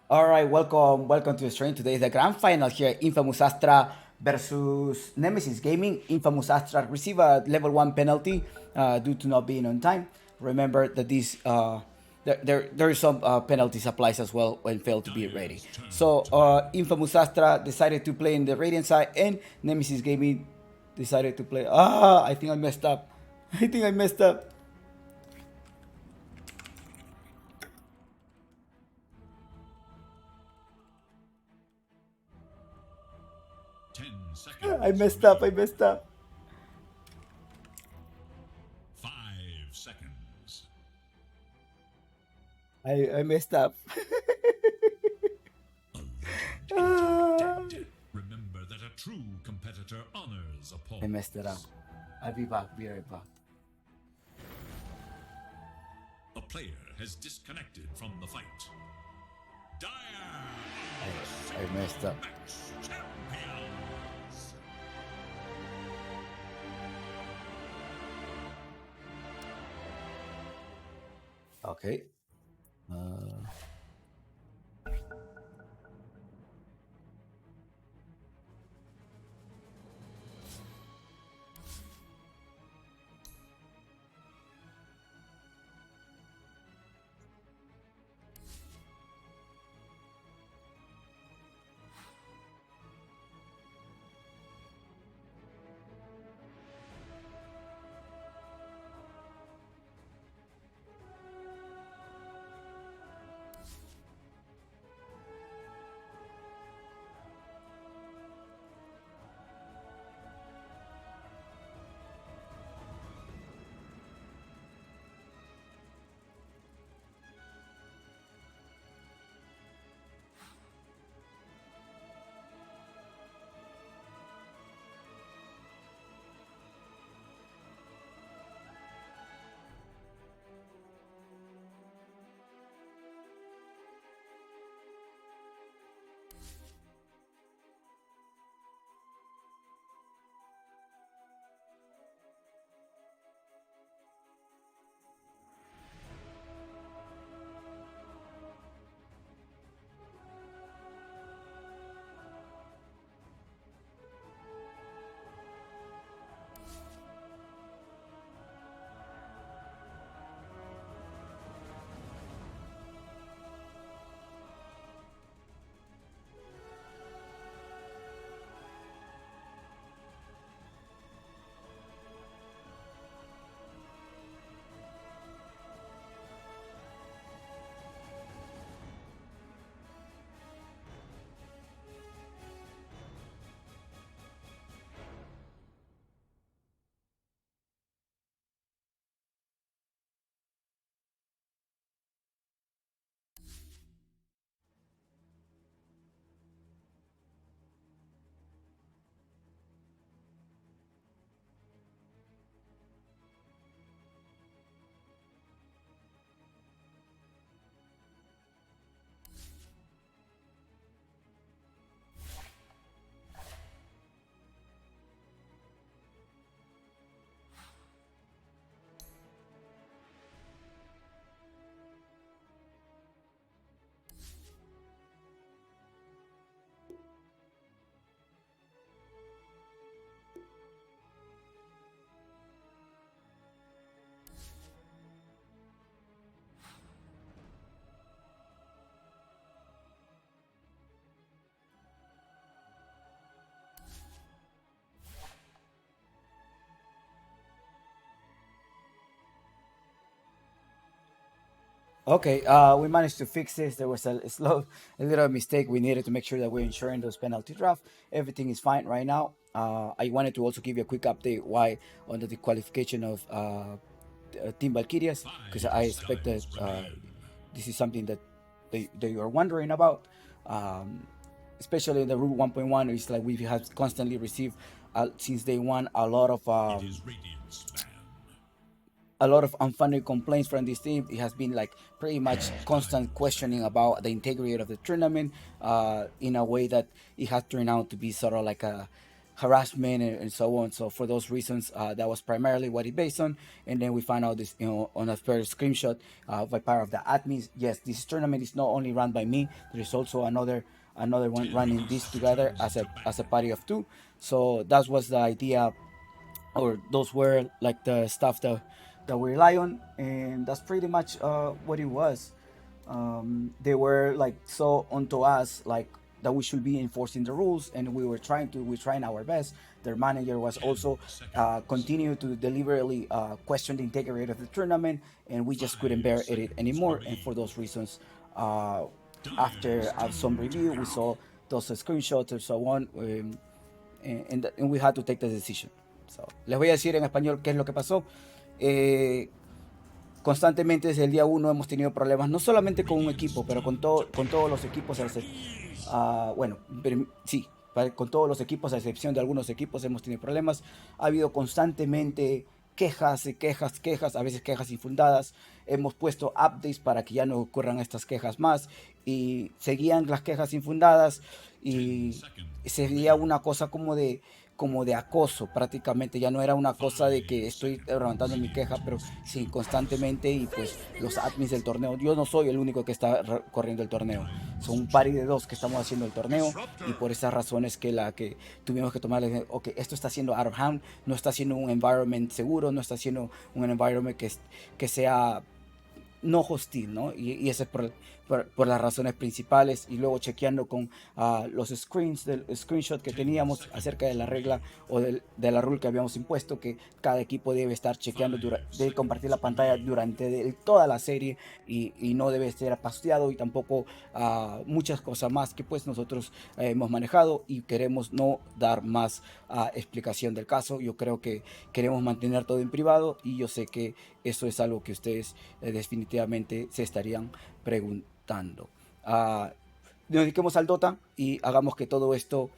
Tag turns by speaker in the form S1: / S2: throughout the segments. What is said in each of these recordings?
S1: All right, welcome to the stream. Today is the grand final here. Infamous Astra versus Nemesis Gaming. Infamous Astra receive a level 1 penalty due to not being on time. Remember that there is some penalties applies as well when failed to be ready. So Infamous Astra decided to play in the Radiant side, and Nemesis Gaming decided to play. I think I messed up. I think I messed up.
S2: 10 seconds.
S1: I messed up. I messed up.
S2: 5 seconds.
S1: I messed up.
S2: A legend dead. Remember that a true competitor honors a
S1: I
S2: pause.
S1: messed it up. I'll be back. Be right back.
S2: A player has disconnected from the fight. Dire
S1: I messed up.
S2: Max Champions.
S1: Okay. Uh, okay. We managed to fix this. There was a little mistake. We needed to make sure that we're ensuring those penalty draft. Everything is fine right now. I wanted to also give you a quick update why on the disqualification of Team Valkyrias, because I expect that
S2: Times remain.
S1: this is something that they are wondering about. Especially in the Rule 1.1, it's like we have constantly received since day one
S2: It is Radiant's man.
S1: a lot of unfounded complaints from this team. It has been like pretty much constant questioning about the integrity of the tournament in a way that it has turned out to be sort of like a harassment and so on. So for those reasons, that was primarily what it based on. And then we found out this, on a first screenshot by part of the admins. Yes, this tournament is not only run by me. There is also another one running this together as a party of two. So that was the idea, or those were like the stuff that we rely on, and that's pretty much what it was. They were like so onto us, like that we should be enforcing the rules, and we're trying our best. Their manager was also continue to deliberately question the integrity of the tournament, and we just couldn't bear it anymore. And for those reasons, after some review, we saw those screenshots and so on, and we had to take the decision. So, les voy a decir en español qué es lo que pasó. Constantemente desde el día 1 hemos tenido problemas, no solamente con un equipo, pero con todos los equipos, bueno, sí, con todos los equipos, a excepción de algunos equipos, hemos tenido problemas. Ha habido constantemente quejas y quejas, a veces quejas infundadas. Hemos puesto updates para que ya no ocurran estas quejas más, y seguían las quejas infundadas, y sería una cosa como de acoso prácticamente. Ya no era una cosa de que estoy levantando mi queja, pero sí, constantemente. Y pues los admins del torneo, yo no soy el único que está corriendo el torneo, son un par de dos que estamos haciendo el torneo, y por esas razones que tuvimos que tomar, ok, esto está siendo out of hand, no está siendo un environment seguro, no está siendo un environment que sea no hostil, ¿no? Y eso es por las razones principales. Y luego chequeando con los screenshot que teníamos acerca de la regla, o de la rule que habíamos impuesto, que cada equipo debe estar chequeando, debe compartir la pantalla durante toda la serie, y no debe ser pasteado, y tampoco muchas cosas más que pues nosotros hemos manejado, y queremos no dar más explicación del caso. Yo creo que queremos mantener todo en privado, y yo sé que eso es algo que ustedes definitivamente se estarían preguntando. Nos dediquemos al Dota y hagamos que todo esto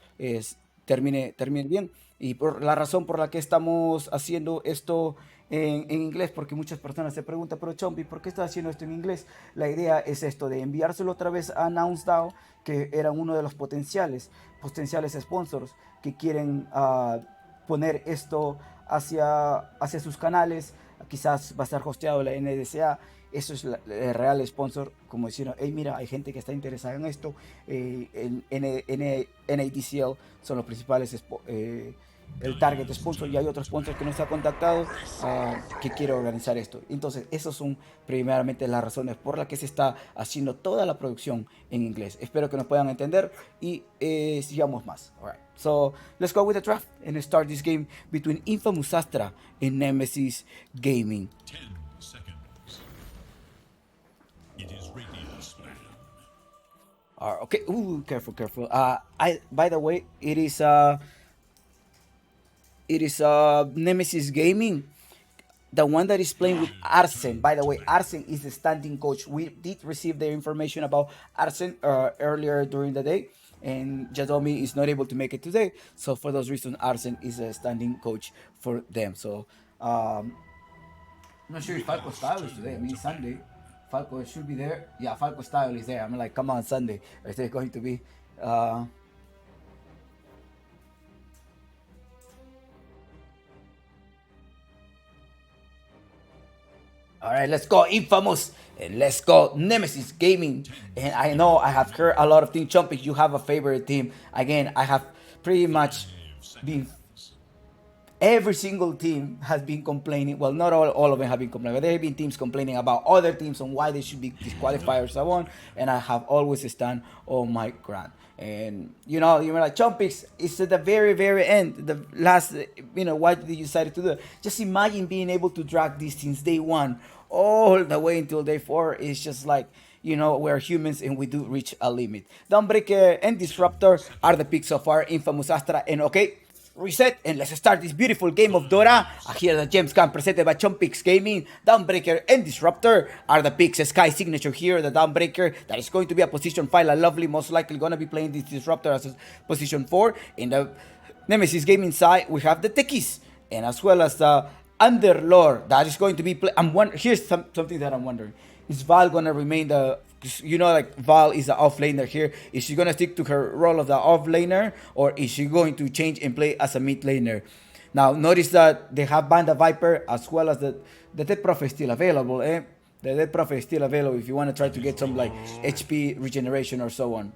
S1: termine bien. Y por la razón por la que estamos haciendo esto en inglés, porque muchas personas se preguntan, pero Chompi, ¿por qué estás haciendo esto en inglés? La idea es esto, de enviárselo otra vez a AnnounceDAO, que eran uno de los potenciales sponsors que quieren poner esto hacia sus canales. Quizás va a estar hosteado la NDCA. Eso es el real sponsor, como decir, hey, mira, hay gente que está interesada en esto. NADCL son los principales el target sponsor, y hay otros sponsors que nos ha contactado que quiere organizar esto. Entonces, esas son primeramente las razones por las que se está haciendo toda la producción en inglés. Espero que nos puedan entender, y sigamos más. All right. So let's go with the draft and start this game between Infamous Astra and Nemesis Gaming.
S2: 10 seconds. It is Radiant's plan.
S1: Okay. Ooh, careful. By the way, it is Nemesis Gaming, the one that is playing with Arsen. By the way, Arsen is the standing coach. We did receive the information about Arsen earlier during the day, and Jadomi is not able to make it today. So for those reasons, Arsen is a standing coach for them. So I'm not sure if Falco Style is today. I mean, Sunday. Falco should be there. Yeah, Falco Style is there. I'm like, come on, Sunday. Is there going to be? All right, let's go Infamous, and let's go Nemesis Gaming. And I know I have heard a lot of things. Chompy, you have a favorite team. Again, I have pretty much been. Every single team has been complaining. Well, not all of them have been complaining, but there have been teams complaining about other teams on why they should be disqualified or so on. And I have always stand on my ground. And you're like, Chompix, it's at the very, very end, the last, why did you decide to do it? Just imagine being able to drag this since day 1 all the way until day 4. It's just like, we're humans and we do reach a limit. Dawnbreaker and Disruptor are the picks of our Infamous Astra. And okay, reset, and let's start this beautiful game of Dora. Here the Gems Camp presented by Chompix Gaming. Dawnbreaker and Disruptor are the picks. Sky Signature here, the Dawnbreaker, that is going to be a position 5, a lovely, most likely going to be playing this Disruptor as a position 4. In the Nemesis Gaming side, we have the Techies, and as well as the Underlord, that is going to be here's something that I'm wondering. Is Val gonna remain the, like Val is the off laner here? Is she gonna stick to her role of the off laner, or is she going to change and play as a mid laner? Now notice that they have banned the Viper as well as the Dead Prophet is still available. The Dead Prophet is still available if you want to try to get some like HP regeneration or so on.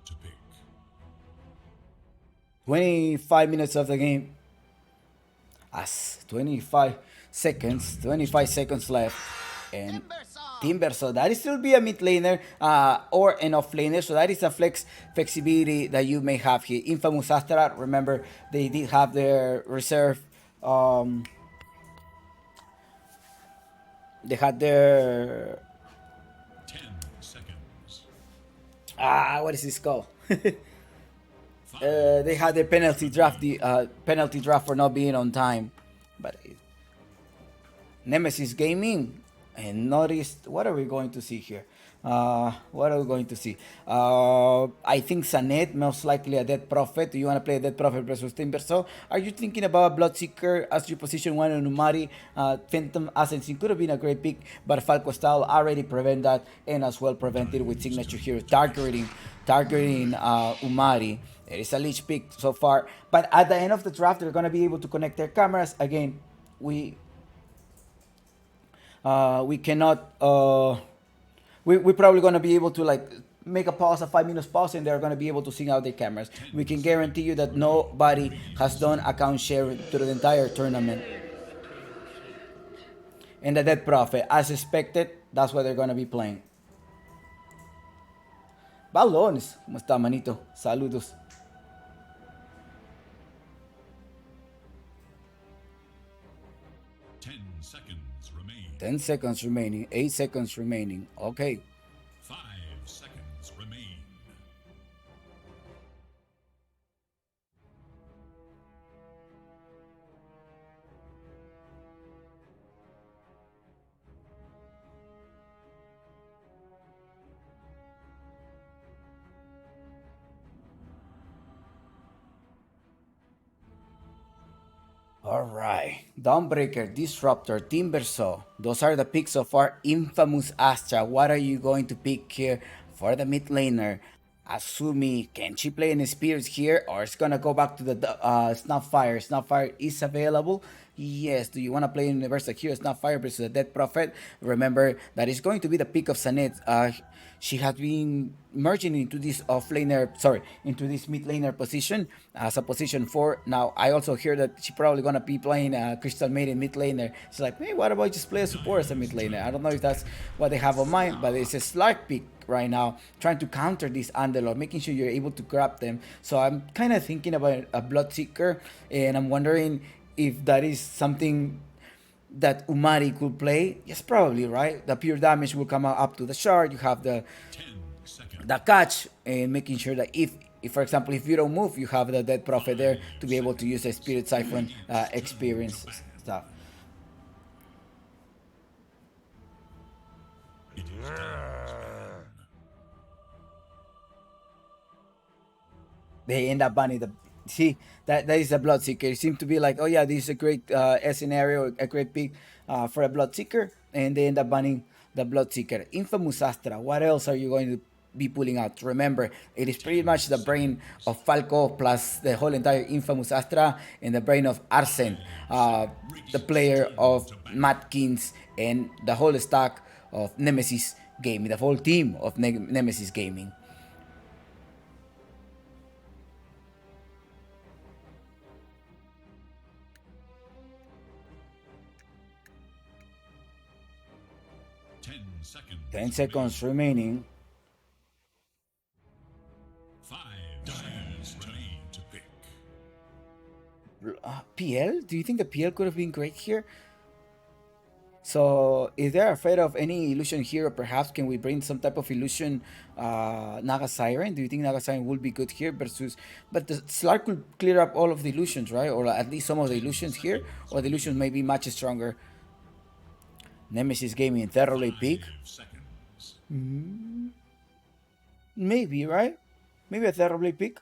S2: To pick.
S1: 25 minutes of the game. As 25 seconds left. And Timber, so that is still be a mid laner or an off laner, so that is a flexibility that you may have here. Infamous Astra, remember they did have their reserve. They had their
S2: 10 seconds.
S1: what is this called? They had their penalty draft, the penalty draft for not being on time, but Nemesis Gaming, and noticed, what are we going to see here? What are we going to see? I think Sanet, most likely a Dead Prophet. Do you want to play a Dead Prophet versus Timber? So, are you thinking about Bloodseeker as your position 1 on Umari? Phantom Assassin could have been a great pick, but Falco Style already prevent that, and as well prevented with Signature Hero targeting Umari. It is a leech pick so far, but at the end of the draft, they're going to be able to connect their cameras. Again, we cannot we're probably going to be able to like make a pause, a 5 minutes pause, and they're going to be able to sync out their cameras. We can guarantee you that nobody has done account sharing through the entire tournament. And the Dead Prophet, as expected, that's what they're going to be playing. Balones, ¿cómo está, manito? Saludos. 10 seconds remaining. 8 seconds remaining. Okay.
S2: 5 seconds remain.
S1: Alright. Dawnbreaker, Disruptor, Timbersaw. Those are the picks so far. Infamous Astra. What are you going to pick here for the mid laner? Asumi, can she play any spirits here, or it's gonna go back to the Snapfire? Snapfire is available. Yes, do you want to play Universal Hero Snapfire versus the Dead Prophet? Remember that is going to be the pick of Sanet. She has been merging into this into this mid laner position as a position 4. Now, I also hear that she probably gonna be playing Crystal Maiden mid laner. It's like, hey, what about just play a support as a mid laner? I don't know if that's what they have on mind, but it's a Slark pick right now, trying to counter this Underlord, making sure you're able to grab them. So I'm kind of thinking about a Bloodseeker, and I'm wondering if that is something that Umari could play. Yes, probably, right? The pure damage will come up to the shard. You have the catch, and making sure that if for example, if you don't move, you have the Dead Prophet there to be able to use the Spirit Siphon experience stuff. They end up banning the. See, that is a Bloodseeker. It seemed to be like, oh yeah, this is a great scenario, a great pick for a Bloodseeker, and they end up banning the Bloodseeker. Infamous Astra. What else are you going to be pulling out? Remember, it is pretty much the brain of Falco plus the whole entire Infamous Astra and the brain of Arsene, the player of Matkins, and the whole stack of Nemesis Gaming, the whole team of Nemesis Gaming.
S2: Seconds
S1: 10 seconds remaining.
S2: 5 seconds remain to pick.
S1: PL? Do you think the PL could have been great here? So, if they're afraid of any illusion here, or perhaps can we bring some type of illusion Naga Siren? Do you think Naga Siren will be good here versus... But the Slark could clear up all of the illusions, right? Or at least some of the illusions here, or the illusions may be much stronger. Nemesis Gaming thoroughly pick. Maybe, right? Maybe a Terrorblade pick.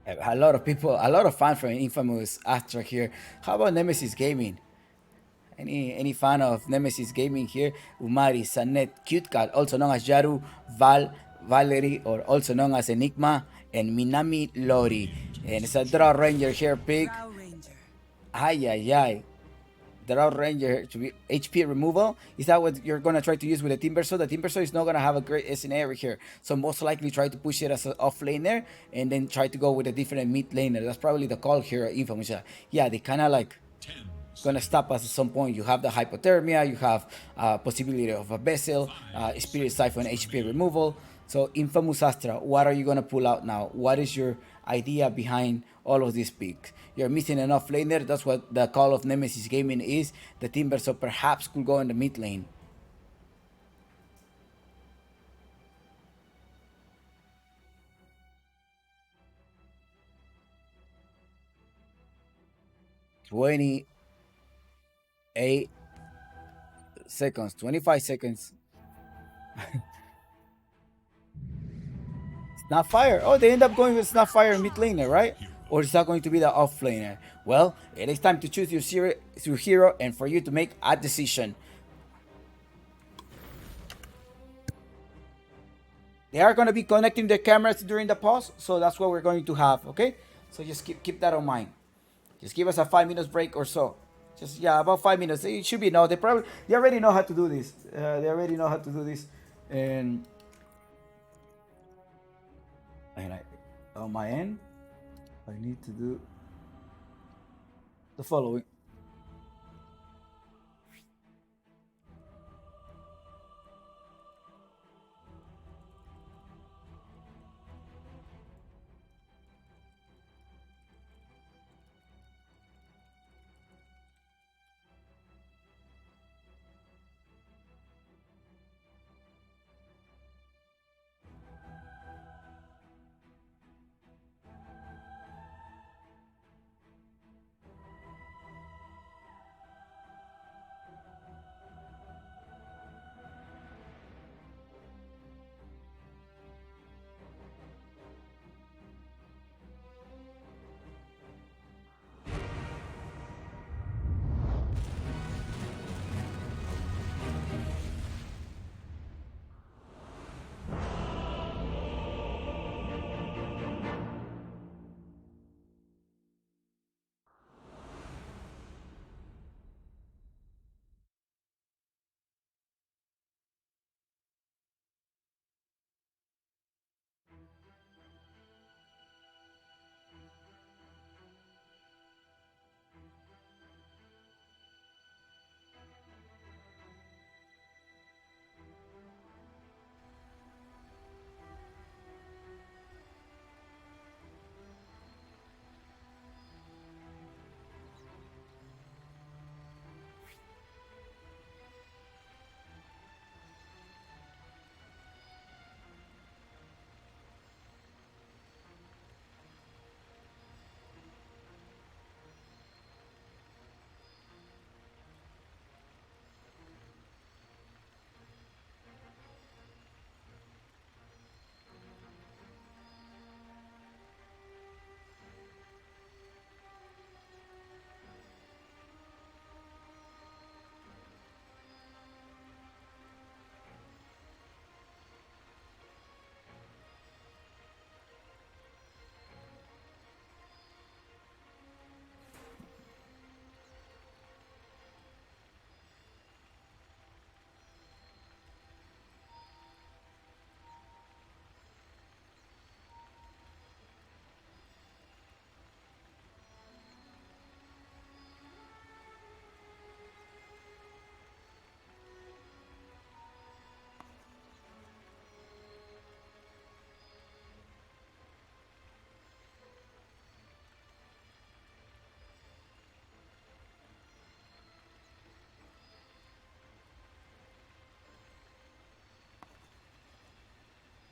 S1: A lot of people, a lot of fans from Infamous Astra here. How about Nemesis Gaming? Any fan of Nemesis Gaming here? Umari, Sanet, Cute Cat, also known as Yaru, Val, Valerie, or also known as Enigma, and Minami Lori. And it's a Draw Ranger here pick.
S3: Drow Ranger.
S1: Ay, ay, ay. Draw Ranger to be HP removal. Is that what you're gonna try to use with the Timber Saw? The Timber Saw is not gonna have a great scenario here. So most likely try to push it as an off laner and then try to go with a different mid laner. That's probably the call here at Infamous. Yeah, they kinda like
S2: 10
S1: gonna stop us at some point. You have the hypothermia, you have possibility of a vessel,
S2: 5
S1: spirit siphon, HP
S2: remaining.
S1: removal. So Infamous Astra, what are you gonna pull out now? What is your idea behind all of these picks? You're missing enough laner. That's what the call of Nemesis Gaming is. The Timber, so perhaps could go in the mid lane. Twenty 8 seconds, 25 seconds. Snapfire. Oh, they end up going with Snapfire mid laner, right? Or is that going to be the off laner? Well, it is time to choose your hero and for you to make a decision. They are going to be connecting the cameras during the pause, so that's what we're going to have, okay? So just keep that in mind. Just give us a 5 minutes break or so. Just yeah, about 5 minutes. It should be no. They already know how to do this. They already know how to do this, and on my end, I need to do the following.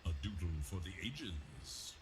S2: A doodle for the ages.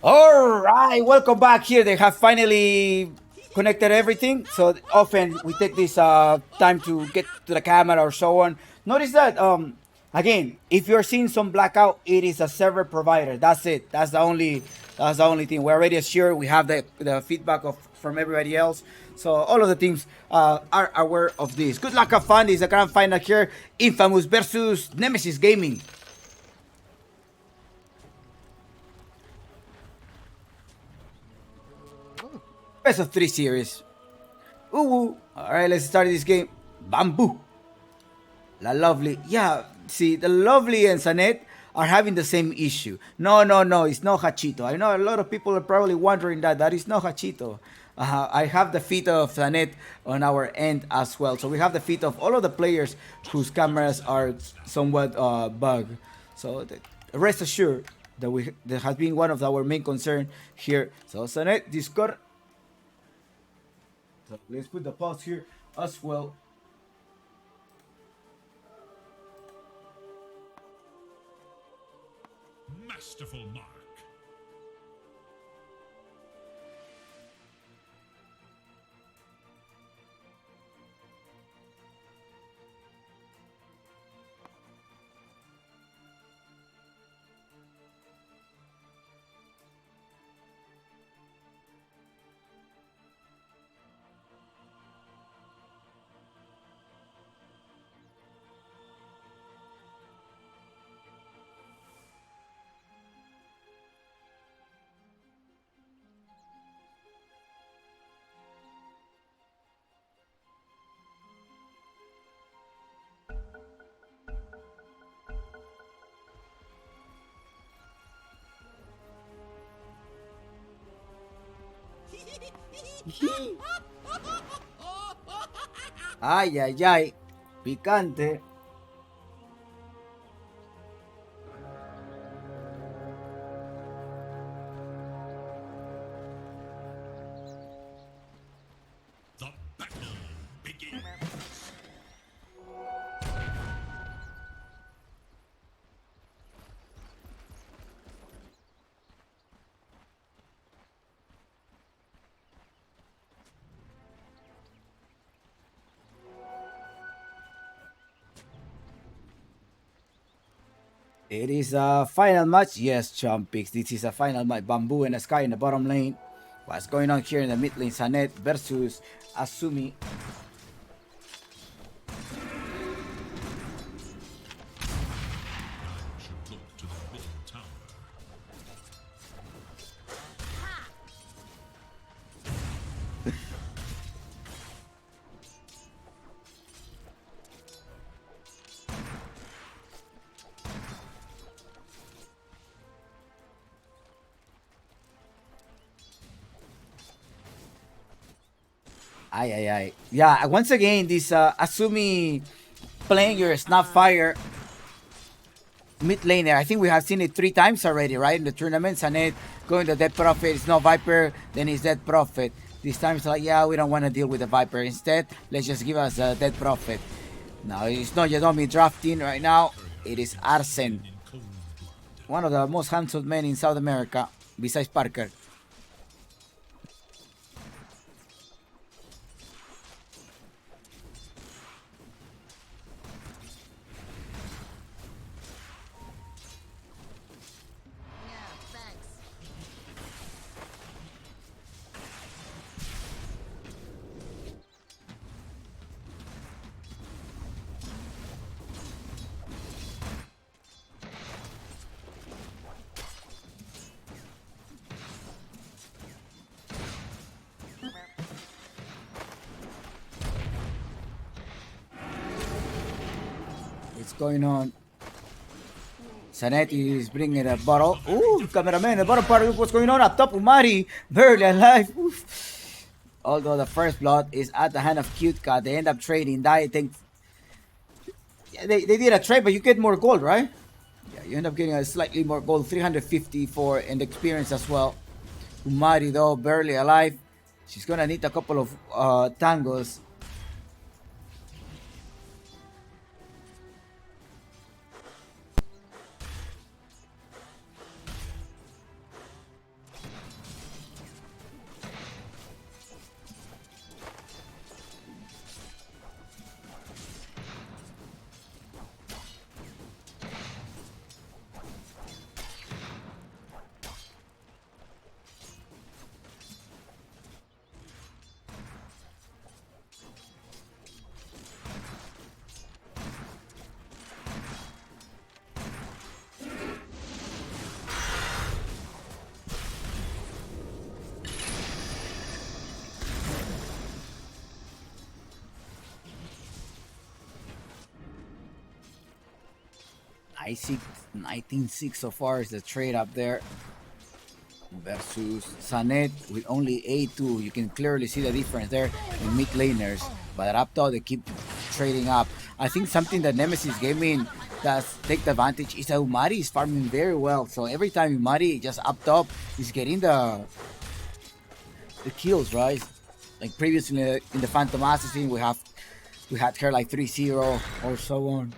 S1: All right, welcome back here. They have finally connected everything. So often we take this time to get to the camera or so on. Notice that again, if you're seeing some blackout, it is a server provider. That's it. That's the only thing. We're already assured. We have the feedback of from everybody else. So all of the teams are aware of this. Good luck, have fun. This is the grand final here. Infamous versus Nemesis Gaming. Best of 3 series. Ooh. All right, let's start this game. Bamboo. La Lovely. Yeah, see, the Lovely and Sanet are having the same issue. No, no, no, it's not Hachito. I know a lot of people are probably wondering that. That is not Hachito. I have the feed of Sanet on our end as well. So we have the feed of all of the players whose cameras are somewhat bugged. So rest assured that has been one of our main concern here. So Sanet, Discord. So let's put the pause here as well.
S2: Masterful mark.
S1: Ay, ay, ay. Picante.
S2: The battle begins.
S1: It is a final match. Yes, Chompix. This is a final match. Bamboo and Sky in the bottom lane. What's going on here in the mid lane? Sanet versus Asumi.
S2: Should look to the middle tower.
S1: Ay, ay, ay. Yeah, once again, this Asumi playing your Snapfire mid laner. I think we have seen it 3 times already, right? In the tournament. Sanet going to Dead Prophet. It's no Viper, then it's Dead Prophet. This time it's like, yeah, we don't want to deal with the Viper. Instead, let's just give us a Dead Prophet. Now, it's not Yadomi drafting right now. It is Arsen.
S2: In cold blood.
S1: One of the most handsome men in South America, besides Parker. What's going on? Zanetti is bringing a bottle. Ooh, cameraman, the bottom part. Look what's going on up top. Umari, barely alive. Oof. Although the first blood is at the hand of Cute Cat, they end up trading. I think yeah, they did a trade, but you get more gold, right? Yeah, you end up getting a slightly more gold, 350 for and experience as well. Umari though, barely alive. She's gonna need a couple of tangos. I see 19-6 so far is the trade up there. Versus Sanet with only A2. You can clearly see the difference there in mid laners. But up top, they keep trading up. I think something that Nemesis Gaming does take the advantage is that Umari is farming very well. So every time Umari just up top, he's getting the kills, right? Like previously in the Phantom Assassin, we had her like 3-0 or so on.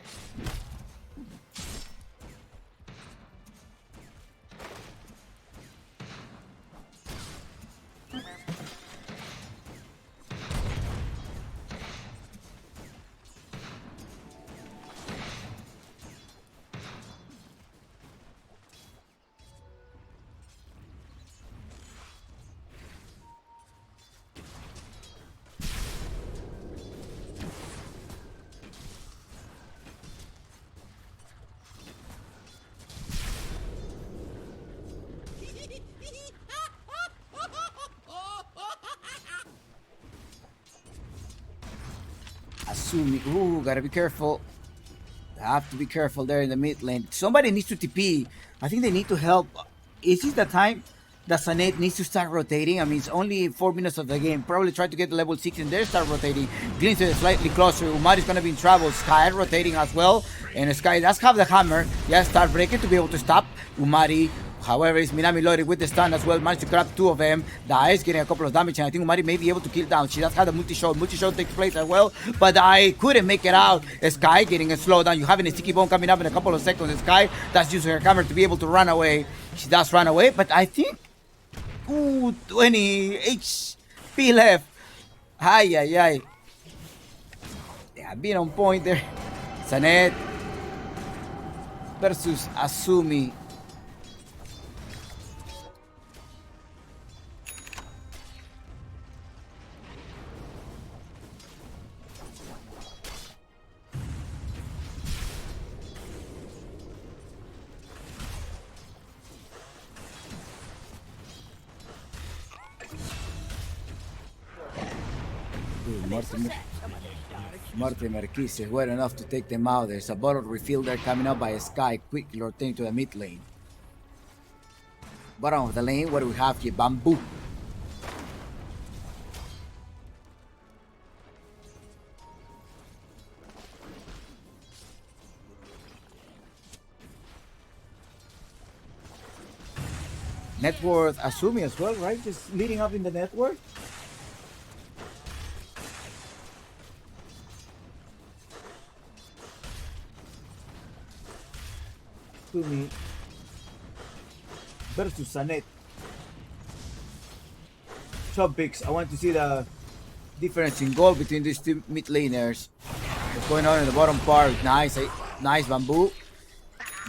S1: Asumi, ooh, gotta be careful. Have to be careful there in the mid lane. Somebody needs to TP. I think they need to help. Is this the time that Sanet needs to start rotating? I mean, it's only 4 minutes of the game. Probably try to get to level 6 and then start rotating. Glimpse is slightly closer. Umar is going to be in trouble. Sky rotating as well. And Sky does have the hammer. Yeah, start breaking to be able to stop Umari. However, it's Minami loaded with the stun as well. Managed to grab 2 of them. Dies, getting a couple of damage. And I think Umari may be able to kill down. She does have the multi-shot. Multi-shot takes place as well. But I couldn't make it out. Sky getting a slowdown. You have a sticky bomb coming up in a couple of seconds. Sky that's using her camera to be able to run away. She does run away. But I think... Ooh, 20 HP left. Ay, ay, ay. They have been on point there. Sanet versus Asumi. Mortimer kisses were enough to take them out. There's a bottle refill there coming up by Sky, quickly rotating to the mid lane. Bottom of the lane, what do we have here? Bamboo. Net worth Asumi as well, right? Just leading up in the net worth. Asumi versus Sanet. Top picks. I want to see the difference in goal between these two mid laners. What's going on in the bottom part? Nice, nice Bamboo.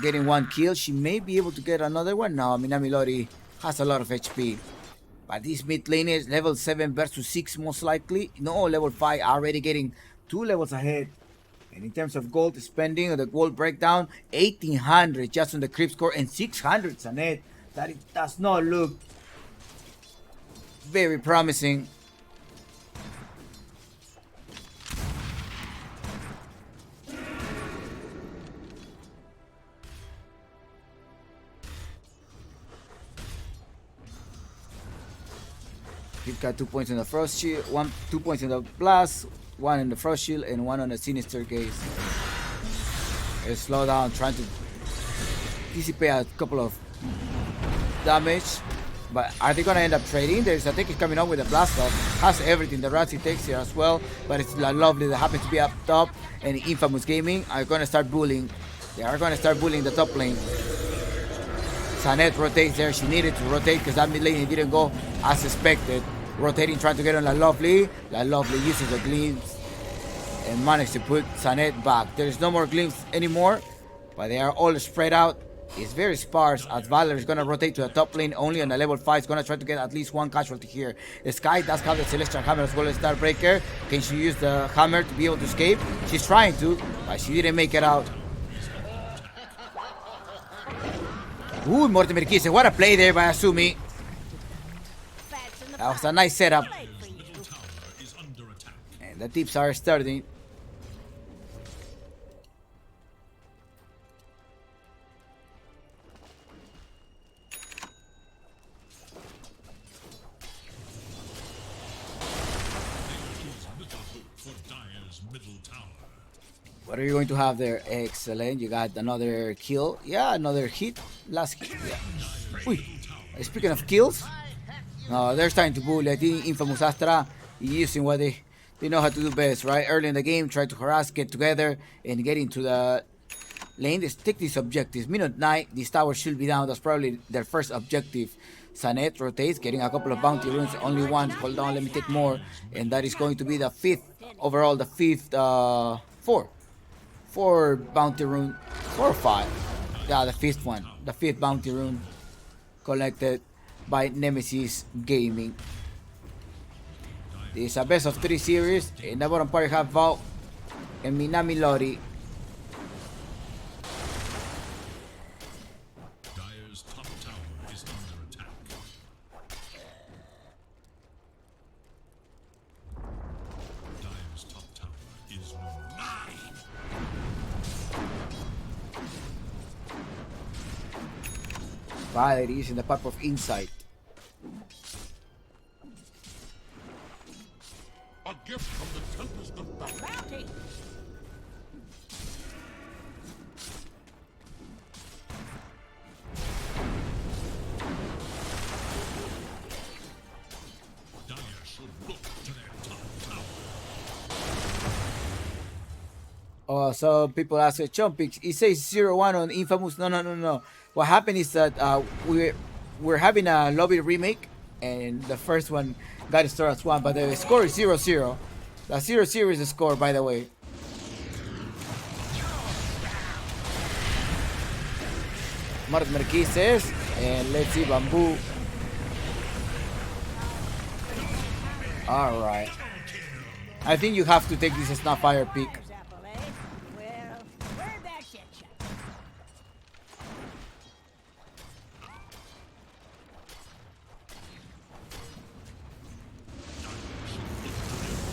S1: Getting 1 kill. She may be able to get another one now. Minami Lori has a lot of HP. But these mid laners, level 7 versus 6 most likely. No, level 5 already getting 2 levels ahead. And in terms of gold spending, the gold breakdown, 1800 just on the creep score and 600 Sanet. That it does not look very promising. He's got 2 points in the frost shield, 2 points in the blast, 1 in the frost shield, and 1 on the sinister gaze. A slow down, trying to dissipate a couple of damage. But are they gonna end up trading? There's a ticket coming up with a blast off. Has everything. The Razzie takes here as well. But it's lovely that happens to be up top. And Infamous Gaming are gonna start bullying. They are gonna start bullying the top lane. Sanet rotates there. She needed to rotate because that mid lane didn't go as expected. Rotating, trying to get on La Lovely. La Lovely uses the glimpse and managed to put Sanet back. There's no more glimpse anymore, but they are all spread out. It's very sparse as Valor is going to rotate to the top lane only on the level 5. It's going to try to get at least 1 casualty here. Sky does have the Celestial Hammer as well as Starbreaker. Can she use the hammer to be able to escape? She's trying to, but she didn't make it out. Ooh, Mortimer Kise, what a play there by Asumi. That was a nice setup. And the tips are starting. What are you going to have there? Excellent. You got another kill. Yeah, another hit. Last hit. Yeah. Uy. Speaking of kills, they're starting to bully. I think Infamous Astra using what they know how to do best, right? Early in the game, try to harass, get together, and get into the lane. Let's take these objectives. Minute 9, these towers should be down. That's probably their first objective. Sanet rotates, getting a couple of bounty runes. Only one. Hold on, let me take more. And that is going to be the fifth, overall, the fifth, four bounty rune. 4 or 5. Yeah, the fifth one. The fifth bounty rune collected by Nemesis Gaming. This is a best of 3 series. In the bottom part, you have Val and Minami Lori.
S2: Dire's top tower is under attack. Dire's top tower is mine.
S1: Valerie is in the path of insight.
S3: A gift from the tempest of battle.
S2: Dire should look to their top tower.
S1: Oh, so people ask, Chompix, it says 0-1 on Infamous. No. What happened is that we're having a lobby remake, and the first one got it started as 1, but the score is 0-0. The 0-0 is the score, by the way. Mart Merquises, and let's see, Bamboo. Alright. I think you have to take this Snapfire pick.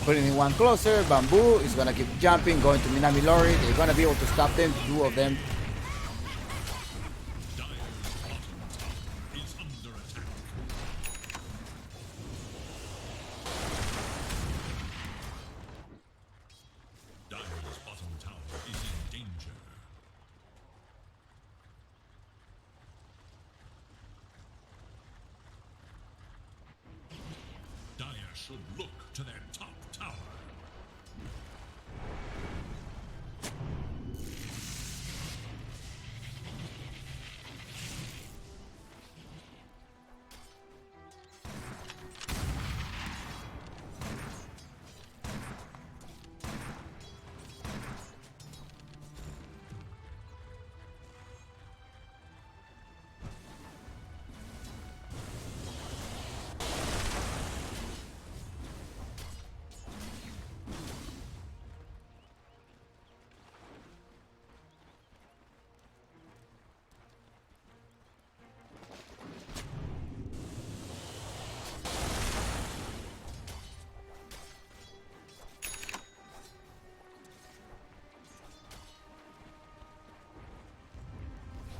S1: Putting in one closer, Bamboo is gonna keep jumping, going to Minami Lori. They're gonna be able to stop them, 2 of them.
S2: Is under attack. Dire's bottom tower is in danger. Dire should look to their top tower.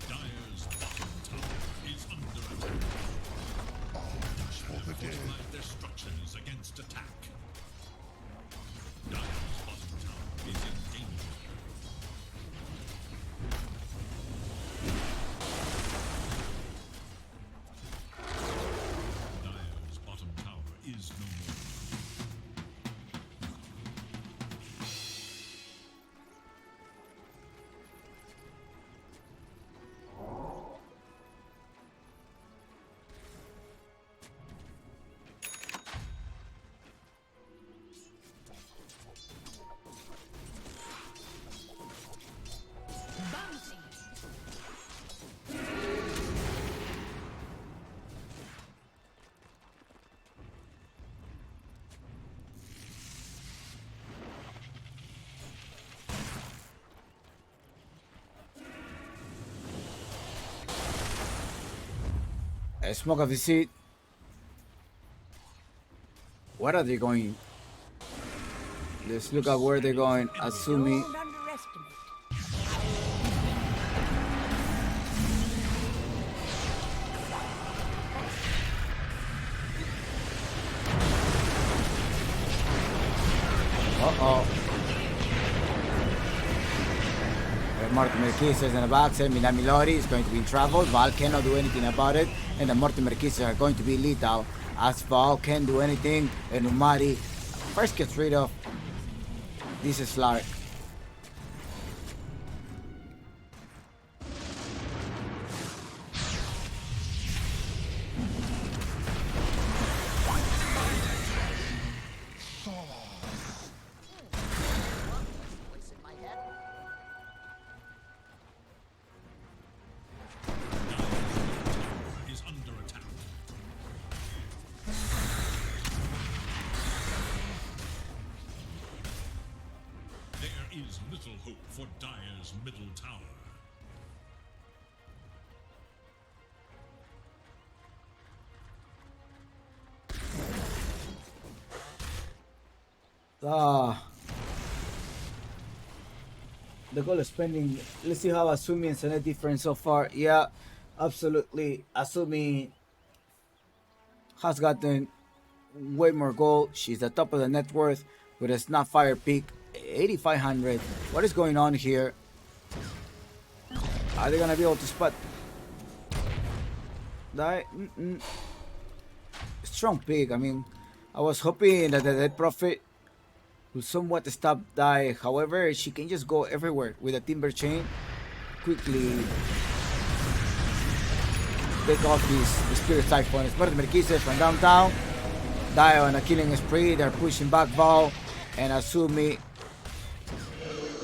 S2: Dire's bottom tower is under attack. Fortified their structures against attack. Dire's bottom tower is in danger. Dire's bottom tower is no more.
S1: Smoke of the seat. What are they going? Let's look at where they're going. Asumi. Uh-oh. Mortimer Kissers in the back. Minami Lori is going to be in trouble. Val cannot do anything about it. And the Mortimer Kissers are going to be lethal. As Val can't do anything. And Umari first gets rid of this Slark.
S2: Is under attack. There is little hope for Dire's middle tower.
S1: The goal of spending. Let's see how Asumi and Sanet different so far. Yeah, absolutely. Asumi has gotten way more gold. She's the top of the net worth with a Snapfire peak 8,500. What is going on here? Are they gonna be able to spot that? Strong pick. I mean, I was hoping that the Dead Prophet will somewhat stop Die. However, she can just go everywhere with a Timber Chain. Quickly take off these Spirit Siphon. Mortimer Kisses from downtown. Die on a killing spree. They're pushing back Val. And Asumi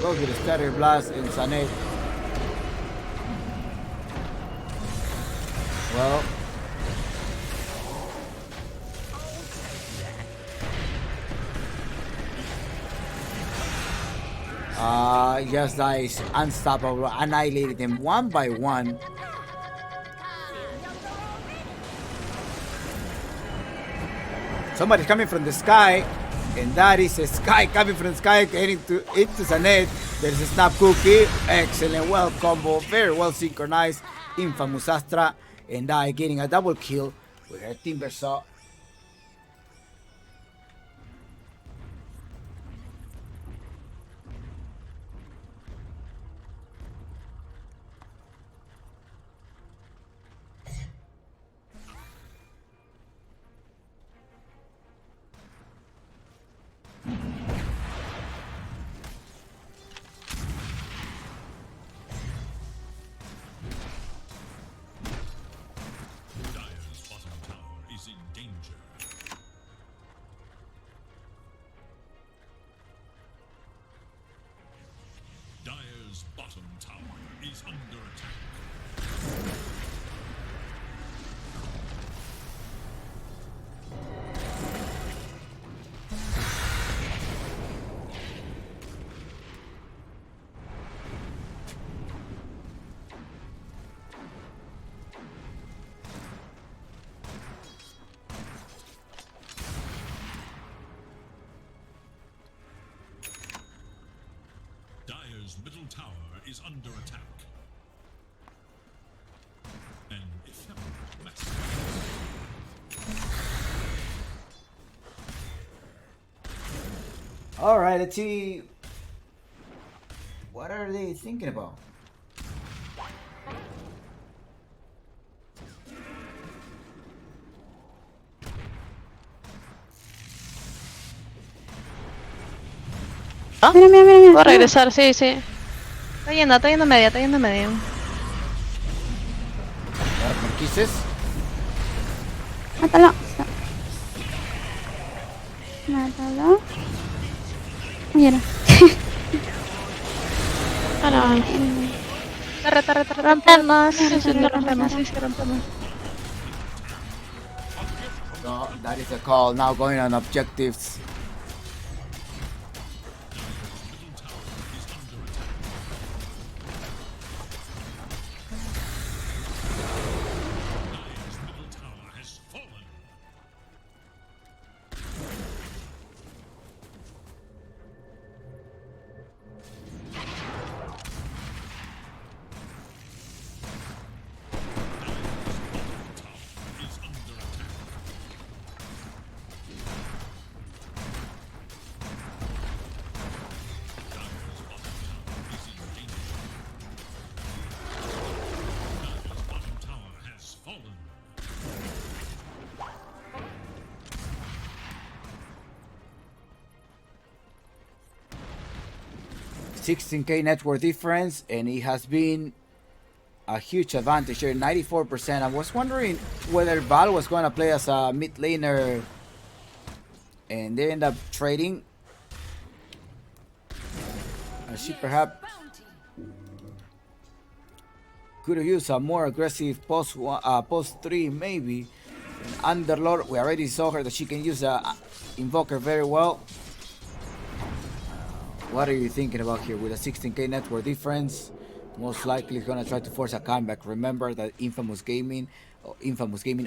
S1: goes with a Stutter Blast and Sanet. Well, yes, that is unstoppable. Annihilated them one by one. Somebody's coming from the sky, and that is a sky coming from the sky getting into Sanet. There's a snap cookie. Excellent, well combo, very well synchronized. Infamous Astra, and I getting a double kill with her Timber Saw.
S2: Dire's bottom tower is in danger. Dire's bottom tower is under attack. Dire's middle tower is under attack. An ephemeral massacre.
S1: All right, let's see. What are they thinking about?
S4: Mira, mira, mira, mira.
S5: Voy a regresar, sí, sí. Está yendo media, está yendo media.
S1: Mortimer Kisses.
S4: Mátalo. Mátalo. Mira.
S5: Ah, no. Rompemos. Sí, sí, lo rompemos, sí, sí, rompemos.
S1: No, that is a call. Now going on objectives.
S2: Dire's middle tower has fallen. Is under attack.
S1: 16k network difference, and it has been a huge advantage here, 94%. I was wondering whether Val was going to play as a mid laner, and they end up trading. She perhaps could have used a more aggressive post 3 maybe. Underlord, we already saw her that she can use a invoker very well. What are you thinking about here with a 16k network difference? Most likely gonna try to force a comeback. Remember that Infamous Gaming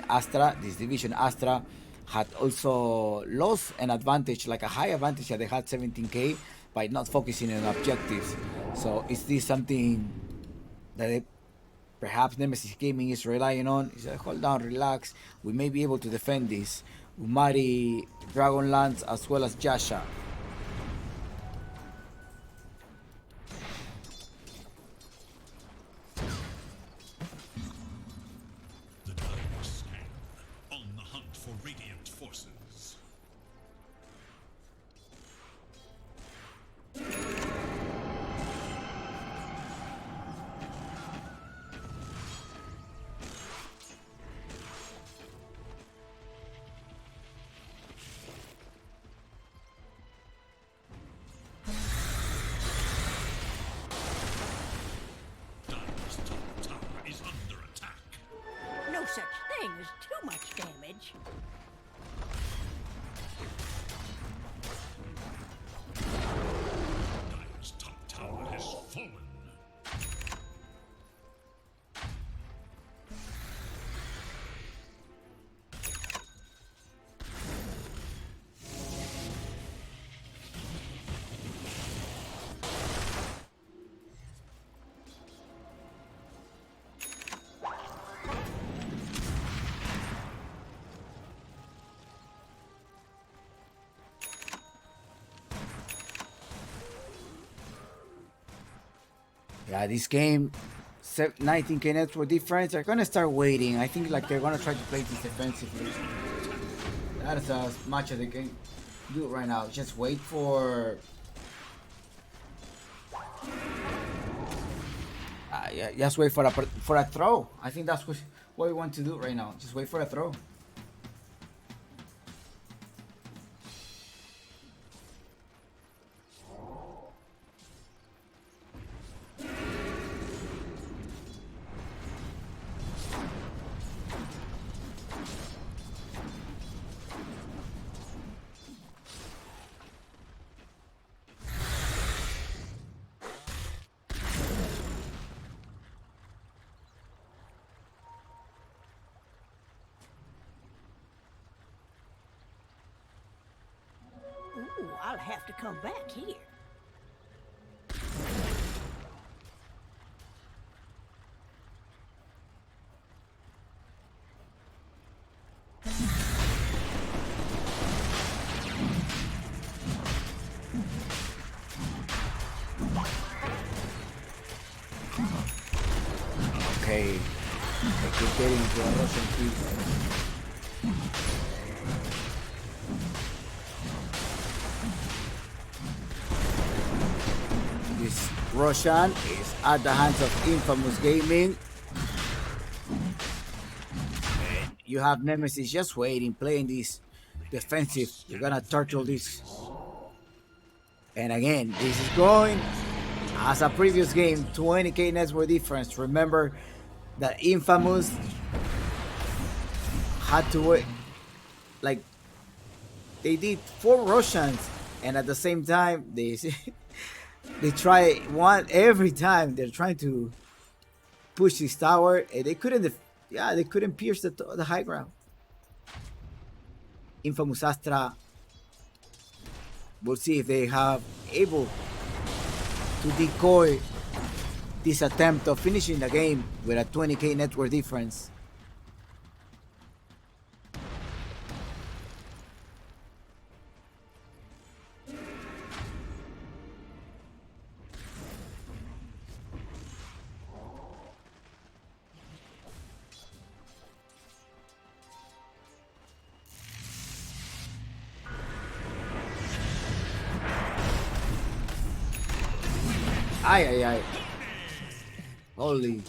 S1: Astra, this division Astra, had also lost an advantage, like a high advantage that they had 17k by not focusing on objectives. So is this something that perhaps Nemesis Gaming is relying on? He said, hold down, relax. We may be able to defend this. Umari, Dragonlance, as well as Jasha.
S2: The Dire scan on the hunt for Radiant forces. Dire's top tower is under attack.
S6: No such thing as too much damage.
S2: Dire's top tower has fallen.
S1: Yeah, this game, 19k network difference. They're gonna start waiting. I think like they're gonna try to play this defensively. That is as much as they can do right now. Just wait for. Yeah, just wait for a throw. I think that's what we want to do right now. Just wait for a throw.
S6: Ooh, I'll have to come back here.
S1: Okay. I keep getting into a Russian piece. This Roshan is at the hands of Infamous Gaming. And you have Nemesis just waiting, playing this defensive. You're gonna turtle this. And again, this is going as a previous game, 20k network difference. Remember that Infamous had to wait, like they did 4 Russians, and at the same time they they try one every time. They're trying to push this tower, and they couldn't. They couldn't pierce the high ground. Infamous Astra. We'll see if they have able to decoy this attempt of finishing the game with a 20k network difference. Ay, ay, ay. Holy.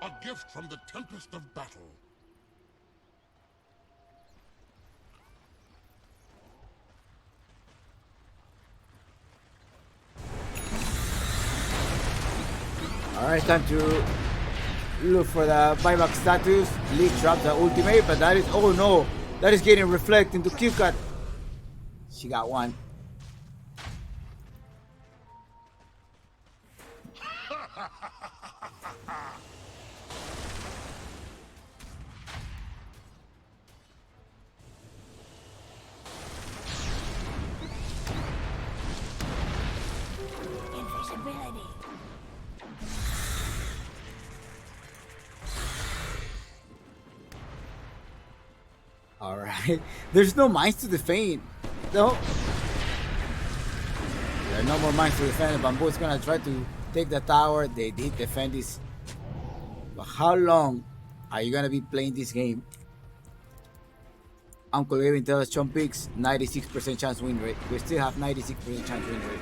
S3: A gift from the tempest of battle.
S1: Alright, time to look for the buyback status. Lee dropped the ultimate, but that is, oh no, that is getting reflected into Q cut. She got one.
S6: Invisibility.
S1: Alright. There's no mines to defend. No. There are no more mines to defend. Bamboo is gonna try to take the tower. They did defend this. But how long are you gonna be playing this game? Uncle Gavin tells us Chomp Picks 96% chance win rate. We still have 96% chance win rate.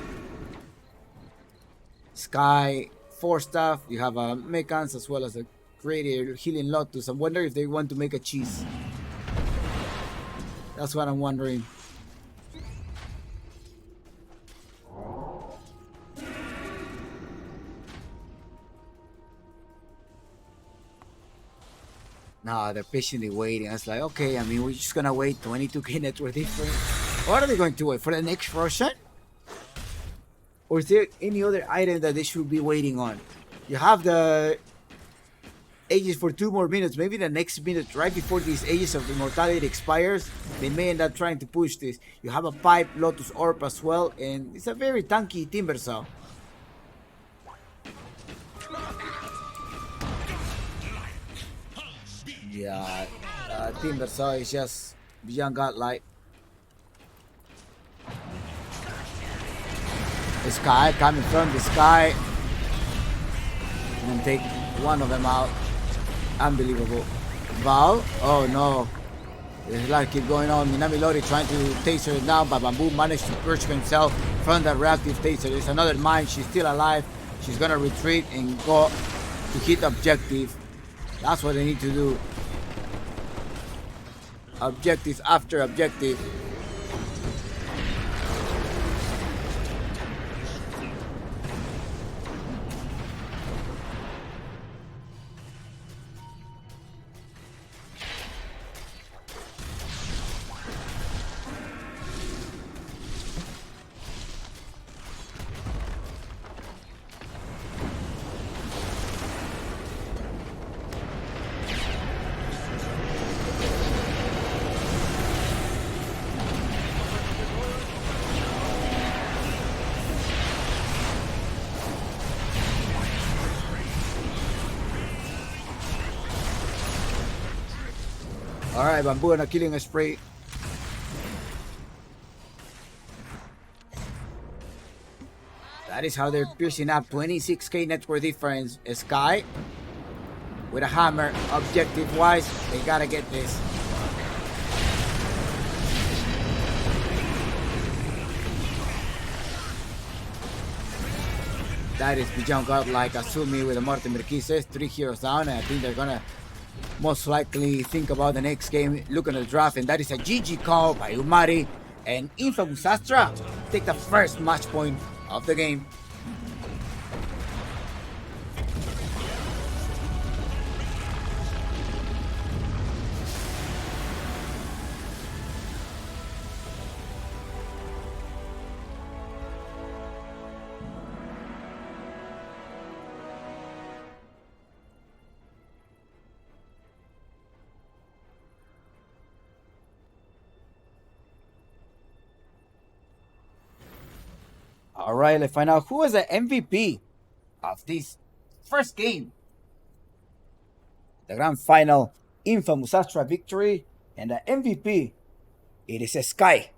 S1: Sky, 4 stuff. You have a Mechans as well as a Creator Healing Lotus. I wonder if they want to make a cheese. That's what I'm wondering. No, they're patiently waiting. I was like, okay, I mean, we're just gonna wait 22k net worth different. What are they going to wait for the next Russian? Or is there any other item that they should be waiting on? You have the Aegis for 2 more minutes. Maybe the next minute, right before these Aegis of Immortality expires, they may end up trying to push this. You have a Pipe, Lotus Orb as well, and it's a very tanky Timber Saw. Yeah, Timber Saw is just beyond godlike. The Sky coming from the sky and take one of them out. Unbelievable. Val? Oh no. There's a lot keep going on. Minami Lori trying to taser it now, but Bamboo managed to perch himself from the reactive taser. There's another mine. She's still alive. She's gonna retreat and go to hit objective. That's what they need to do. Objective after objective. Alright, Bamboo on a killing spree. That is how they're piercing up 26k net worth difference. Sky with a hammer, objective wise, they gotta get this. That is beyond godlike. Asumi with a Martin Merquises, 3 heroes down, and I think they're gonna most likely think about the next game, look at the draft, and that is a GG call by Umari and Infamous Astra take the first match point of the game. All right, let's find out who is the MVP of this first game. The grand final, Infamous Astra victory, and the MVP, it is a Sky.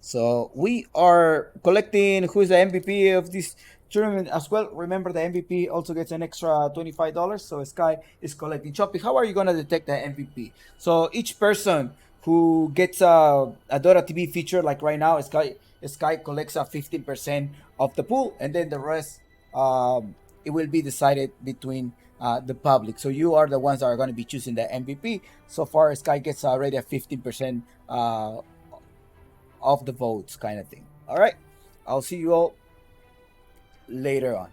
S1: So we are collecting who is the MVP of this tournament as well. Remember, the MVP also gets an extra $25. So Sky is collecting. Choppy, how are you gonna detect the MVP? So each person who gets a Dota TV feature, like right now, Sky Sky collects a 15% of the pool, and then the rest, it will be decided between the public. So you are the ones that are going to be choosing the MVP. So far, Sky gets already a 15% of the votes, kind of thing. All right, I'll see you all later on.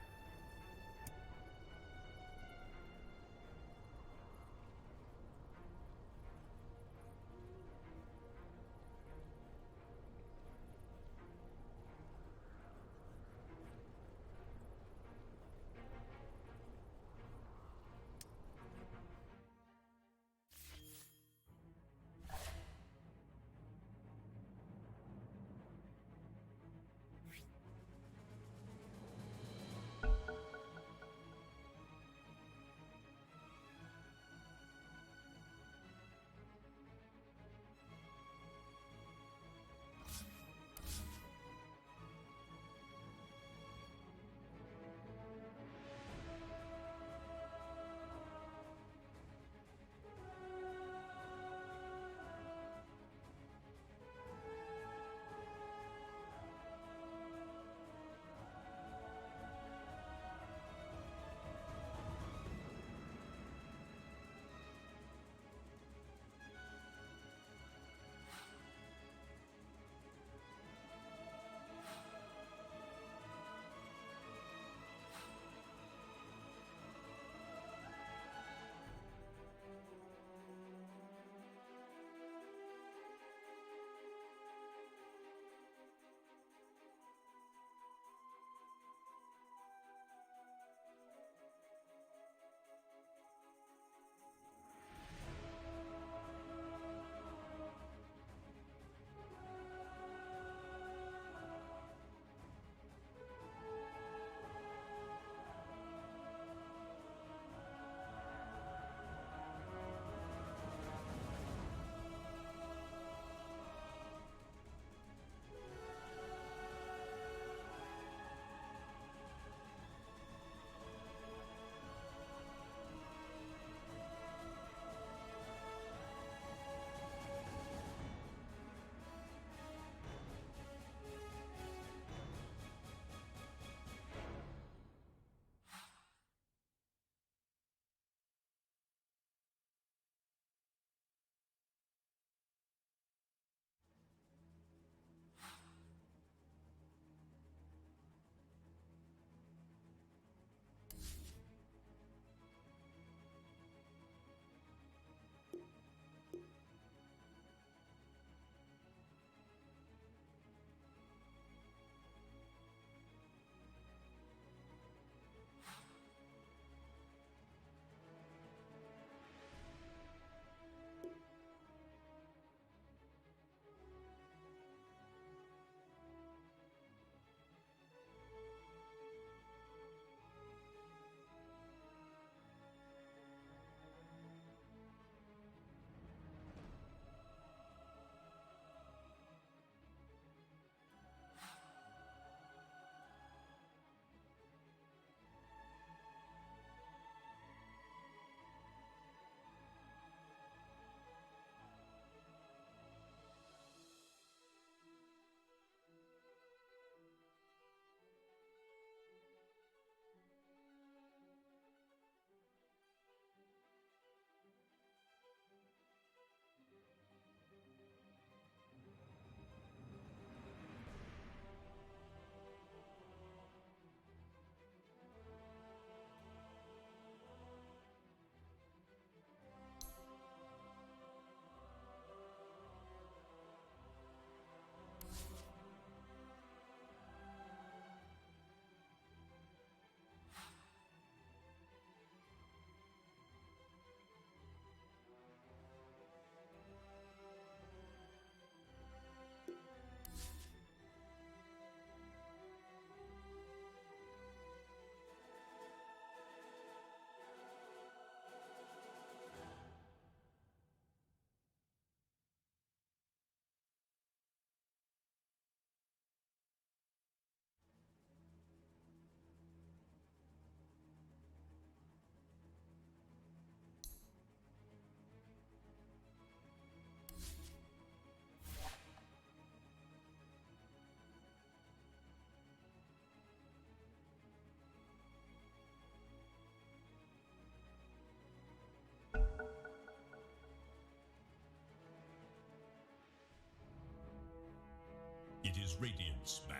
S2: It is Radiant's ban.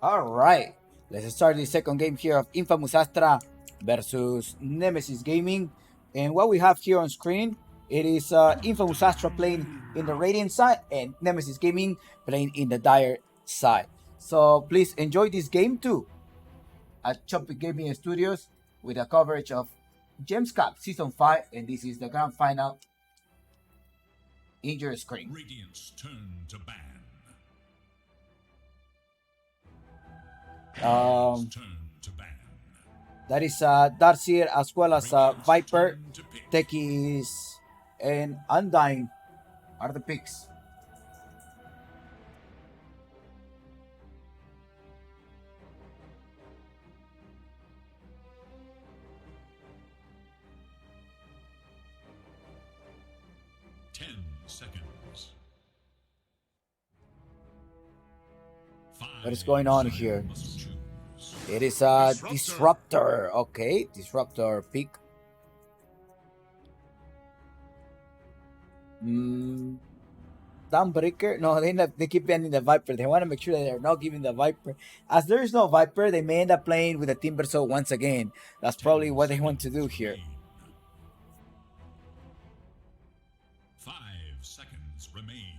S1: All right, let's start the second game here of Infamous Astra versus Nemesis Gaming. And what we have here on screen, it is Infamous Astra playing in the Radiant side and Nemesis Gaming playing in the Dire side. So please enjoy this game too at Choppy Gaming Studios with a coverage of Gems Cup Season 5, and this is the grand final in your screen.
S2: Radiant's turn to ban. Turn to ban.
S1: That is Darcy as well as Viper,
S2: Turn to pick.
S1: Techies, and Undying are the picks.
S2: Seconds.
S1: What is going on here?
S2: Must choose.
S1: It is a Disruptor. Okay, Disruptor pick. Dawnbreaker? No, they keep banning the Viper. They want to make sure that they're not giving the Viper. As there is no Viper, they may end up playing with the Timber Saw once again. That's probably what they want to do here.
S2: 5 seconds remain.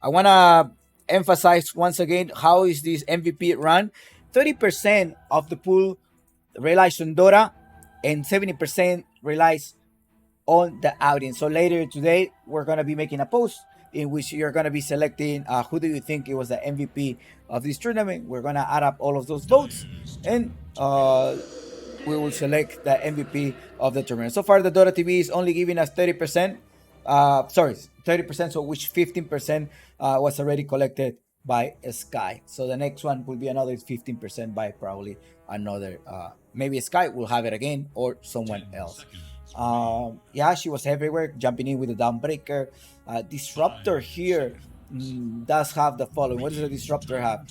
S1: I want to emphasize once again how is this MVP run. 30% of the pool relies on Dora and 70% relies on the audience. So later today, we're going to be making a post in which you're going to be selecting who do you think it was the MVP of this tournament. We're going to add up all of those votes and we will select the MVP of the tournament. So far, the Dota TV is only giving us 30%. 30%, so which 15% was already collected by Sky. So the next one will be another 15% by probably another, maybe Sky will have it again or someone else. Yeah, she was everywhere, jumping in with the Dawnbreaker. Disruptor here does have the following. What does the Disruptor have?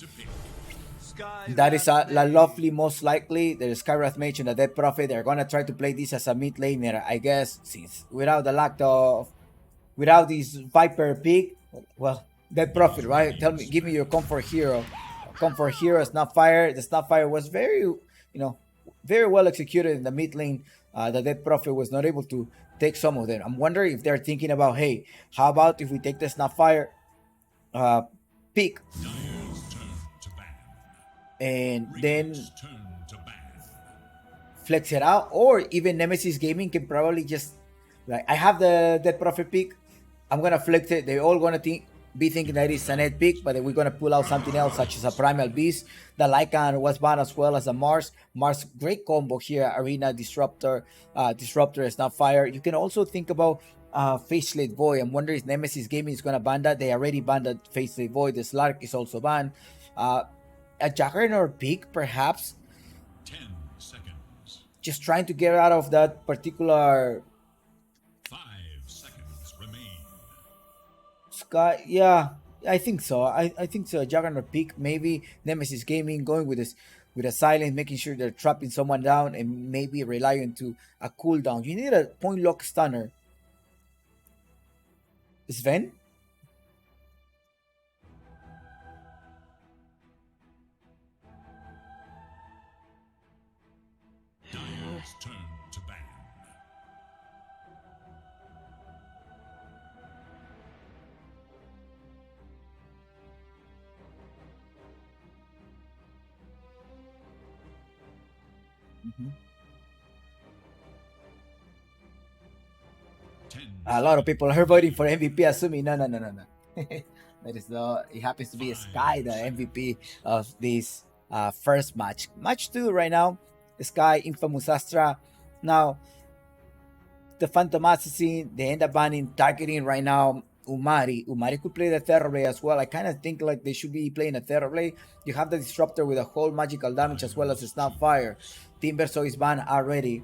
S1: That is a lovely, most likely. The Skywrath Mage and the Dead Prophet. They're gonna try to play this as a mid laner, I guess, since without the lack of, without this Viper pick. Well, Dead Prophet, right? Tell me, give me your comfort hero. Comfort hero, Snapfire. The Snapfire was very, very well executed in the mid lane. The Dead Prophet was not able to take some of them. I'm wondering if they're thinking about, hey, how about if we take the Snapfire pick and then flex it out, or even Nemesis Gaming can probably just, like, I have the Dead Prophet pick, I'm gonna flex it. They're all gonna be thinking that it's a net pick, but then we're gonna pull out something else, such as a Primal Beast. The Lycan was banned as well as a Mars. Great combo here. Arena Disruptor, Disruptor is not fire. You can also think about Faceless Void. I'm wondering if Nemesis Gaming is gonna ban that. They already banned the Faceless Void. The Slark is also banned. A Juggernaut pick, perhaps.
S2: 10 seconds.
S1: Just trying to get out of that particular
S2: 5 seconds remain.
S1: Sky. Yeah, I think so. I think so. A Juggernaut pick, maybe Nemesis Gaming going with this, with a silent, making sure they're trapping someone down and maybe relying to a cooldown. You need a point lock stunner. Sven?
S2: Dire's turn to ban.
S1: A lot of people are voting for MVP, assuming no. That is not. It happens to be Sky, the MVP of this first match. Match 2 right now. Sky, Infamous Astra. Now, the Phantom Assassin, they end up banning, targeting right now Umari. Umari could play the Terrorblade as well. I kind of think like they should be playing a Terrorblade. You have the Disruptor with a whole magical damage as well as the Snapfire. Timber Saw is banned already.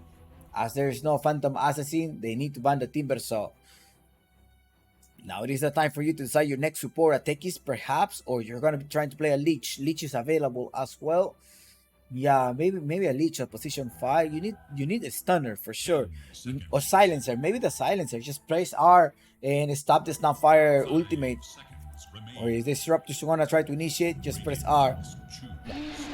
S1: As there is no Phantom Assassin, they need to ban the Timber Saw. Now it is the time for you to decide your next support. A Techies perhaps, or you're going to be trying to play a Leech. Leech is available as well. Yeah, maybe a leech at position 5. You need a stunner for sure. Or silencer. Maybe the silencer. Just press R and stop the Snapfire ultimate.
S2: Seconds
S1: Or
S2: remain.
S1: if the Disruptors want to try to initiate, just press R.
S2: Must choose.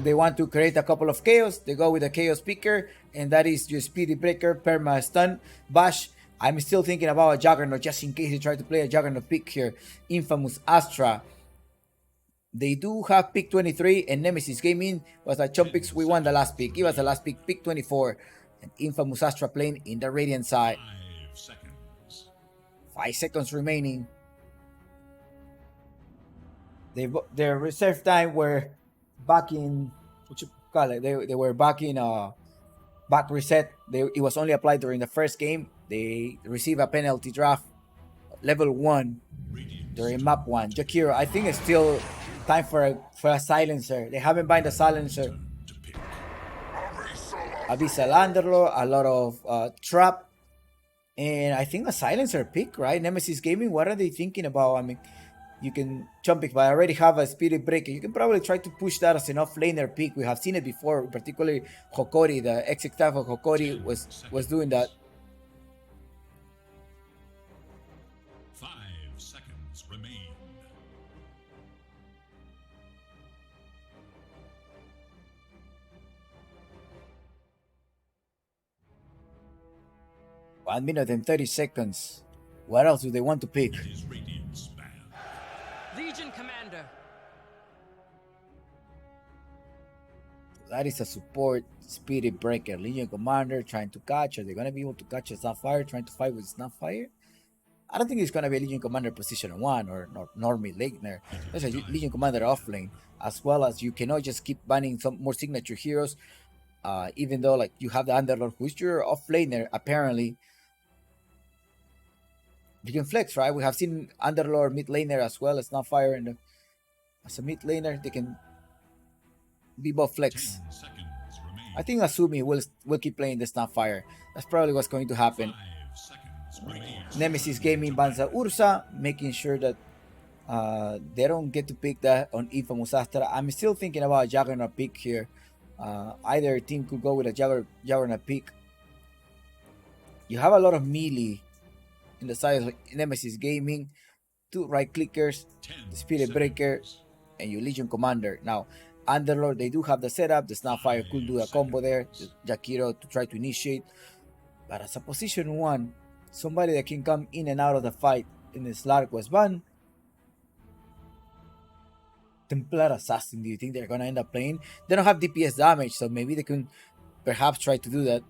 S1: They want to create a couple of chaos. They go with a chaos picker, and that is your speedy breaker, perma stun, bash. I'm still thinking about a Juggernaut just in case they try to play a Juggernaut pick here. Infamous Astra. They do have pick 23, and Nemesis Gaming was a chump picks. We won the last pick. Give us the last pick, pick 24. And Infamous Astra playing in the Radiant side.
S2: 5 seconds.
S1: 5 seconds remaining. Their reserve time were back in what you call it. They were back in back reset. It was only applied during the first game. They receive a penalty draft level 1 during map 1. Jakiro, I think it's still time for a silencer. They haven't banned the silencer. Abyssal Underlord, a lot of trap, and I think a silencer pick, right? Nemesis Gaming, what are they thinking about? I mean, you can jump pick, but I already have a Spirit Breaker. You can probably try to push that as an off-laner pick. We have seen it before, particularly Hokori, the exec staff of Hokori was doing that.
S2: 5 seconds remain.
S1: One minute and 30 seconds. What else do they want to pick?
S2: What is Radiant's ban?
S7: Legion Commander.
S1: That is a support Spirit Breaker. Legion Commander trying to catch. Are they going to be able to catch a Snapfire? Trying to fight with Snapfire? I don't think it's going to be a Legion Commander position 1 or normally Legner. There's a Legion Commander offlane. As well as you cannot just keep banning some more signature heroes. Even though like you have the Underlord who's your offlaner apparently. You can flex, right? We have seen Underlord mid laner as well as Snapfire, and as a mid laner, they can be both flex.
S2: 10 seconds remain.
S1: I think Asumi will keep playing the Snapfire. That's probably what's going to happen.
S2: 5 seconds remain.
S1: Nemesis Gaming bans Ursa, making sure that they don't get to pick that on Infamous Astra. I'm still thinking about a Juggernaut pick here. Either team could go with a Juggernaut pick. You have a lot of melee in the side of Nemesis Gaming, 2 right clickers,
S2: 10
S1: the Spirit Breaker, and your Legion Commander. Now, Underlord, they do have the setup. The Snapfire could do a combo there. The Jakiro to try to initiate. But as a position 1, somebody that can come in and out of the fight in the Slark was banned. Templar Assassin, do you think they're going to end up playing? They don't have DPS damage, so maybe they can perhaps try to do that.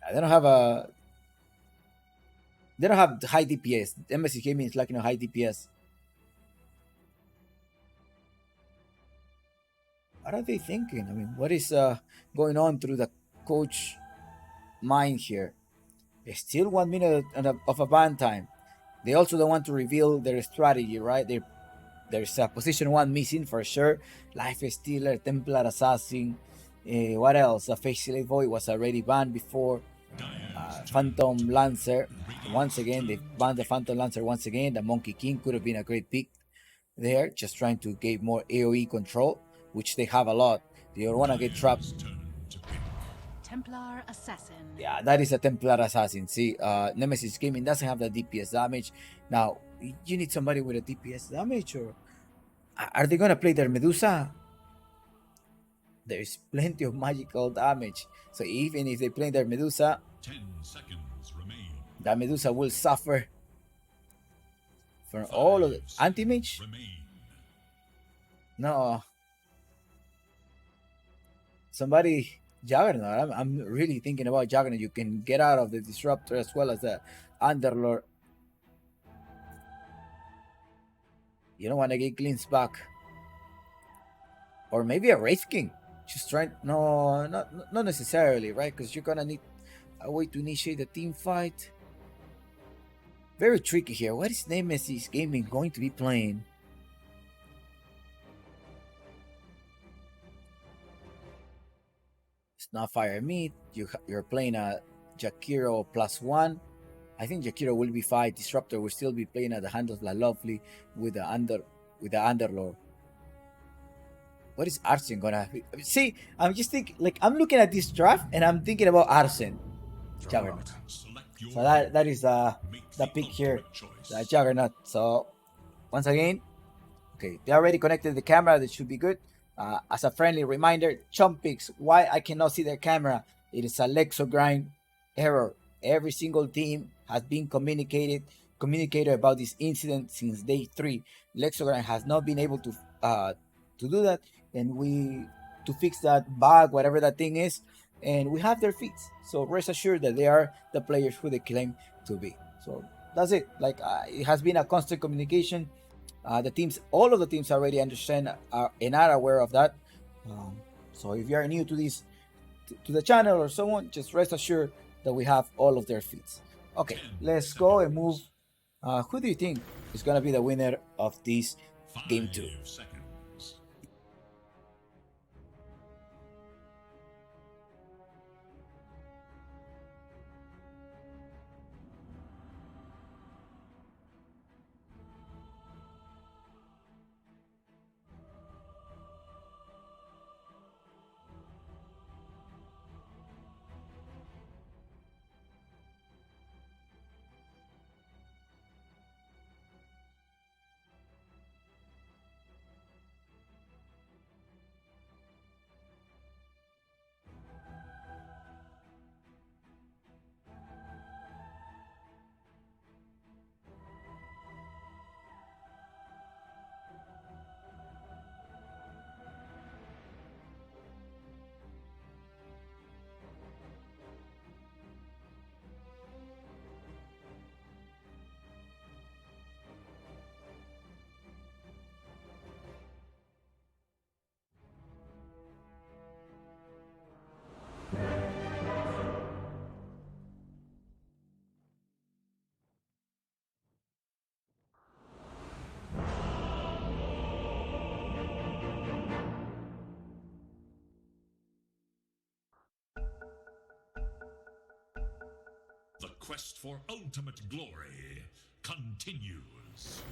S1: They don't have high DPS. Nemesis Gaming is lacking a high DPS. What are they thinking? I mean, what is going on through the coach mind here? It's still 1 minute of a ban time. They also don't want to reveal their strategy, right? There's a position 1 missing for sure. Life Stealer, Templar Assassin. What else? A Faceless Void was already banned before. Phantom Lancer. Once again, they banned the Phantom Lancer once again. The Monkey King could have been a great pick there. Just trying to get more AoE control, which they have a lot. They don't want to get trapped.
S2: Turn to pick.
S6: Templar Assassin.
S1: Yeah, that is a Templar Assassin. See, Nemesis Gaming doesn't have the DPS damage. Now, you need somebody with a DPS damage, or are they going to play their Medusa? There's plenty of magical damage. So even if they play their Medusa,
S2: 10 seconds remain.
S1: that Medusa will suffer from all of the anti-mage.
S2: Remain.
S1: No. Somebody Juggernaut. I'm really thinking about Juggernaut. You can get out of the Disruptor as well as the Underlord. You don't want to get cleans back. Or maybe a Wraith King. Just trying. No, not necessarily, right? Because you're gonna need a way to initiate the team fight. Very tricky here. What is Nemesis Gaming going to be playing? Snapfire Meat. You're playing a Jakiro +1. I think Jakiro will be fine. Disruptor will still be playing at the hand of La Lovely with the Underlord. What is Arsene gonna see? I'm just thinking, like, I'm looking at this draft and I'm thinking about Arsene Juggernaut.
S2: Select your
S1: So that is
S2: Make
S1: the pick here,
S2: ultimate choice.
S1: the Juggernaut. So once again, okay, they already connected the camera. That should be good. As a friendly reminder, Chump picks why I cannot see their camera. It is a Lexo grind error. Every single team has been communicated about this incident since day 3. Lexogrind has not been able to do that, and we to fix that bug, whatever that thing is, and we have their feeds. So rest assured that they are the players who they claim to be. So that's it. Like it has been a constant communication. The teams, all of the teams already understand and are aware of that. So if you are new to this, to the channel or someone, just rest assured that we have all of their feeds. Okay, let's go and move. Who do you think is gonna be the winner of this game 2?
S2: 5 seconds. The quest for ultimate glory continues.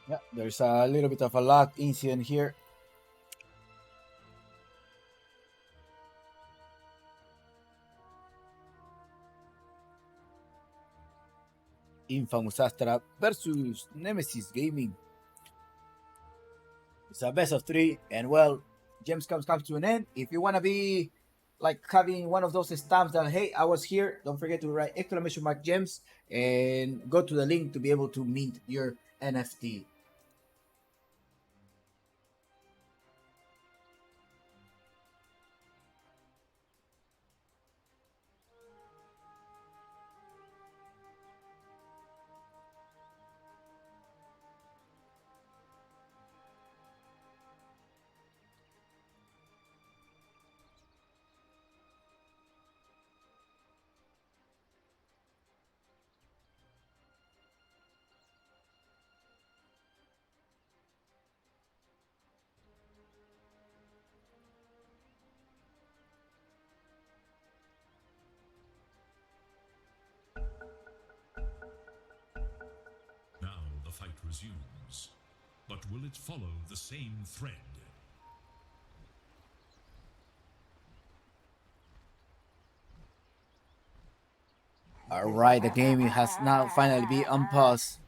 S1: Yeah, there's a little bit of a lag incident here. Infamous Astra versus Nemesis Gaming. It's a best of 3, and well, Gems comes to an end. If you wanna be like having one of those stamps that hey, I was here, don't forget to write exclamation mark Gems and go to the link to be able to mint your NFT.
S2: Now the fight resumes. But will it follow the same thread?
S1: Alright, the game has now finally been unpaused.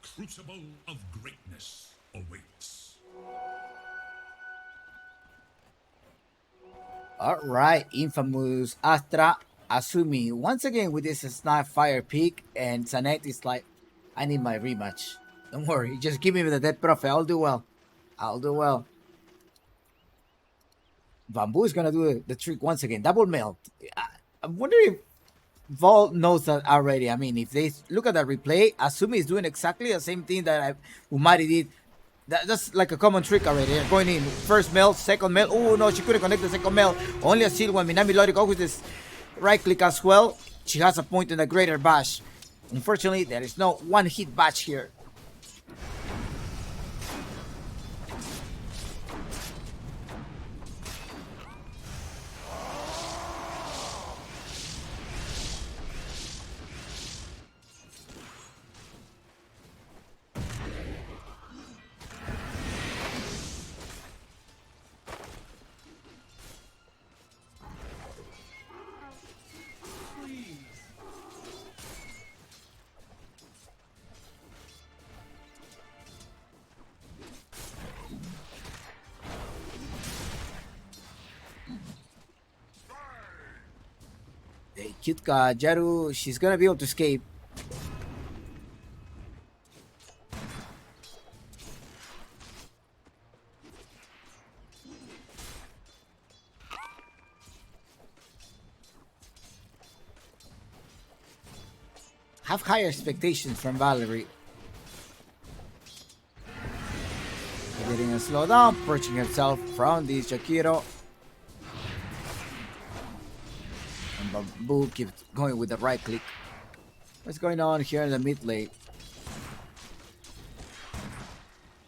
S2: crucible of greatness awaits.
S1: Alright, infamous Astra Asumi once again with this Snipe Fire peak, and Zanet is like, I need my rematch. Don't worry, just give me the Dead Prophet, I'll do well. I'll do well. Bamboo is gonna do the trick once again. Double melt. I wonder if Vol knows that already. I mean, if they look at the replay, Asumi is doing exactly the same thing that Umari did. That's like a common trick already. They're going in first melt, second melt. Oh no, she couldn't connect the second melt. Only a seal when Minami Lori goes with this right click as well. She has a point in the greater bash. Unfortunately, there is no one hit bash here. Kyutka Jaru, she's gonna be able to escape. Have higher expectations from Valerie. Getting a slowdown, perching himself from the Shakiro. And Bamboo keeps going with the right click. What's going on here in the mid lane?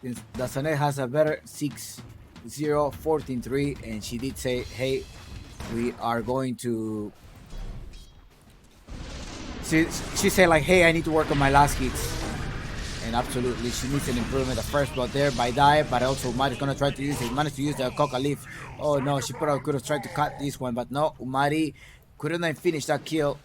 S1: Since Dasanet has a better 6-0, 14-3, and she did say, hey, we are going to... She said like, hey, I need to work on my last hits. And absolutely, she needs an improvement. The first blood there by dive, but also Umari's gonna try to use it. Managed to use the coca leaf. Oh no, she probably could have tried to cut this one, but no, Umari couldn't finish that kill.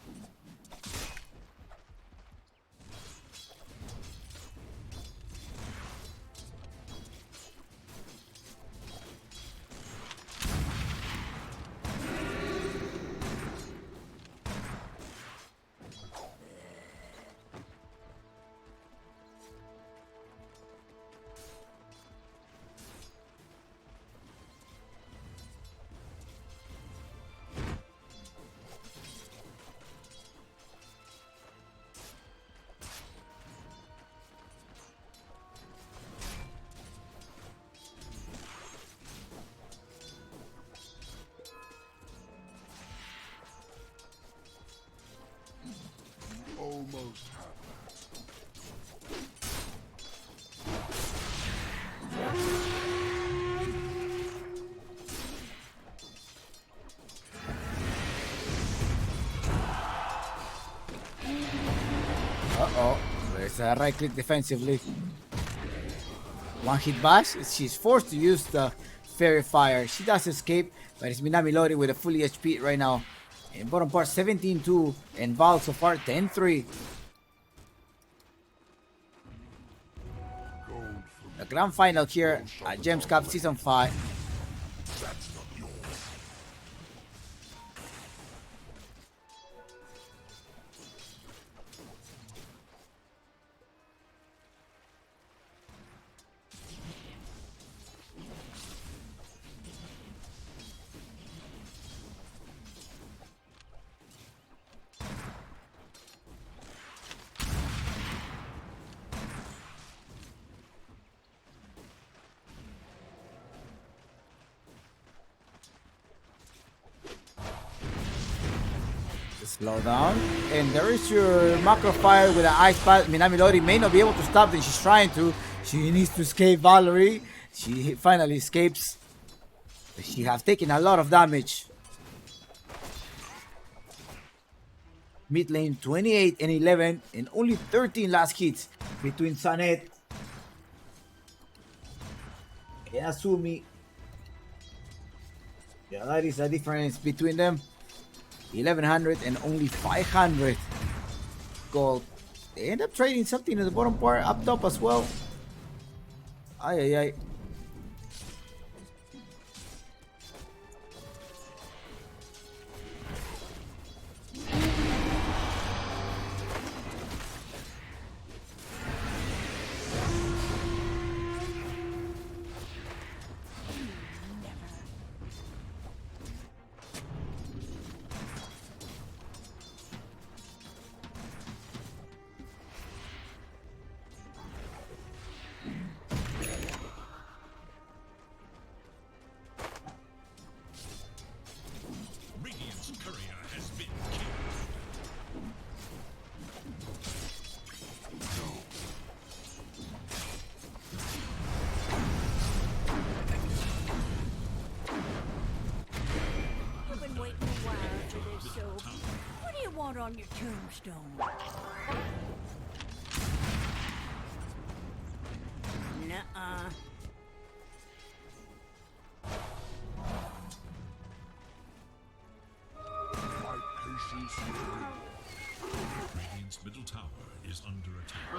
S3: Almost
S1: Uh-oh. There's a right click defensively. One hit bash. She's forced to use the Fairy Fire. She does escape, but it's Minami Lori with a full HP right now. In bottom part 17-2 and Val so far 10-3. The grand final here at Gems Cup Season 5. Slow down. And there is your macro fire with an ice pad. Minami Lori may not be able to stop them. She's trying to. She needs to escape Valerie. She finally escapes. She has taken a lot of damage. Mid lane 28 and 11 and only 13 last hits between Sanet and Asumi. Yeah, that is the difference between them. 1100 and only 500 gold They end up trading something in the bottom part, up top as well. Ay, ay, ay.
S2: Radiant's courier has been killed.
S6: I've been waiting a while for this, so what do you want on your tombstone? Nuh-uh.
S3: My patience will
S2: Radiant's middle tower is under attack.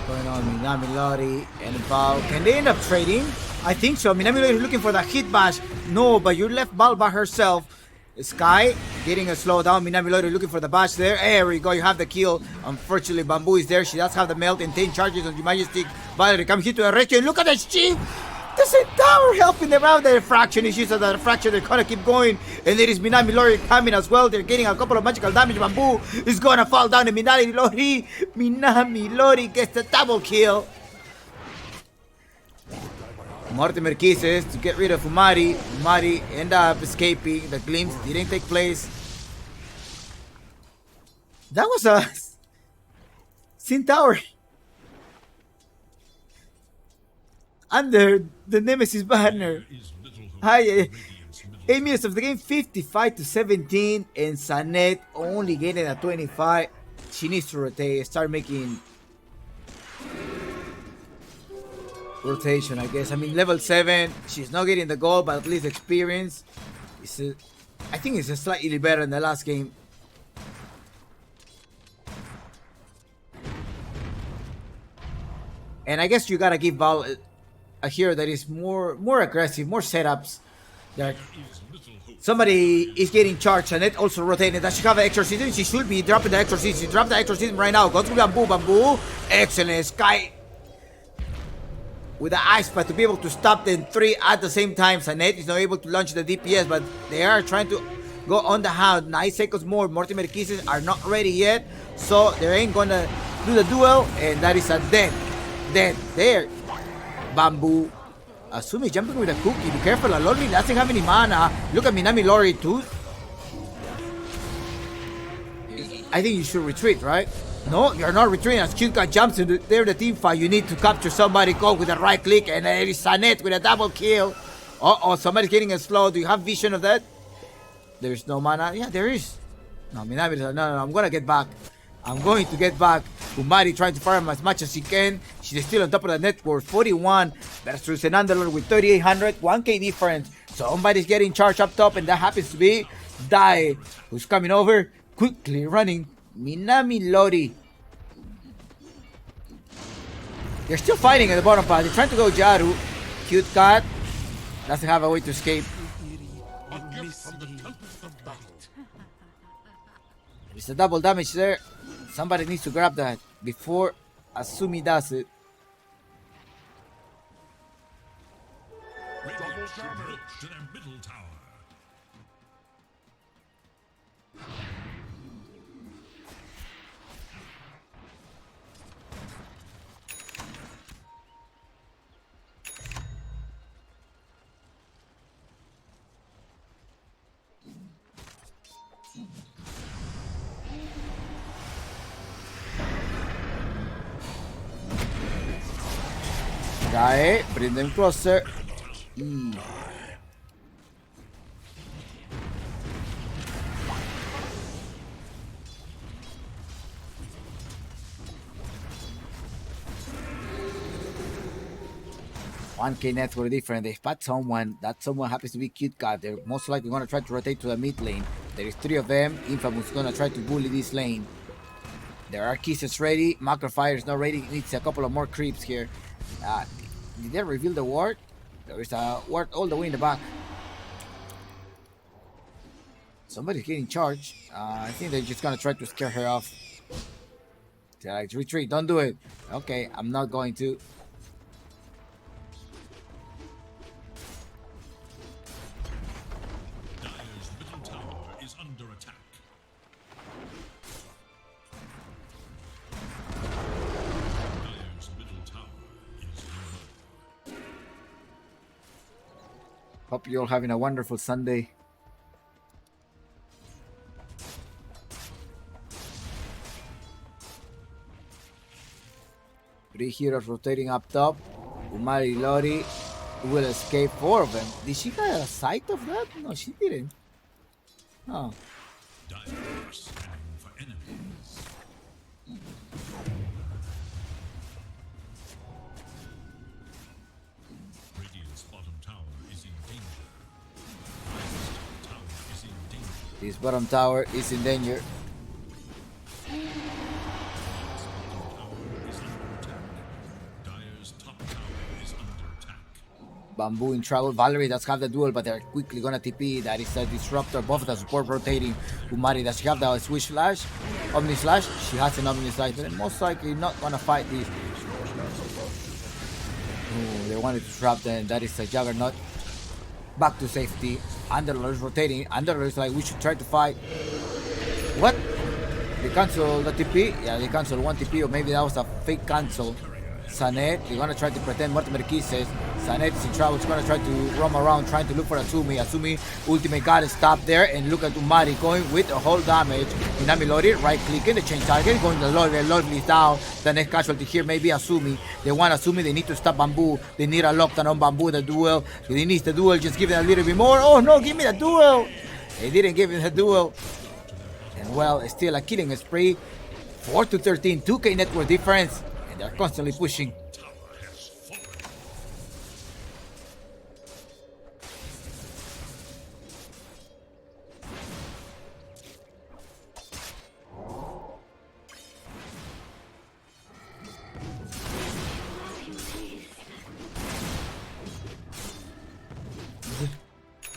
S1: Going on Minami Lori and Val. Can they end up trading? I think so. Minami Lori is looking for the hit bash. No, but you left Val by herself. Sky getting a slowdown. Minami Lori looking for the bash there. There we go. You have the kill. Unfortunately, Bamboo is there. She does have the melt and 10 charges on the Majestic. Valerie comes here to the rescue. And look at the chief. The Centaur helping them out. The refraction is used as the refraction. They're gonna keep going. And there is Minami Lori coming as well. They're getting a couple of magical damage. Bamboo is gonna fall down. And Minami Lori gets the double kill. Mortimer kisses to get rid of Umari. Umari end up escaping. The glimpse didn't take place. That was a Centaur under the Nemesis banner.
S2: Is little hope
S1: Hi,
S2: for Radiant's middle
S1: 8 minutes of the game, 55-17, and Sanet only getting a 25. She needs to rotate, start making rotation, I guess. I mean, level 7, she's not getting the goal, but at least experience. I think it's slightly better than the last game. And I guess you gotta give Val a hero that is more aggressive, more setups. That
S2: is little hope.
S1: somebody is getting charged, and it also rotating. Does she have an exorcism? She should be dropping the exorcism. She dropped the exorcism right now. Go through Bamboo, Bamboo. Excellent. Sky with the ice pad to be able to stop them 3 at the same time. Sanet is not able to launch the DPS, but they are trying to go on the hound. 9 seconds more. Mortimer Kisses are not ready yet, so they ain't gonna do the duel, and that is a dead. There. Bamboo. Asumi jumping with a cookie. Be careful, Lori doesn't have any mana. Look at Minami Lori too. I think you should retreat, right? No, you're not retreating. As Cute Cat jumps into the team fight, you need to capture somebody. Go with a right click, and there is Sanet with a double kill. Uh-oh, somebody's getting a slow. Do you have vision of that? There is no mana. Yeah, there is. No, Minami, no, I'm gonna get back. I'm going to get back. Umari trying to farm as much as he can. She's still on top of the network. 41 versus an Underlord with 3,800. 1k difference. Somebody's getting charged up top, and that happens to be Dai, who's coming over. Quickly running. Minami Lori. They're still fighting at the bottom path. They're trying to go Jaru. Cute Cat Doesn't have a way to escape.
S3: A gift from the tempest of battle.
S1: There's a double damage there. Somebody needs to grab that before Asumi does it.
S2: Radiant should reach to their middle tower.
S1: Got it. Bring them closer. $1K network different. They spot someone. That someone happens to be Cute Cat. They're most likely going to try to rotate to the mid lane. There is 3 of them. Infamous going to try to bully this lane. There are kisses ready. Macrofire is not ready. Needs a couple of more creeps here. Did they reveal the ward? There is a ward all the way in the back. Somebody's getting charged. I think they're just gonna try to scare her off. They're like, retreat, don't do it. Okay, I'm not going to.
S2: Dire's middle tower is under attack. Dire's middle tower is low.
S1: Hope you're all having a wonderful Sunday. Three heroes rotating up top. Umari Lori will escape 4 of them. Did she get a sight of that? No, she didn't. Oh.
S2: Dire are scanning for enemies. Radiant's bottom tower is in danger. Dire's top tower is in danger.
S1: This bottom tower is in danger.
S2: Dire's top tower is under attack.
S1: Bamboo in trouble. Valerie does have the duel, but they're quickly gonna TP. That is a disruptor. Both of the support rotating. Umari, does she have the switch slash? Omni slash? She has an Omni slash, but most likely not gonna fight this. Ooh, they wanted to trap them. That is a Juggernaut. Back to safety. Underlord is rotating. Underlord is like, we should try to fight. What? They cancel the TP? Yeah, they canceled 1 TP, or maybe that was a fake cancel. Sanet, they're gonna try to pretend Mortimer kisses. Sanet is in trouble. She's gonna try to roam around trying to look for Asumi. Asumi ultimate got stopped there, and look at Umari going with a whole damage. Inami Lori right clicking the change target, going to Lori. Lori is down. The next casualty here may be Asumi. They want Asumi, they need to stop Bamboo. They need a lockdown on Bamboo, the duel. They need the duel, just give it a little bit more. Oh no, give me the duel! They didn't give him the duel. And well, still a killing spree. 4-13, 2K network difference. And they're constantly pushing.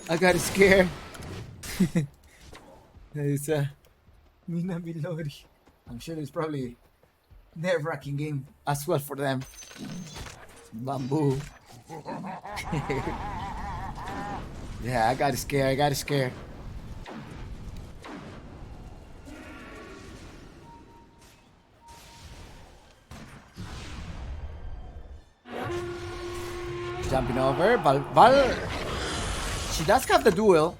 S1: I got scared. It's Mina Milori. I'm sure it's probably nerve-wracking game as well for them. Bamboo. Yeah, I got scared. Jumping over. Val. She does have the duel.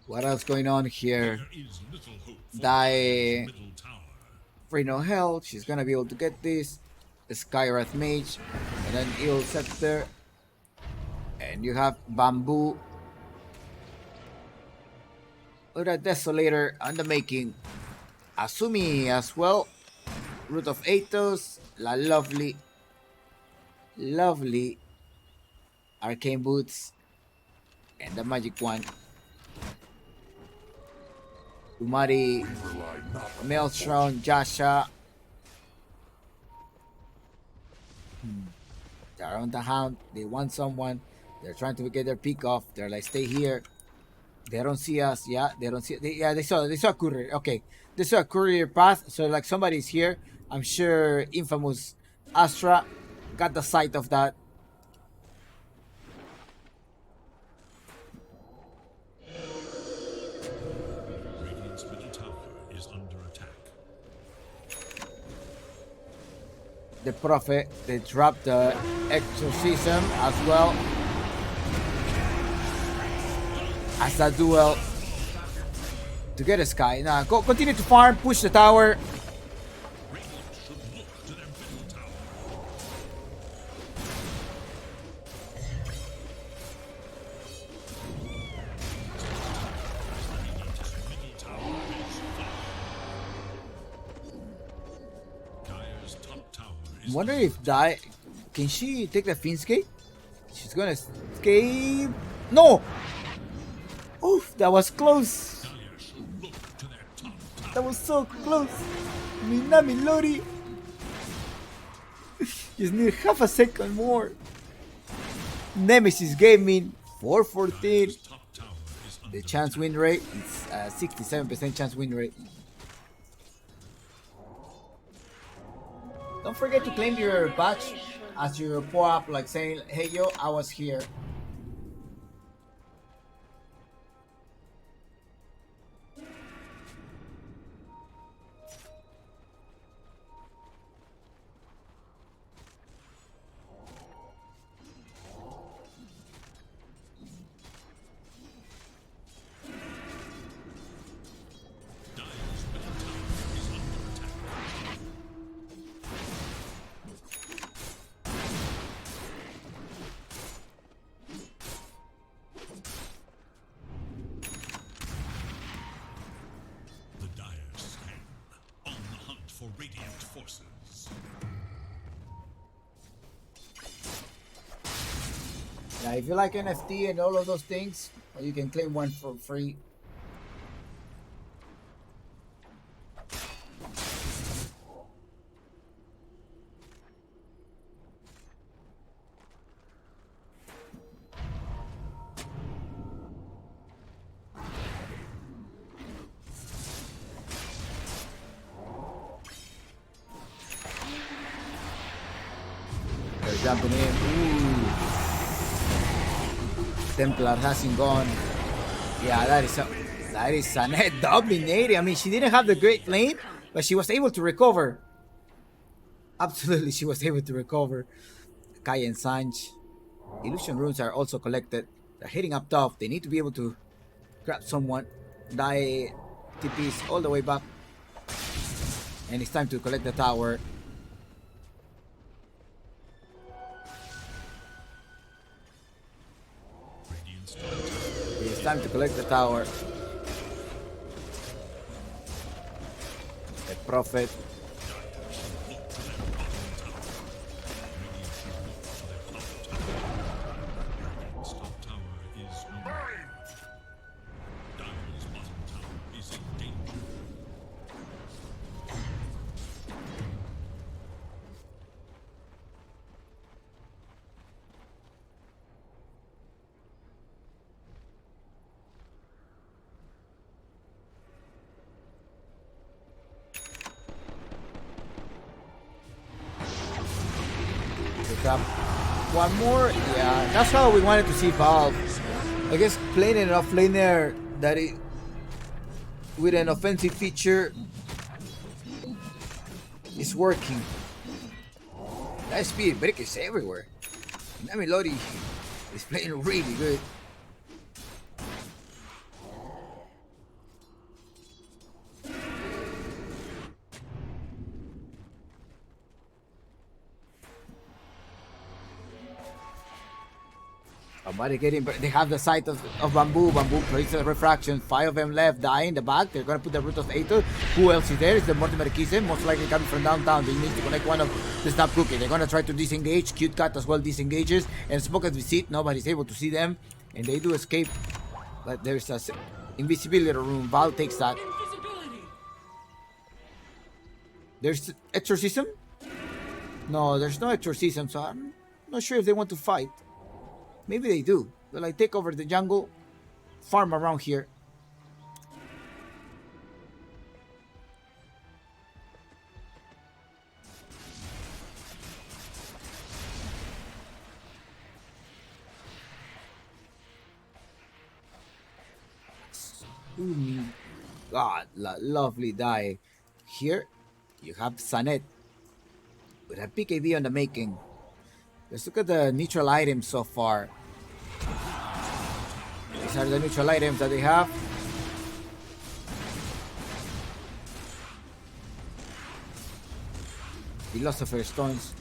S1: What else going on here?
S2: There is little hope for
S1: Die.
S2: middle tower.
S1: Free no health. She's gonna be able to get this. Skywrath Mage. And then Eel Scepter. And you have Bamboo. Look at Desolator on the making. Asumi as well. Root of Athos. La Lovely. lovely arcane boots and the magic wand. Umari,
S3: Rely not on
S1: Maelstrom, Jasha. They're on the hunt. They want someone. They're trying to get their peak off. They're like, stay here. They don't see us. Yeah, they don't see. They saw a courier. Okay, they saw a courier path. So like somebody's here. I'm sure infamous Astra got the sight of that.
S2: Radiant's middle tower is under attack.
S1: The prophet. They dropped the exorcism as well as a duel to get a sky. Now go continue to farm, push the tower.
S2: Radiant should look to their middle tower. Radiant's middle tower is falling. Dire's top tower is
S1: Wonder if Die can she take the Fiend's Gate? She's gonna escape. No! Oof, that was close.
S2: Dire should look to their top tower.
S1: That was so close. Minami Lori. Just need half a second more. Nemesis Gaming 414.
S2: Dire's top tower is under
S1: The chance win rate is 67% chance win rate. Don't forget to claim your badge as you pour up, like saying, hey yo, I was here.
S2: Dire's middle tower is under attack. The Dire scan on the hunt for Radiant forces.
S1: Now, if you like NFT and all of those things, you can claim one for free. They're jumping in. Ooh. Templar hasn't gone. Yeah, that is a net dominating. I mean, she didn't have the great lane, but she was able to recover. Absolutely, she was able to recover. Kai and Sanj. Illusion runes are also collected. They're hitting up top. They need to be able to grab someone. Die TPs all the way back. And it's time to collect the tower.
S2: Radiant's top tower
S1: It's time to collect the tower. The prophet.
S2: Radiant's top tower is no more. Dire's bottom tower is in danger.
S1: Pick up one more. Yeah, that's how we wanted to see Valve. I guess playing an offlaner that it with an offensive feature is working. That speed break is everywhere. Nami Lodi is playing really good. Somebody getting. They have the sight of bamboo. Bamboo creates a refraction. 5 of them left, dying in the back. They're gonna put the root of Aether. Who else is there? It's the Mortimer Kisen, most likely coming from downtown. They need to connect one of the Snap Cookie. They're gonna try to disengage. Cute Cat as well disengages. And Smoke as we see it, nobody's able to see them. And they do escape. But there's a invisibility room. Val takes that.
S7: Invisibility.
S1: There's exorcism? No, there's no exorcism, so I'm not sure if they want to fight. Maybe they do. They'll like take over the jungle, farm around here. God, lovely die. Here, you have Sanet with a PKB on the making. Let's look at the neutral items so far. These are the neutral items that they have. Philosopher's Stones.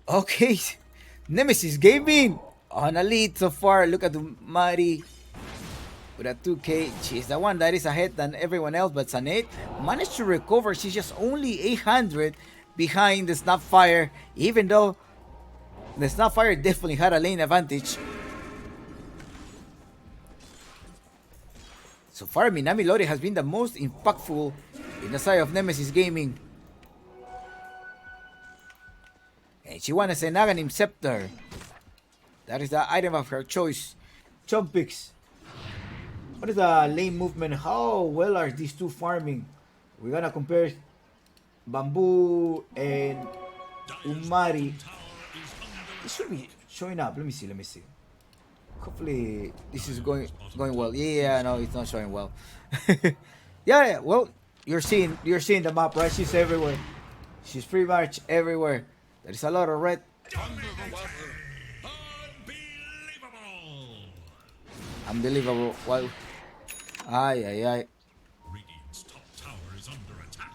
S1: Okay, Nemesis Gaming on a lead so far. Look at Mari with a 2K. She's the one that is ahead than everyone else, but Sanet managed to recover. She's just only 800 behind the Snapfire, even though the Snapfire definitely had a lane advantage. So far, Minami Lori has been the most impactful in the side of Nemesis Gaming. And she won a Senaganim Scepter. That is the item of her choice. Chompix. What is the lane movement? How well are these two farming? We're gonna compare Bamboo and Umari. This should be showing up. Let me see. Hopefully this is going well. Yeah, no, it's not showing well. yeah, well, you're seeing the map, right? She's everywhere. She's pretty much everywhere. There's a lot of red. Unbelievable. Wow. Ay.
S2: Radiant's top tower is under attack.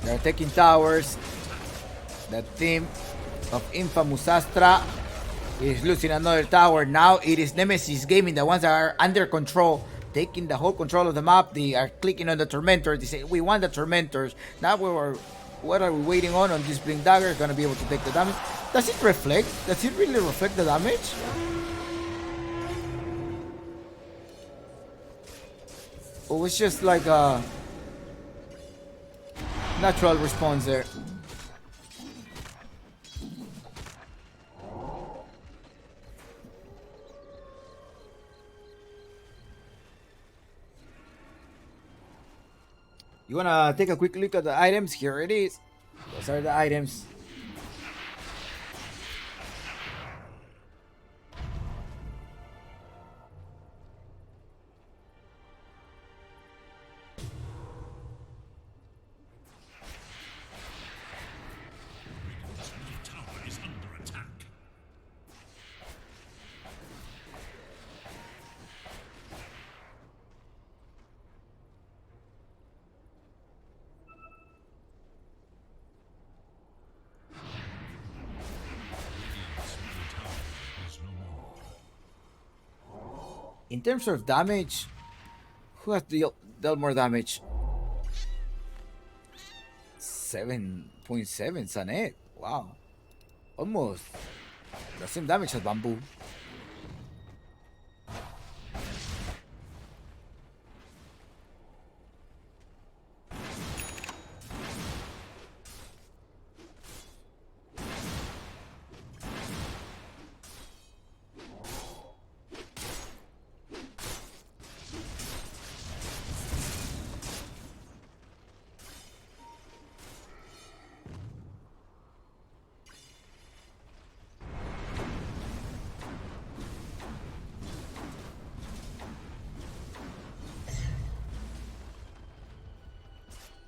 S1: They're taking towers. The team of Infamous Astra is losing another tower. Now it is Nemesis Gaming, the ones that are under control, taking the whole control of the map. They are clicking on the Tormentors. They say, we want the Tormentors. Now What are we waiting on this Blink Dagger? Gonna be able to take the damage. Does it reflect? Does it really reflect the damage? Or was just like a natural response there? You wanna take a quick look at the items? Here it is. Those are the items.
S2: Radiant's middle tower is under attack. Radiant's middle tower is no more.
S1: In terms of damage, who has dealt more damage? 7.7 Sanet. Wow. Almost the same damage as Bamboo.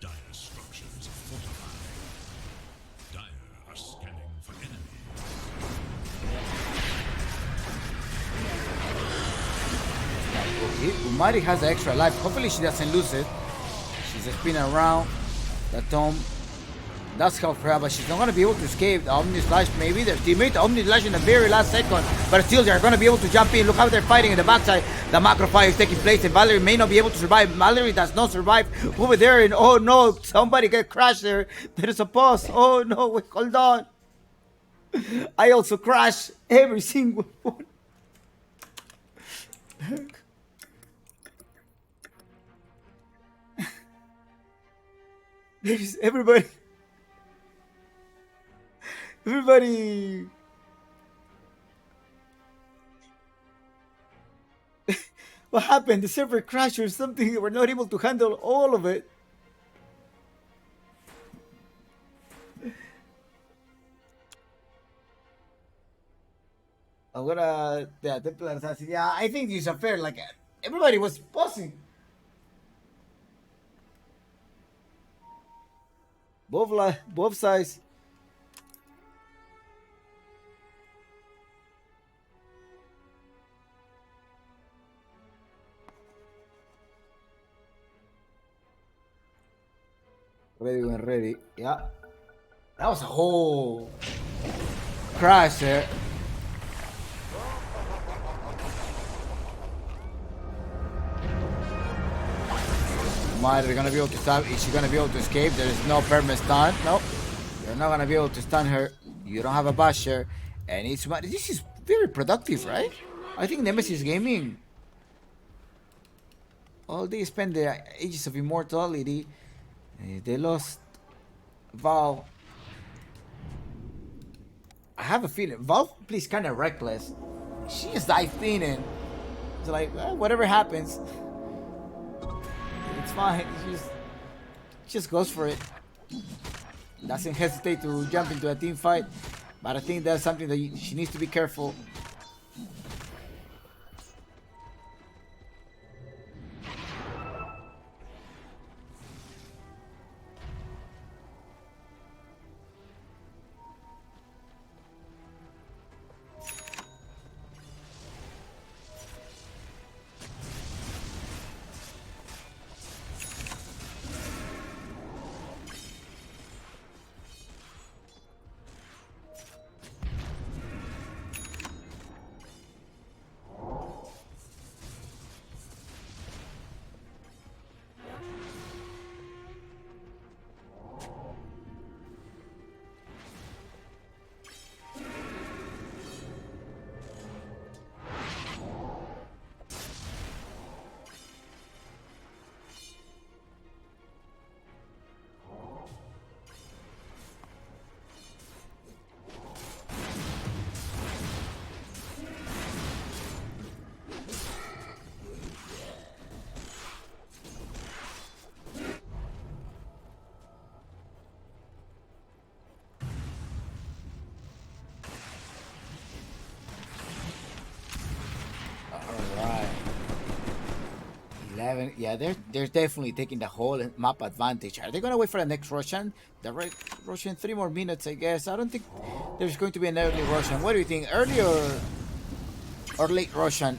S2: Dire structures are fortified. Dire are scanning for enemies.
S1: Okay, Umari has the extra life. Hopefully she doesn't lose it. She's spinning around the tomb. That's help her, but she's not gonna be able to escape the Omni Slash. Maybe their teammate Omni Slash in the very last second, but still they're gonna be able to jump in. Look how they're fighting in the backside. The macro fire is taking place, and Valerie may not be able to survive. Valerie does not survive over there, and oh no, somebody get crashed there. There is a pause. Oh no, wait, hold on. I also crashed every single one. There's everybody. Everybody. What happened? The server crashed or something? We're not able to handle all of it. I'm gonna. Yeah, Templar Assassin. Yeah, I think this is fair. Like, everybody was pausing. Both sides. Ready when ready. Yeah. That was a whole crash there. They're gonna be able to stop. Is she gonna be able to escape? There is no permanent stun. Nope. You're not gonna be able to stun her. You don't have a basher. And it's this is very productive, right? I think Nemesis Gaming. All they spend their ages of immortality. They lost Val. I have a feeling Val plays kind of reckless. She just dived in and it's like, well, whatever happens, it's fine. She just goes for it. Doesn't hesitate to jump into a team fight. But I think that's something that she needs to be careful. 11. Yeah, they're definitely taking the whole map advantage. Are they gonna wait for the next Russian? The Russian 3 more minutes, I guess. I don't think there's going to be an early Russian. What do you think? Early or late Russian?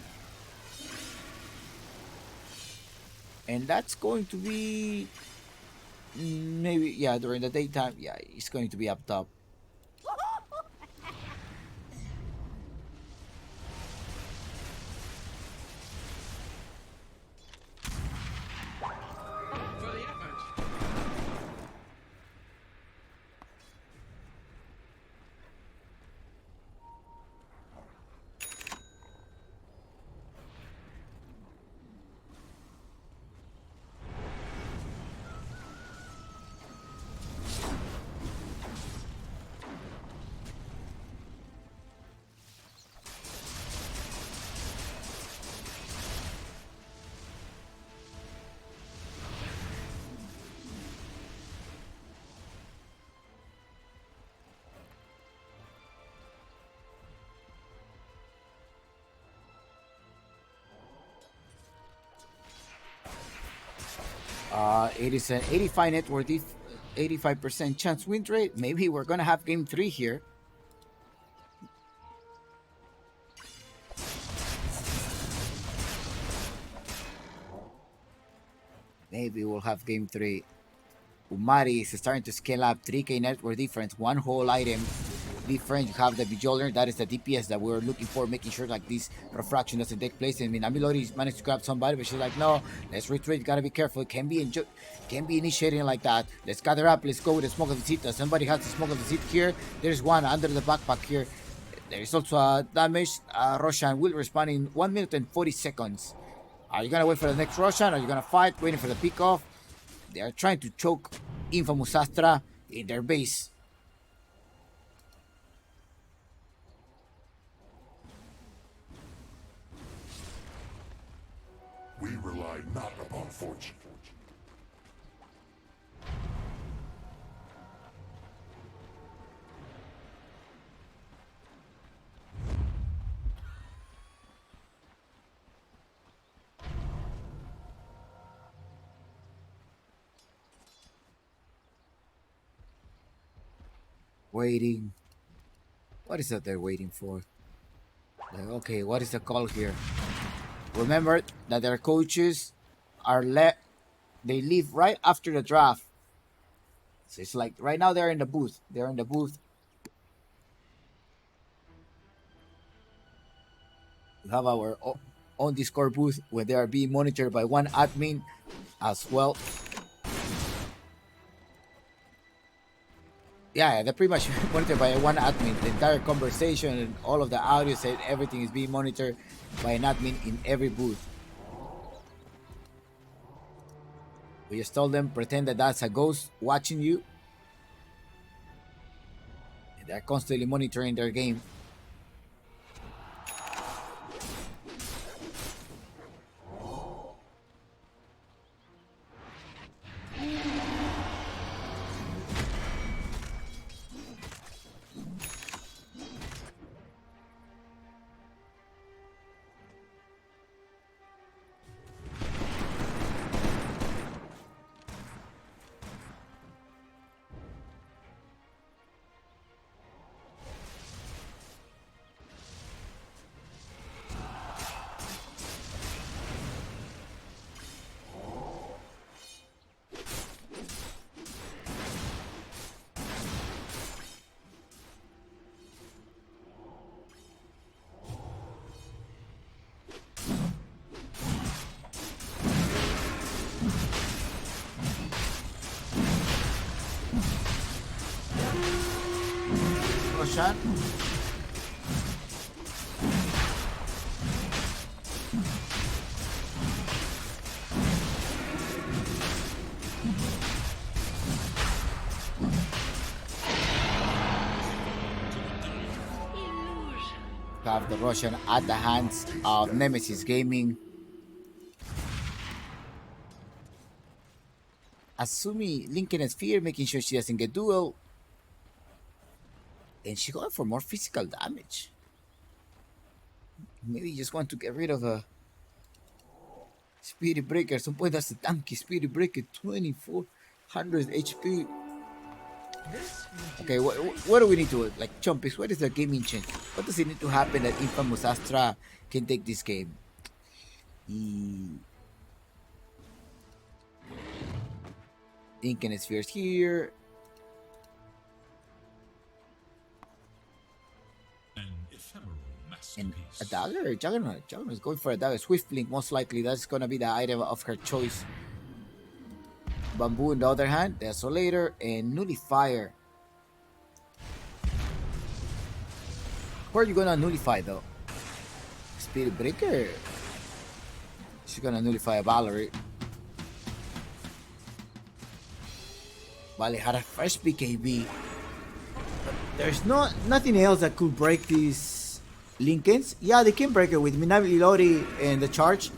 S1: And that's going to be maybe, yeah, during the daytime. Yeah, it's going to be up top.
S7: For the effort.
S1: It is an 85 net worth, 85% chance win rate. Maybe we're gonna have game 3 here. Maybe we'll have game 3. Umari is starting to scale up. 3k net worth difference, one whole item different. You have the Bejeweled, that is the DPS that we're looking for, making sure like this refraction doesn't take place. I mean, Amilori managed to grab somebody, but she's like, no, let's retreat, gotta be careful. Can be initiating like that. Let's gather up, let's go with the smoke of the seat. Somebody has the smoke of the seat here. There's one under the backpack here. There is also a damage. Roshan will respawn in 1 minute and 40 seconds. Are you gonna wait for the next Roshan? Are you gonna fight, waiting for the pick off? They are trying to choke Infamous Astra in their base.
S3: We rely not upon fortune.
S1: Waiting. What is that they're waiting for? Like, okay, what is the call here? Remember that their coaches are they leave right after the draft. So it's like right now they're in the booth. They're in the booth. We have our own Discord booth where they are being monitored by one admin as well. Yeah, they're pretty much monitored by one admin. The entire conversation and all of the audio said everything is being monitored by an admin in every booth. We just told them, pretend that that's a ghost watching you. And they're constantly monitoring their game. Roshan. Have the Russian at the hands of Nemesis Gaming. Asumi linking a sphere, making sure she doesn't get duel. And she going for more physical damage. Maybe you just want to get rid of Speedy Breaker. At some point, that's the tanky Speedy Breaker. 2400 HP. Okay, what do we need to, like, Chompies, what is the gaming change? What does it need to happen that Infamous Astra can take this game? Infinite Spheres here.
S2: An ephemeral
S1: And
S2: masterpiece.
S1: a dagger? Juggernaut. Juggernaut is going for a dagger. Swift Blink, most likely. That's gonna be the item of her choice. Bamboo, on the other hand, Desolator, and Nullifier. Where are you gonna nullify though? Spirit Breaker. She's gonna nullify a Valerie. Valerie had a fresh BKB. But there's nothing else that could break these Lincolns. Yeah, they can break it with Minami Lori and the charge.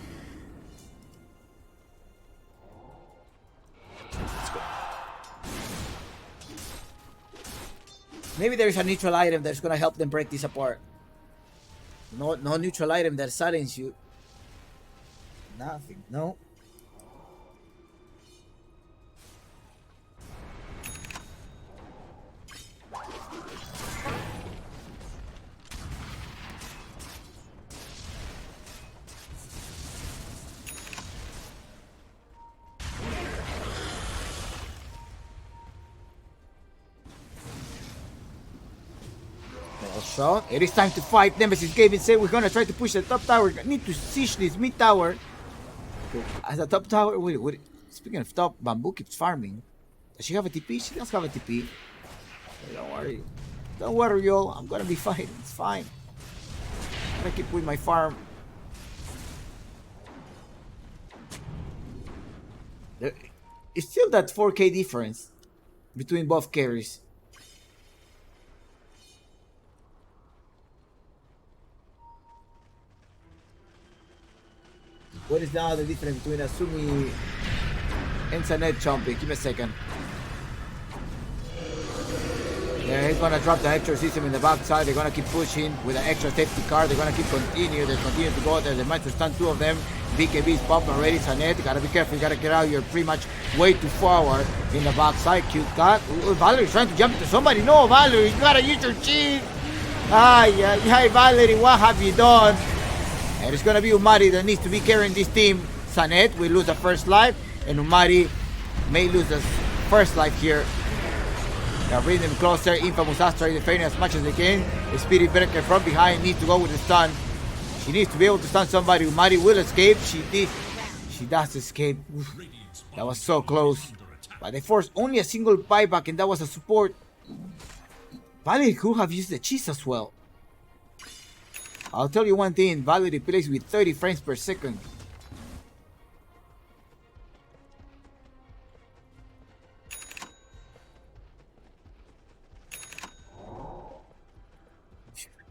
S1: Maybe there's a neutral item that's gonna help them break this apart. No neutral item that silences you. Nothing. No. So, it is time to fight. Nemesis Gaming said we're gonna try to push the top tower. Need to siege this mid tower. As a top tower, wait. Speaking of top, Bamboo keeps farming. Does she have a TP? She does have a TP. Don't worry. Don't worry, y'all. I'm gonna be fine. It's fine. I'm gonna keep with my farm. It's still that 4k difference between both carries. What is now the difference between Asumi and Sanet Chompy? Give me a second. Yeah, he's gonna drop the extra system in the backside. They're gonna keep pushing with an extra safety car. They're gonna keep continue. They continue to go there. They managed to stun two of them. BKB is popping already. Sanet, you gotta be careful. You gotta get out. You're pretty much way too forward in the backside. Cute cut. Valerie's trying to jump into somebody. No, Valerie, you gotta use your cheese. Hi, Valerie, what have you done? And it's gonna be Umari that needs to be carrying this team. Sanet will lose the first life, and Umari may lose the first life here. They're bringing them closer. Infamous Astra is defending as much as they can. The Spirit Breaker from behind needs to go with the stun. She needs to be able to stun somebody. Umari will escape. She did. She does escape. Oof. That was so close. But they forced only a single buyback, and that was a support. Valerie could have used the cheese as well. I'll tell you one thing, Valerie plays with 30 frames per second.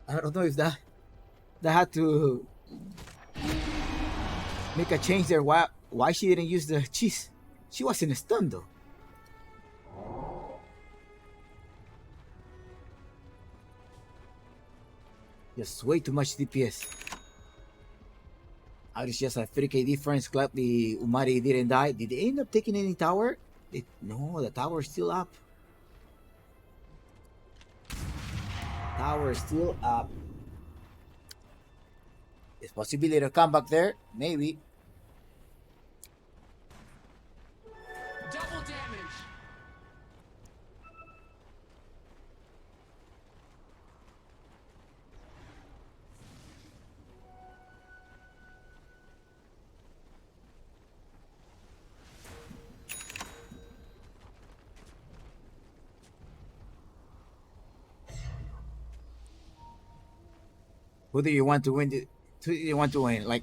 S1: I don't know if that had to make a change there. Why she didn't use the cheese? She was in a stun though. Just way too much DPS. Out is just a 3k difference. Gladly Umari didn't die. Did they end up taking any tower? No, the tower is still up. Tower is still up. There's possibility to come back there. Maybe.
S7: Double damage.
S1: Who do you want to win? Who do you want to win? Like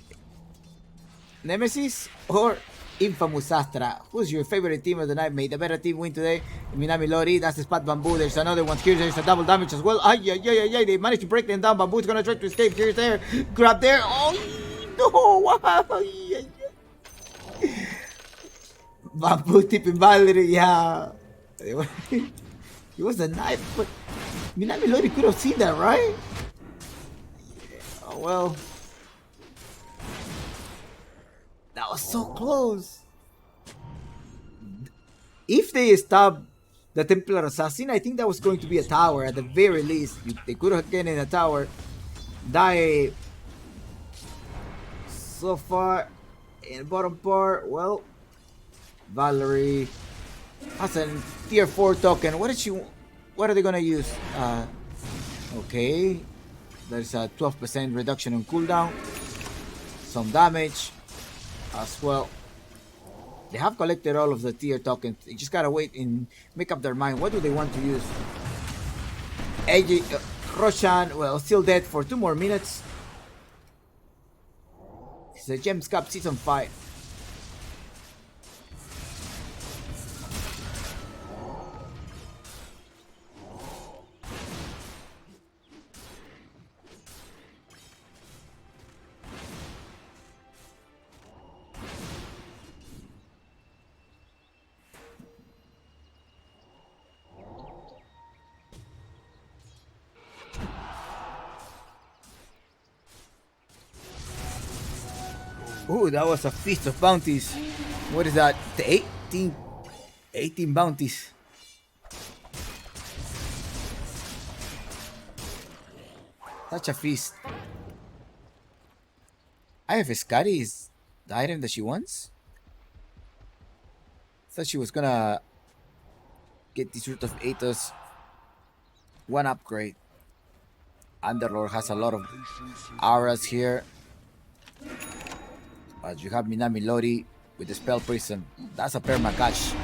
S1: Nemesis or Infamous Astra? Who's your favorite team of the night? May the better team win today. Minami Lori, that's the spot. Bamboo. There's another one here. There's a double damage as well. Ay. They managed to break them down. Bamboo's gonna try to escape. Here's there. Grab there. Oh no! Wow. Bamboo tipping Valerie. Yeah. It was a knife, but Minami Lori could have seen that, right? Oh well. That was so close. If they stab the Templar Assassin, I think that was going to be a tower at the very least. They could have gotten in a tower. Die. So far, in bottom part, well, Valerie has a tier 4 token. What are they gonna use? Okay. There's a 12% reduction on cooldown. Some damage as well. They have collected all of the tier tokens. They just gotta wait and make up their mind. What do they want to use? Roshan, well, still dead for 2 more minutes. It's the Gems Cup Season 5. Ooh, that was a feast of bounties. What is that? The 18 bounties. Such a feast. I have Scotty is the item that she wants. Thought she was gonna get this Root of Athos 1 upgrade. Underlord has a lot of auras here. But you have Minami Lori with the Spell Prism. That's a perma catch.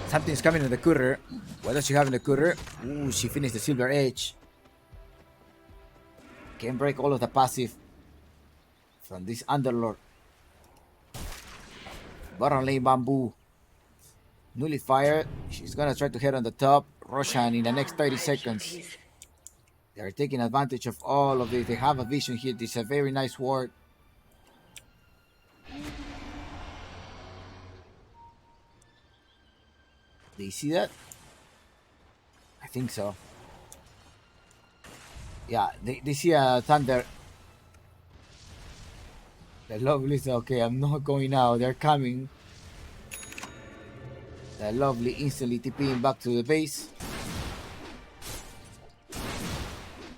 S1: Something's coming in the courier. What does she have in the courier? Ooh, she finished the Silver Edge. Can break all of the passive from this Underlord. Bottom lane Bamboo. Nullifier. She's gonna try to head on the top. Roshan in the next 30 seconds. They are taking advantage of all of it. They have a vision here. This is a very nice ward. Do you see that? I think so. Yeah, they see a thunder. The lovely say, okay, I'm not going out. They're coming. The lovely instantly TPing back to the base.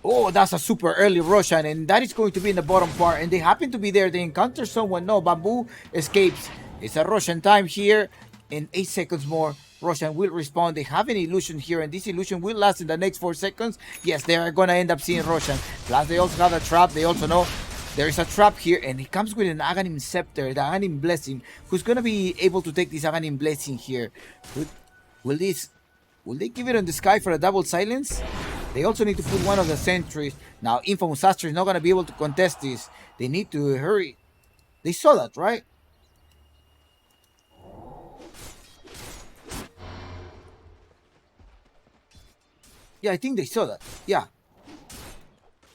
S1: Oh, that's a super early Roshan, and that is going to be in the bottom part. And they happen to be there. They encounter someone. No, Bamboo escapes. It's a Roshan time here. In 8 seconds more, Roshan will respawn. They have an illusion here, and this illusion will last in the next 4 seconds. Yes, they are going to end up seeing Roshan. Plus, they also have a trap. They also know there is a trap here, and he comes with an Aghanim Scepter, the Aghanim Blessing, who's going to be able to take this Aghanim Blessing here. Will they give it on the sky for a double silence? They also need to put one of the sentries. Now, Infamous Astra is not going to be able to contest this. They need to hurry. They saw that, right? Yeah, I think they saw that. Yeah.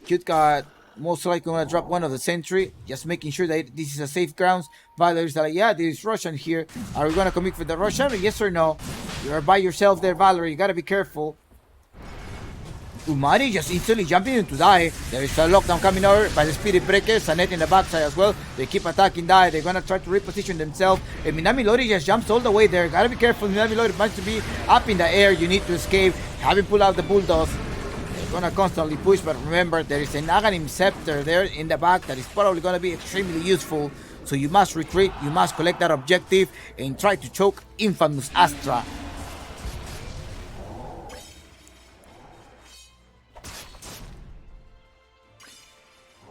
S1: Cute Cat most likely going to drop one of the sentry. Just making sure that this is a safe grounds. Valerie's like, yeah, there is Russian here. Are we going to commit for the Russian? Yes or no? You're by yourself there, Valerie. You got to be careful. Umari just instantly jumping into die. There is a lockdown coming over by the Spirit Breakers. Sanet in the backside as well. They keep attacking die. They're gonna try to reposition themselves. And Minami Lori just jumps all the way there. Gotta be careful. Minami Lori wants to be up in the air. You need to escape. Having pulled out the Bulldogs. They're gonna constantly push, but remember there is an Aghanim Scepter there in the back that is probably gonna be extremely useful. So you must retreat. You must collect that objective and try to choke Infamous Astra.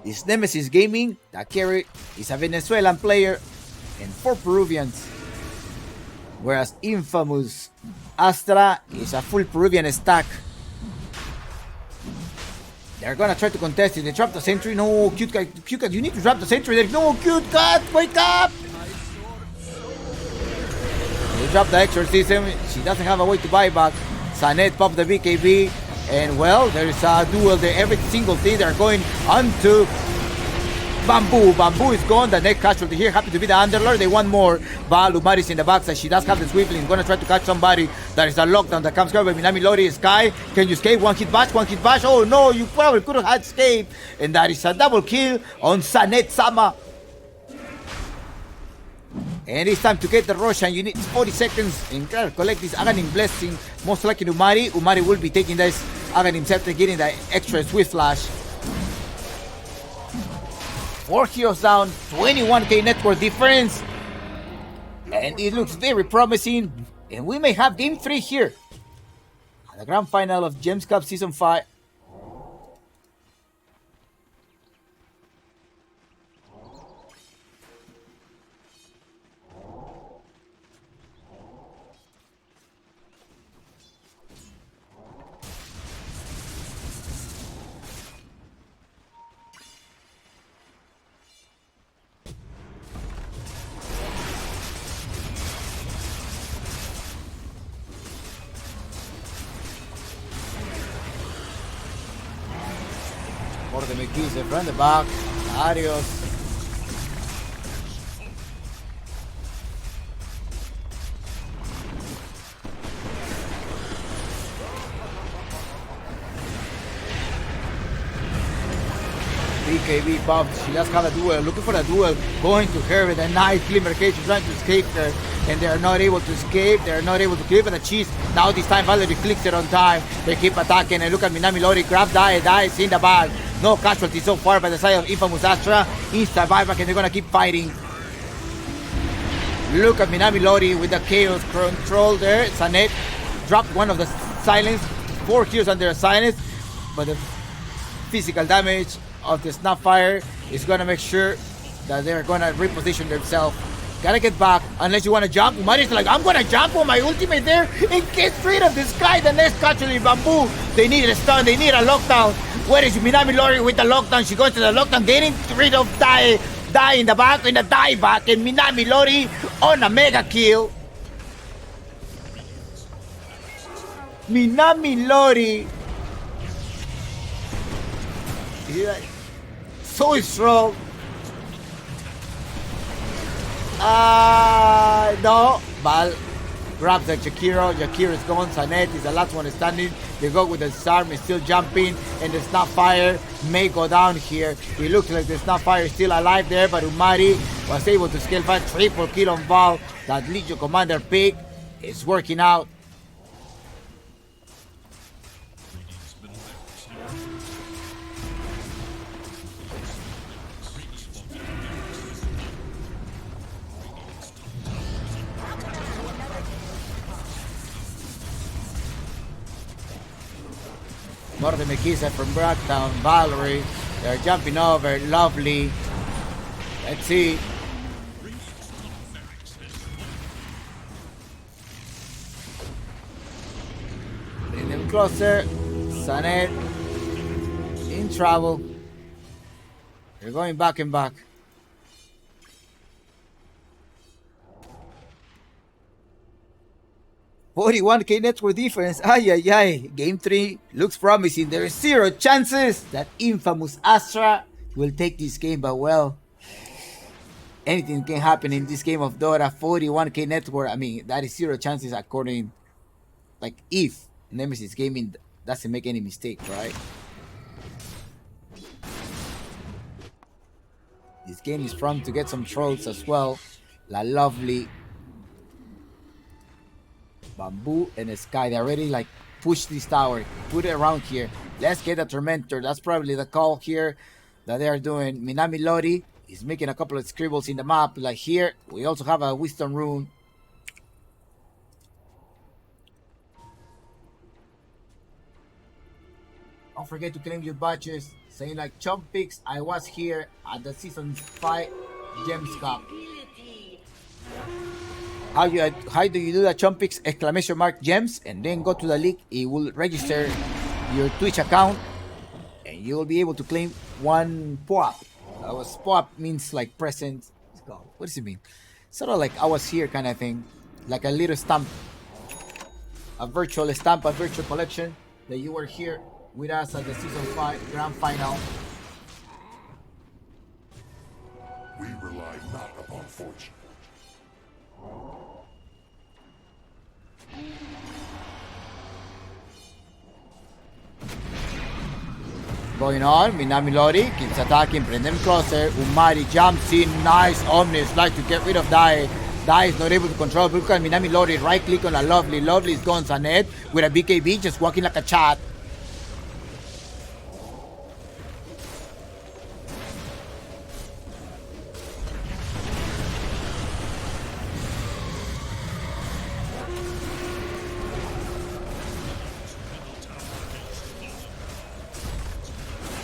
S1: This Nemesis Gaming, the carry is a Venezuelan player and 4 Peruvians. Whereas Infamous Astra is a full Peruvian stack. They're gonna try to contest it. They drop the sentry. No, Cute Cat, you need to drop the sentry. There's no Cute Cat, wake up! They drop the exorcism. She doesn't have a way to buy back. Sanet popped the BKB. And well, there is a duel there. Every single thing they're going onto Bamboo. Bamboo is gone. The next casualty here happened to be the Underlord. They want more. Val Umari's in the backside. She does have the Swiftling. Gonna try to catch somebody. There is a lockdown that comes covered by Minami Lori. Sky. Can you escape? One hit bash. Oh no, you probably could have had escape. And that is a double kill on Sanet Sama. And it's time to get the Roshan. You need 40 seconds and collect this Aghanim Blessing. Most likely Umari. Umari will be taking this Aghanim Scepter, getting the extra Swift Flash. 4 heroes down, 21k network difference. And it looks very promising. And we may have game 3 here. The grand final of Gems Cup Season 5. For the McGee's from the back. Adios. BKB buff. She just have a duel. Looking for a duel. Going to her with a nice Glimmer Cage. Trying to escape her. And they are not able to escape. They are not able to clip the cheese. Now this time Valerie clicks it on time. They keep attacking. And look at Minami Lori. Grab dies in the bag. No casualties so far by the side of Infamous Astra. Insta buyback and they're gonna keep fighting. Look at Minami Lori with the chaos control there. Sanet dropped one of the silence. 4 kills under a silence. But the physical damage of the Snapfire is gonna make sure that they're gonna reposition themselves. Gotta get back unless you wanna jump. Umari's like, I'm gonna jump on my ultimate there and get straight of this guy. The next casualty bamboo. They need a stun, they need a lockdown. Where is Minami Lori with the lockdown? She goes to the lockdown, getting rid of die in the back, in the die back, and Minami Lori on a mega kill. Minami Lori. Yeah. So strong. No. Val grabs the Jakiro. Jakiro is gone. Sanet is the last one standing. They go with the Sarm, is still jumping, and the Snapfire may go down here. It looks like the Snapfire is still alive there, but Umari was able to scale 5 triple kill on Val. That Legion Commander pick is working out. More the Mekisa from Bracktown, Valerie. They're jumping over, lovely. Let's see. Bring them closer. Sanet in trouble. They're going back and back. $41k network difference. Ay, ay, ay. Game 3 looks promising. There is 0 chances that Infamous Astra will take this game, but well, anything can happen in this game of Dota. 41k network. I mean, that is 0 chances according, like, if Nemesis Gaming doesn't make any mistake, right? This game is prone to get some trolls as well. La lovely Bamboo and Sky. They already like push this tower, put it around here. Let's get a Tormentor. That's probably the call here that they are doing. Minami Lori is making a couple of scribbles in the map. Like here, we also have a Wisdom Rune. Don't forget to claim your badges. Saying like Chomp Picks, I was here at the Season 5 Gems Cup. How do you do the Chompix exclamation mark gems and then go to the league? It will register your Twitch account and you will be able to claim 1 POAP. POAP means like present. What does it mean? Sort of like I was here kind of thing, like a little stamp, a virtual stamp, a virtual collection that you were here with us at the Season 5 Grand Final.
S3: We rely not upon fortune.
S1: Going on, Minami Lori keeps attacking, bring them closer. Umari jumps in, nice Omnis, like to get rid of Die. Dies, not able to control. Look at Minami Lori, right click on a Lovely. Lovely is gone. Zanet with a BKB just walking like a chat.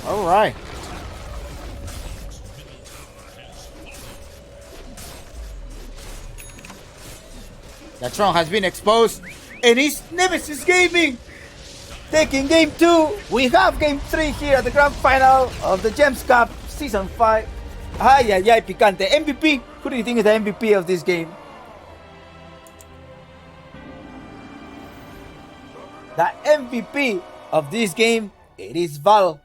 S1: All right. The Tron has been exposed, and it's Nemesis Gaming taking game 2. We have game 3 here at the grand final of the Gems Cup Season 5. Ay, ay, ay, picante. MVP. Who do you think is the MVP of this game? The MVP of this game, it is Val.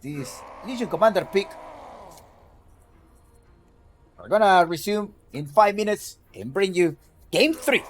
S1: This Legion Commander pick. We're gonna resume in 5 minutes and bring you game 3.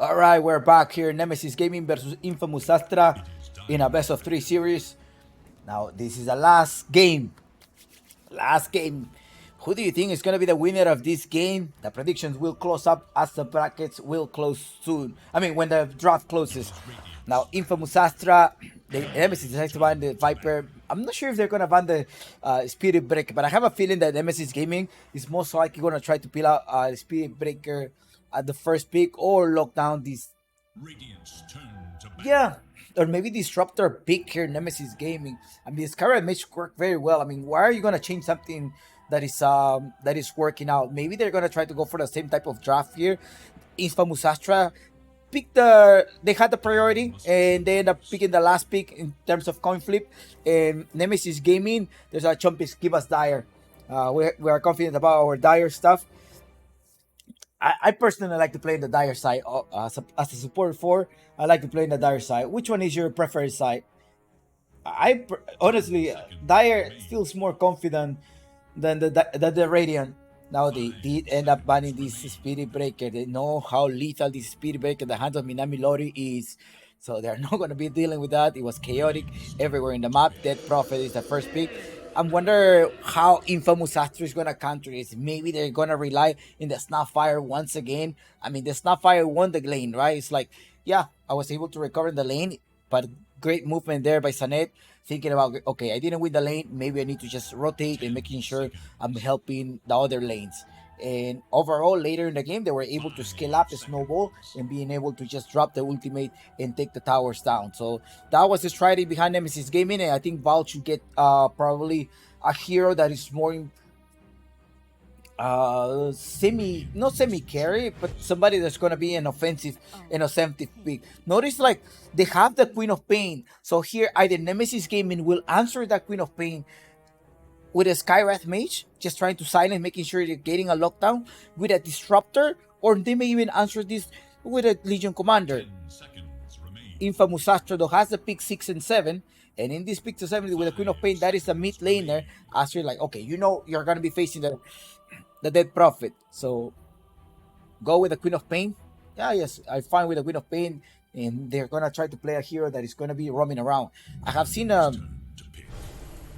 S1: All right, we're back here. Nemesis Gaming versus Infamous Astra in a best of 3 series. Now, this is the last game. Last game. Who do you think is going to be the winner of this game? The predictions will close up as the brackets will close soon. I mean, when the draft closes. Now, Infamous Astra, the Nemesis decides to ban the Viper. I'm not sure if they're going to ban the Spirit Breaker, but I have a feeling that Nemesis Gaming is most likely going to try to peel out the Spirit Breaker at the first pick or lock down this.
S2: Radiant's turn to battle.
S1: Yeah, or maybe Disruptor pick here, Nemesis Gaming. I mean, this current match worked very well. I mean, why are you gonna change something that is working out? Maybe they're gonna try to go for the same type of draft here. Infamous Astra they had the priority and they end up picking the last pick in terms of coin flip. And Nemesis Gaming, there's a Chumpis give us Dire. We are confident about our Dire stuff. I personally like to play in the Dire side as a support 4. I like to play in the Dire side. Which one is your preferred side? Honestly, Dire feels more confident than the Radiant. Now they did end up banning this Spirit Breaker. They know how lethal this Spirit Breaker in the hands of Minami Lori is. So they're not going to be dealing with that. It was chaotic everywhere in the map. Dead Prophet is the first pick. I wonder how Infamous Astra is going to counter this. Maybe they're going to rely in the Snapfire once again. I mean, the Snapfire won the lane, right? It's like, yeah, I was able to recover the lane, but great movement there by Sanet. Thinking about, okay, I didn't win the lane. Maybe I need to just rotate and making sure I'm helping the other lanes. And overall, later in the game, they were able to scale up the snowball and being able to just drop the ultimate and take the towers down. So that was the strategy behind Nemesis Gaming, and I think Val should get probably a hero that is more not semi carry, but somebody that's gonna be an offensive pick. Notice like they have the Queen of Pain, so here either Nemesis Gaming will answer that Queen of Pain with a Skywrath Mage, just trying to silence, making sure they're getting a lockdown with a Disruptor, or they may even answer this with a Legion Commander.
S2: 10 seconds remain.
S1: Infamous Astra though has the pick 6 and 7, and in this pick to 7 with the Queen of Pain, that is the mid laner. Astra like, okay, you know you're gonna be facing the Dead Prophet, so go with the Queen of Pain. Yeah, yes, I find with the Queen of Pain, and they're gonna try to play a hero that is gonna be roaming around. I have seen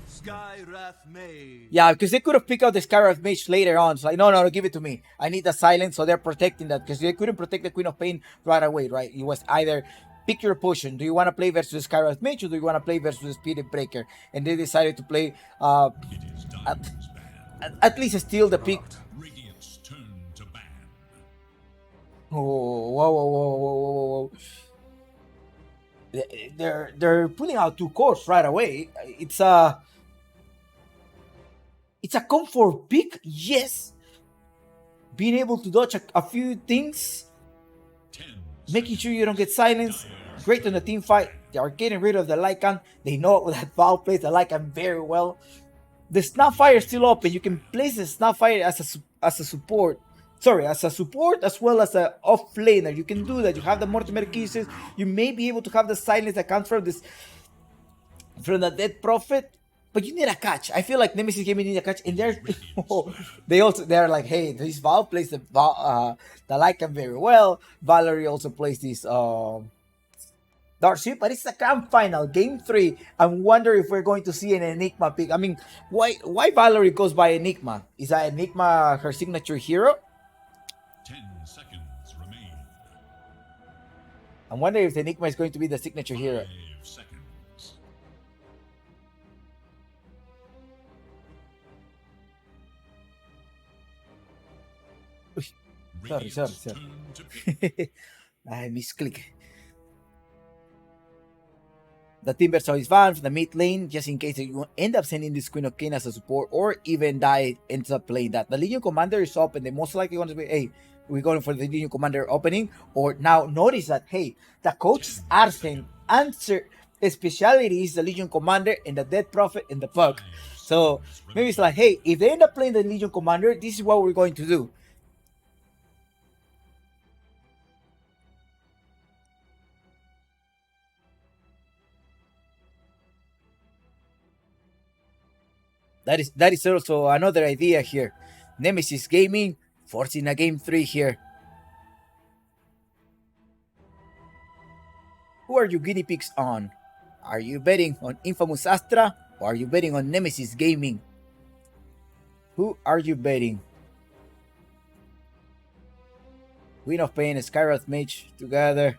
S8: Skywrath Mage.
S1: yeah, because they could have picked out the Skywrath Mage later on. It's like, no, give it to me. I need the silence, so they're protecting that because they couldn't protect the Queen of Pain right away, right? It was either pick your potion. Do you want to play versus Skywrath Mage or do you want to play versus Spirit Breaker? And they decided to play
S2: It is Diamond's ban.
S1: at least steal the pick.
S2: Radiant's turn to ban.
S1: Oh, whoa. They're pulling out 2 cores right away. It's a comfort pick, yes. Being able to dodge a few things,
S2: 10
S1: making sure you don't get silenced. Great on the team fight. They are getting rid of the Lycan. They know that Val plays the Lycan very well. The Snapfire is still open. You can place the Snapfire as a support. Sorry, as a support as well as a off laner. You can do that. You have the Mortimer Kisses. You may be able to have the silence that comes from the Dead Prophet. But you need a catch. I feel like Nemesis Gaming need a catch, and they're like, hey, this Val plays the Lycan very well. Valerie also plays this Darkship, but it's the grand final, game 3. I wonder if we're going to see an Enigma pick. I mean, why Valerie goes by Enigma? Is that Enigma her signature hero?
S2: 10 seconds remain.
S1: I wonder if Enigma is going to be the signature hero.
S2: 5 seconds.
S1: Sorry.
S2: Radiant's turn to pick.
S1: I misclick. The Timbersaw is banned from the mid lane just in case you end up sending this Queen of Pain as a support or even die ends up playing that. The Legion Commander is open. They most likely want to be, hey, we're going for the Legion Commander opening. Or now notice that, hey, the coach's Arsen answer speciality is the Legion Commander and the Dead Prophet and the Pug. So maybe it's like, hey, if they end up playing the Legion Commander, this is what we're going to do. That is also another idea here. Nemesis Gaming forcing a game 3 here. Who are your guinea pigs on? Are you betting on Infamous Astra or are you betting on Nemesis Gaming? Who are you betting? Queen of Pain and Skywrath Mage together.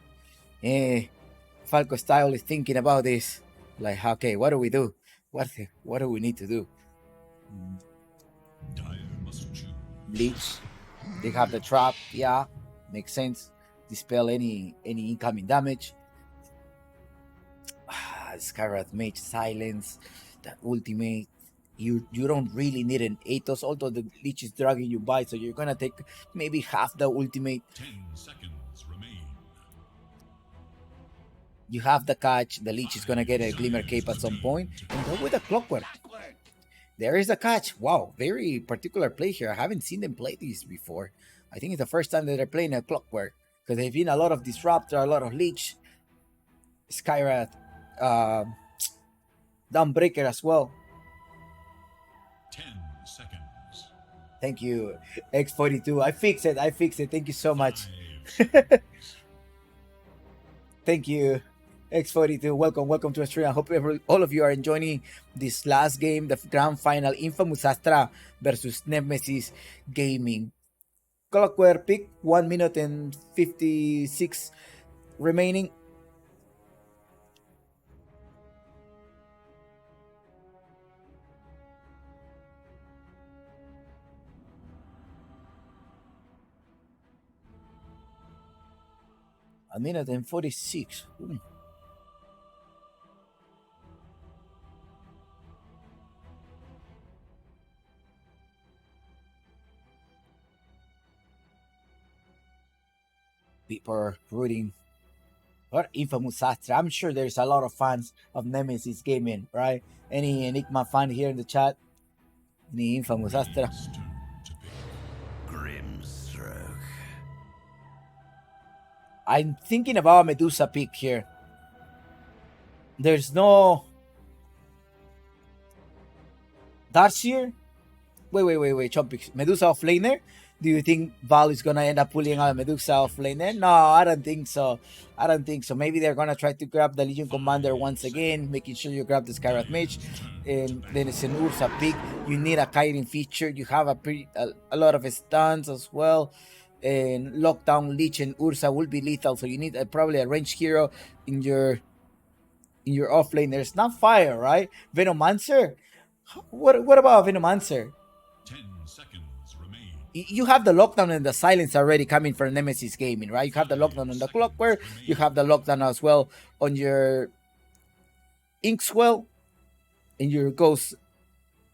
S1: Falco Style is thinking about this. Like, okay, what do we do? What do we need to do?
S2: Dire must choose.
S1: Bleach. They have the trap. Yeah, makes sense. Dispel any incoming damage. Skywrath Mage silence. That ultimate. You don't really need an Athos, although the leech is dragging you by, so you're gonna take maybe half the ultimate.
S2: 10 seconds remain.
S1: You have the catch. The leech is gonna get a Glimmer Cape at some point, and go with a Clockwork. There is a catch. Wow, very particular play here. I haven't seen them play this before. I think it's the first time that they're playing a Clockwork, because they've been a lot of Disruptor, a lot of Leech, Skywrath, Dawnbreaker as well.
S2: 10 seconds.
S1: Thank you, X42. I fixed it. Thank you so much.
S2: 5
S1: Thank you, X42. Welcome to Australia. I hope all of you are enjoying this last game, the grand final, Infamous Astra versus Nemesis Gaming. Clockwork pick, 1 minute and 56 remaining. A minute and 46. People are rooting for Infamous Astra. I'm sure there's a lot of fans of Nemesis Gaming, right? Any Enigma fan here in the chat? Any Infamous Astra?
S2: It's turn to pick.
S3: Grimstroke.
S1: I'm thinking about a Medusa pick here. There's no Darkseer. Wait. Chompix. Medusa offlaner? Do you think Val is gonna end up pulling out a Medusa offlaner? No, I don't think so. Maybe they're gonna try to grab the Legion Commander once again, making sure you grab the Skywrath Mage. And then it's an Ursa pick. You need a kiting feature. You have a lot of stuns as well. And Lockdown, Lich, and Ursa will be lethal, so you need probably a ranged hero in your offlane. There's not fire, right? Venomancer. What about Venomancer?
S2: 10 seconds remain.
S1: You have the lockdown and the silence already coming from Nemesis Gaming, right? You have the lockdown on the Clockwork. You have the lockdown as well on your Inkswell and your Ghost.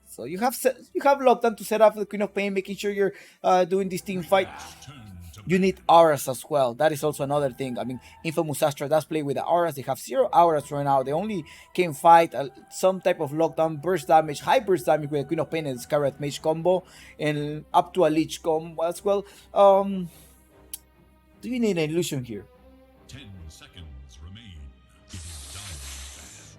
S1: So you have lockdown to set up the Queen of Pain, making sure you're doing this team fight.
S2: Turn to
S1: You need auras as well. That is also another thing. I mean, Infamous Astra does play with the auras. They have 0 auras right now. They only can fight some type of lockdown, burst damage, high burst damage with the Queen of Pain and Skywrath Mage combo, and up to a Lich combo as well. Do you need an illusion here?
S2: 10 seconds remain. It is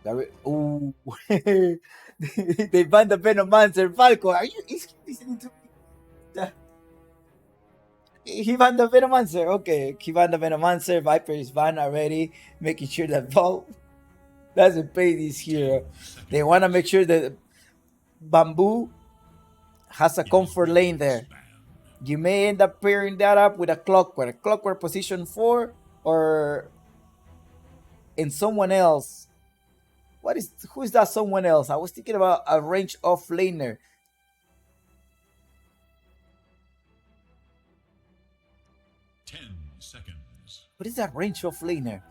S2: Dire's
S1: Ooh. They banned the Venomancer. Falco, are you listening to me? He banned the Venomancer. Okay, he banned the Venomancer. Viper is banned already, making sure that Val doesn't pay this hero. They want to make sure that Bamboo has a comfort lane there. You may end up pairing that up with a Clockwork. Clockwork position 4 or in someone else. Who is that someone else? I was thinking about a range offlaner.
S2: 10 seconds.
S1: What is that range offlaner?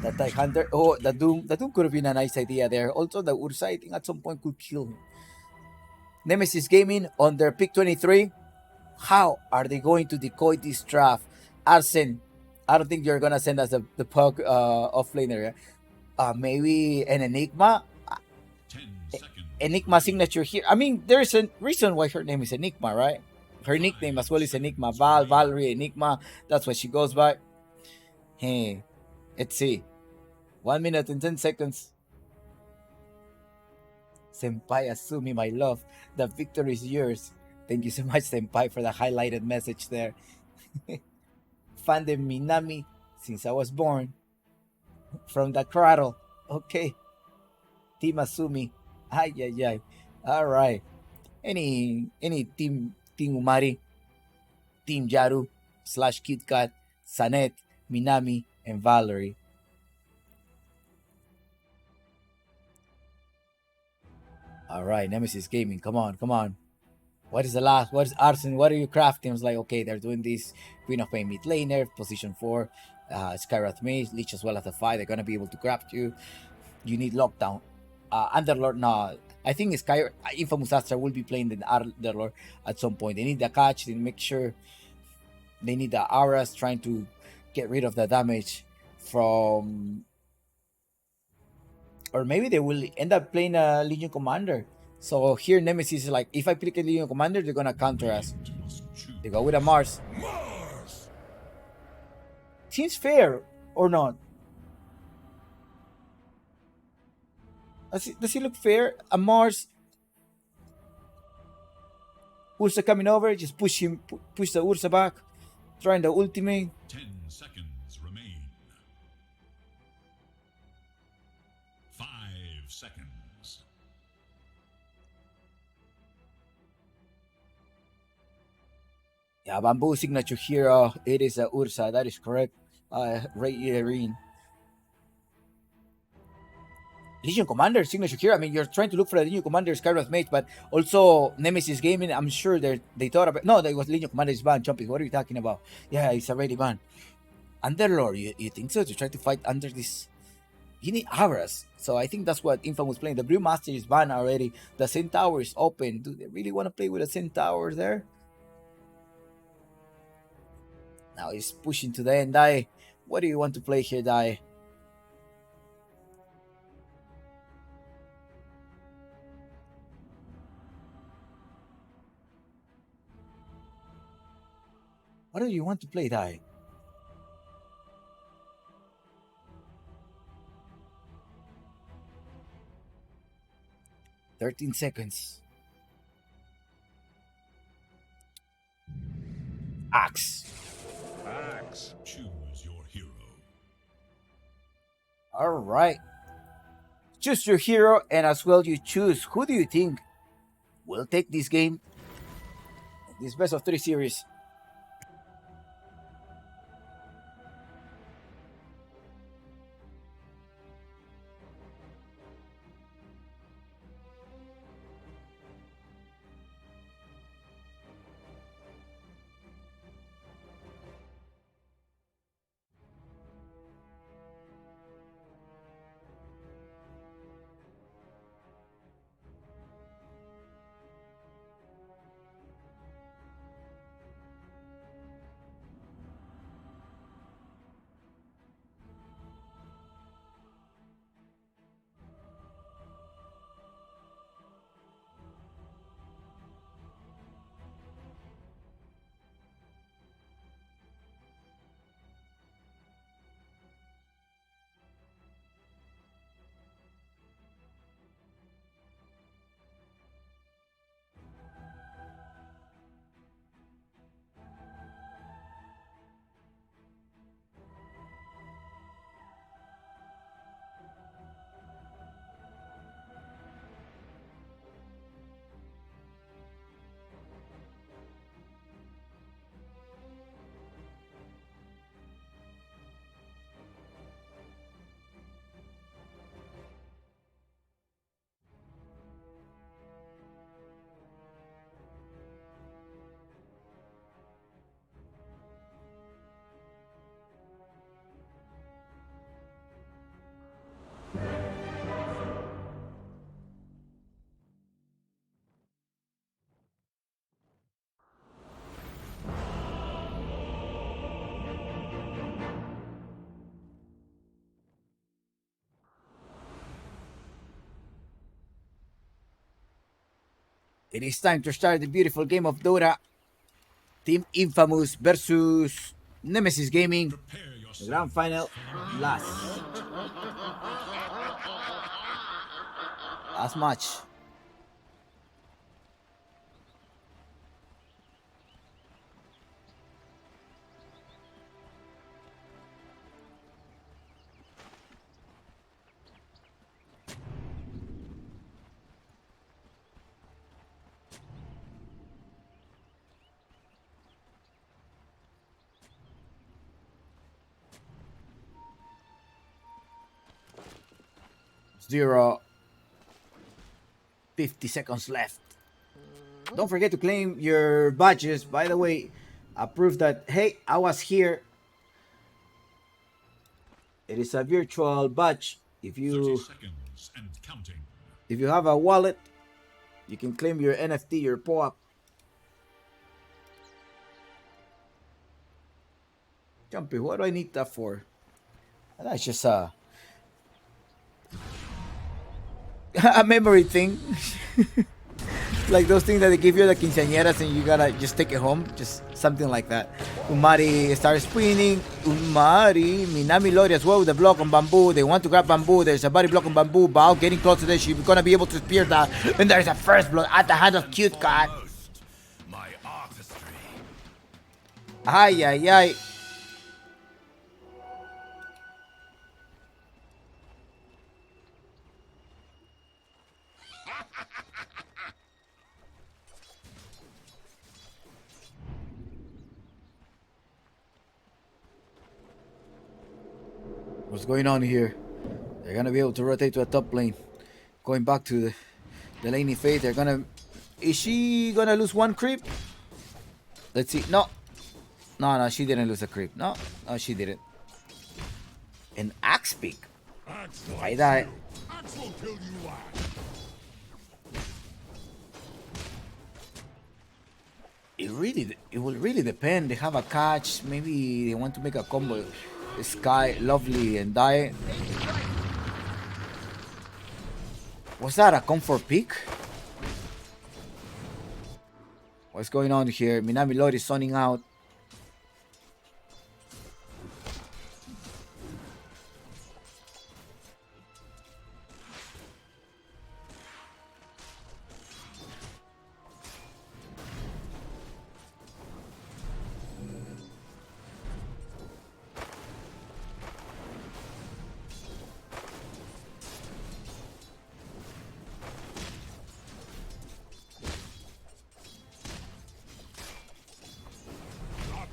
S1: That Tide Hunter. Oh, the Doom. The Doom could have been a nice idea there. Also, the Ursa, I think at some point could kill him. Nemesis Gaming on their pick 23. How are they going to decoy this draft? Arsene, I don't think you're gonna send us the puck offlaner. Maybe an Enigma.
S2: 10 seconds.
S1: Enigma signature here. I mean, there's a reason why her name is Enigma, right? Her nickname as well is Enigma. Valerie, Enigma. That's what she goes by. Hey, let's see. 1 minute and 10 seconds. Senpai Asumi, my love. The victory is yours. Thank you so much, Senpai, for the highlighted message there. Fan de Minami since I was born from the cradle. Okay, Team Asumi. Ay, ay, ay. All right. Any Team Umari, Team Jaru / KitKat, Sanet, Minami, and Valerie. All right, Nemesis Gaming. Come on, come on. What is the last? What is Arson? What are you crafting? I was like, okay, they're doing this. Queen of Pain mid laner, position 4. Skyrath Mage, Leech as well as the 5. They're gonna be able to craft you. You need lockdown. Underlord, no. I think Infamous Astra will be playing the Underlord at some point. They need the catch. They make sure they need the auras trying to get rid of the damage from, or maybe they will end up playing a Legion Commander. So here Nemesis is like, if I pick a Legion Commander, they're gonna counter us. They go with a Mars.
S3: Mars!
S1: Seems fair or not? Does he look fair? A Mars, Ursa coming over, just push him, push the Ursa back, trying the ultimate.
S2: 10 seconds remain. 5 seconds.
S1: Yeah, Bamboo signature hero. It is a Ursa. That is correct. Ray Irene. Legion Commander signature hero. I mean, you're trying to look for the Legion Commander Skyrath Mage, but also Nemesis Gaming. I'm sure they thought about. No, that was Legion Commander is banned. Jumping. What are you talking about? Yeah, it's already banned. Underlord, you think so? To try to fight under this, you need auras. So I think that's what Infamous playing. The Brewmaster is banned already. The Centaur is open. Do they really want to play with a Centaur there? Now he's pushing to the end. Die. What do you want to play here, Die? What do you want to play, Die? "13 seconds. Axe.
S3: Axe.
S2: Choose your hero.
S1: All right. Choose your hero, and as well you choose who do you think will take this game, this best of 3 series. It is time to start the beautiful game of Dota. Team Infamous versus Nemesis Gaming.
S2: Prepare
S1: The
S2: yourself.
S1: grand final last. Last match. 0. 50 seconds left. Don't forget to claim your badges. By the way, a proof that, hey, I was here. It is a virtual badge. If
S2: 30
S1: you
S2: seconds and counting.
S1: have a wallet, you can claim your NFT, your POAP. Jumpy, what do I need that for? That's just a memory thing. Like those things that they give you the quinceañeras and you gotta just take it home. Just something like that. Umari starts spinning. Umari, Minami Lori as well with the block on bamboo. They want to grab bamboo. There's a body block on bamboo. Bao getting close to this. She's gonna be able to spear that. And there's a first blood at the hand of Cute Cat.
S3: My artistry.
S1: Ay, ay, ay. What's going on here? They're gonna be able to rotate to a top lane. Going back to the laning phase. They're gonna... Is she gonna lose one creep? Let's see. No. No, she didn't lose a creep. No, she didn't. An axe pick. Why that?
S3: Axe will kill you last.
S1: It will really depend. They have a catch. Maybe they want to make a combo. Sky, Lovely, and Die. Was that a comfort pick? What's going on here? Minami Lord is zoning out.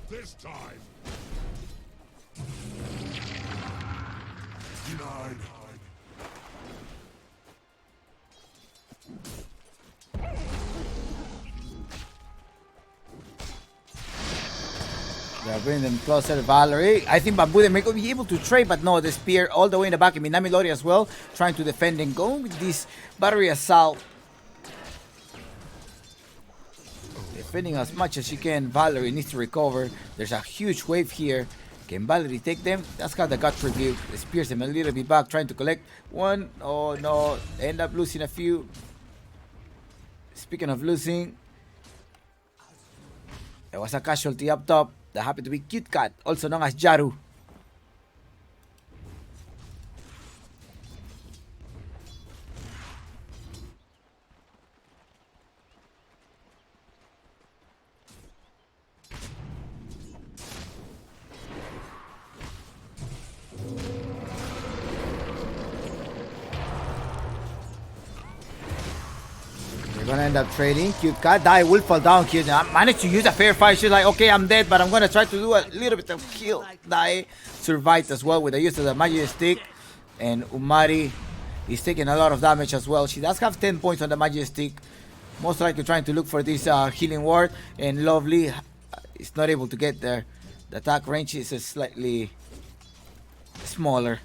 S3: This time. Denied.
S1: They're bringing them closer. Valerie. I think Bamboo they may be able to trade, but no, the spear all the way in the back. And Minami Lori as well, trying to defend and going with this battery assault. Defending as much as she can. Valerie needs to recover. There's a huge wave here. Can Valerie take them? That's got the gut review. Spears them a little bit back, trying to collect one. Oh no, end up losing a few. Speaking of losing, there was a casualty up top that happened to be Cute Cat, also known as Jaru. Gonna end up trading. Cute Cat. Die will fall down here. I managed to use a fair fight. She's like, okay, I'm dead, but I'm gonna try to do a little bit of kill. Die survived as well with the use of the magic stick. And Umari is taking a lot of damage as well. She does have 10 points on the magic stick. Most likely trying to look for this healing ward. And Lovely is not able to get there. The attack range is slightly smaller.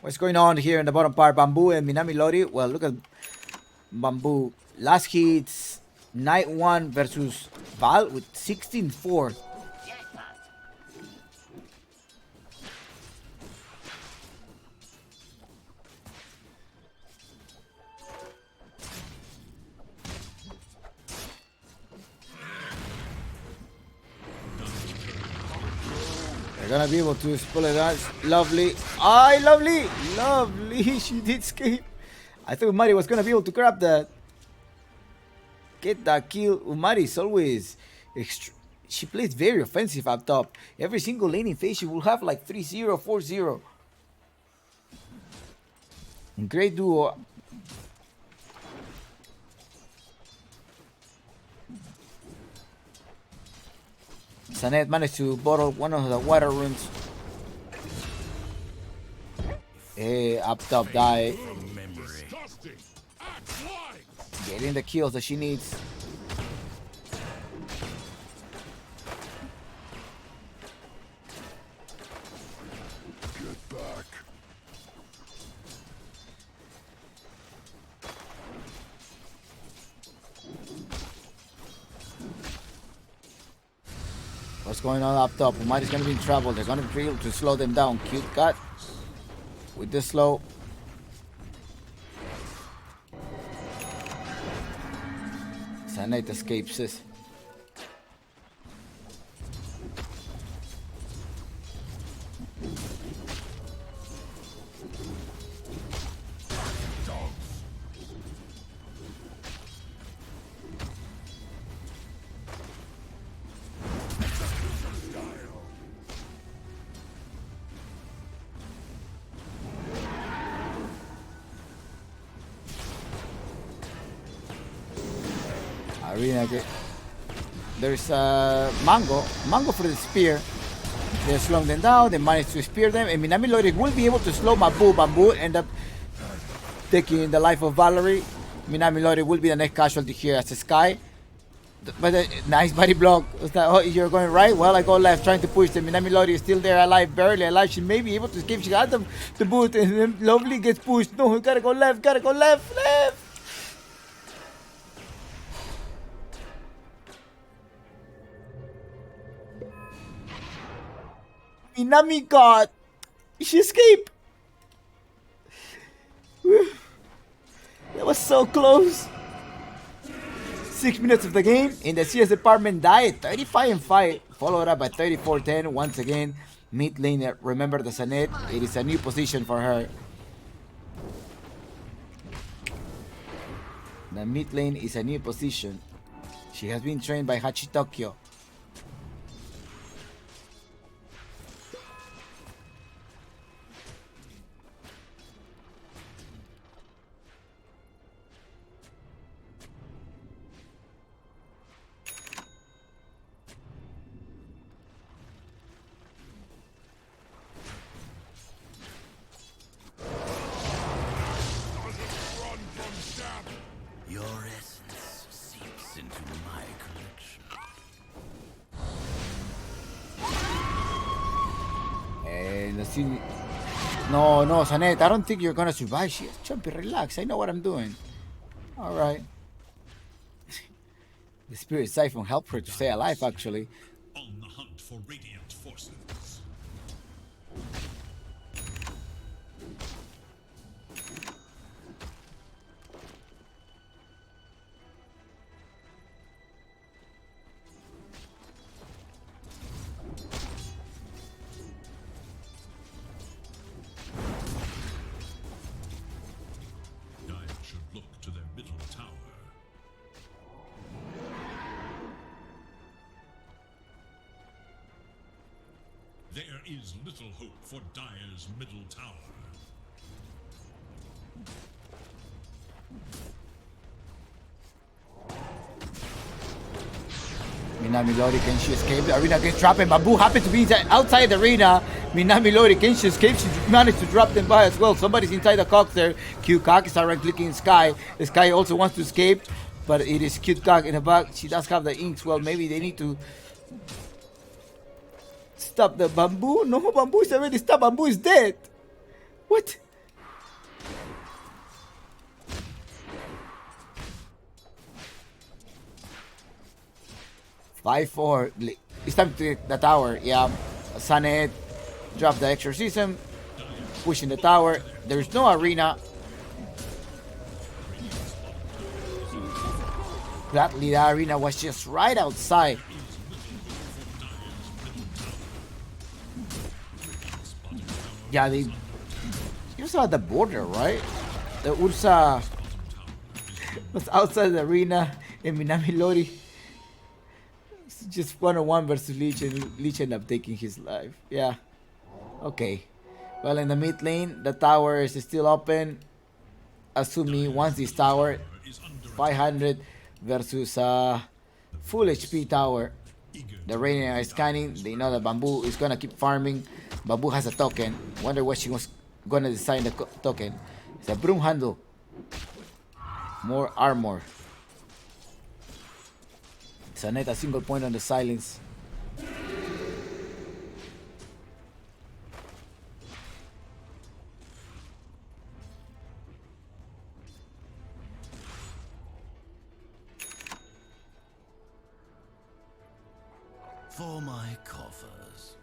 S1: What's going on here in the bottom part? Bamboo and Minami Lori. Well, look at Bamboo. Last hits, Night 1 versus Val with 16-4. Gonna be able to pull it out. Lovely. Ay, Lovely! Lovely! She did escape. I thought Umari was gonna be able to grab that. Get that kill. Umari is always... She plays very offensive up top. Every single laning phase she will have like 3-0, 4-0. Great duo. Sanet managed to bottle one of the water runes. Hey, up top die.
S3: Disgusting. Act like.
S1: Getting the kills that she needs.
S3: Get back.
S1: What's going on up top? Umar is going to be in trouble. They're going to be able to slow them down. Cute cut. With the slow. Sanet escapes this. Arena, there's Mango for the spear. They're slowing them down. They managed to spear them, and Minami Lori will be able to slow Bamboo end up taking the life of Valerie. Minami Lori will be the next casualty here as a Sky. But nice body block. Oh, you're going right? Well, I go left, trying to push them. Minami Lori is still there, alive, barely alive. She may be able to escape. She got the boot, and then Lovely gets pushed. No, gotta go left, left. Minami got. She escaped. That was so close. 6 minutes of the game in the CS department died 35-5, followed up by 34-10 once again. Mid lane, remember the Sanet, it is a new position for her. The mid lane is a new position. She has been trained by Hachi Tokyo.
S8: Your essence seeps into my collection.
S1: And let's see. No, Sanet, I don't think you're gonna survive. She Chumpy, relax. I know what I'm doing. Alright. The Spirit Siphon helped her to stay alive, actually.
S2: On the hunt for Radiant forces. Giants should look to their middle tower. There is little hope for Dire's middle tower.
S1: Minami Lori, can she escape? The arena gets trapped, and Bamboo happens to be outside the arena. Minami Lori, can she escape? She managed to drop them by as well. Somebody's inside the cock there. Cute Cock is right clicking Sky. The Sky also wants to escape, but it is Cute Cock in the back. She does have the inks. Well, maybe they need to stop the Bamboo. No, Bamboo is already stopped. Bamboo is dead. What? Five, 4. It's time to take the tower. Yeah. Sanet drop the exorcism. Pushing the tower. There's no arena. Gladly, the arena was just right outside. Yeah, they. It was at the border, right? The Ursa was outside the arena, and Minami Lori just 1-on-1 versus Leech, and Leech ended up taking his life. Yeah. Okay. Well, in the mid lane, the tower is still open. Asumi wants this tower. 500 versus full HP tower. The Rainier is scanning. They know that Bamboo is gonna keep farming. Bamboo has a token. Wonder what she was gonna design the token. It's a broom handle. More armor. It's a net a single point on the silence.
S8: For my coffers.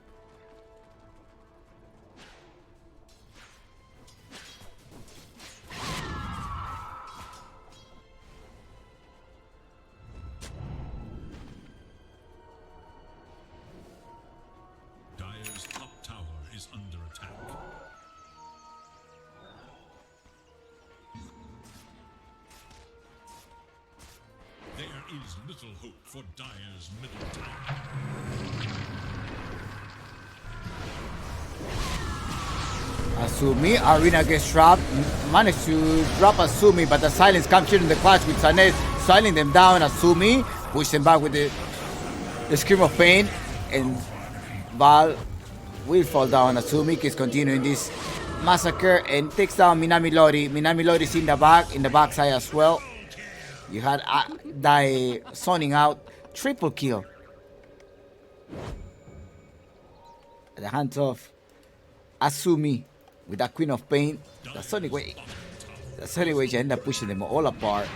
S2: Dire's top tower is under attack. There is little hope for Dire's middle tower.
S1: Asumi, Arena gets trapped. Managed to drop Asumi, but the silence comes here in the clutch with Sanes styling them down. Asumi push them back with the scream of pain, and Val will fall down. Asumi is continuing this massacre and takes down Minami Lori. Minami Lori is in the backside as well. You had Dai zoning out, triple kill. At the hands of Asumi with that Queen of Pain. The Sonic Wave. The Sonic Wave end up pushing them all apart.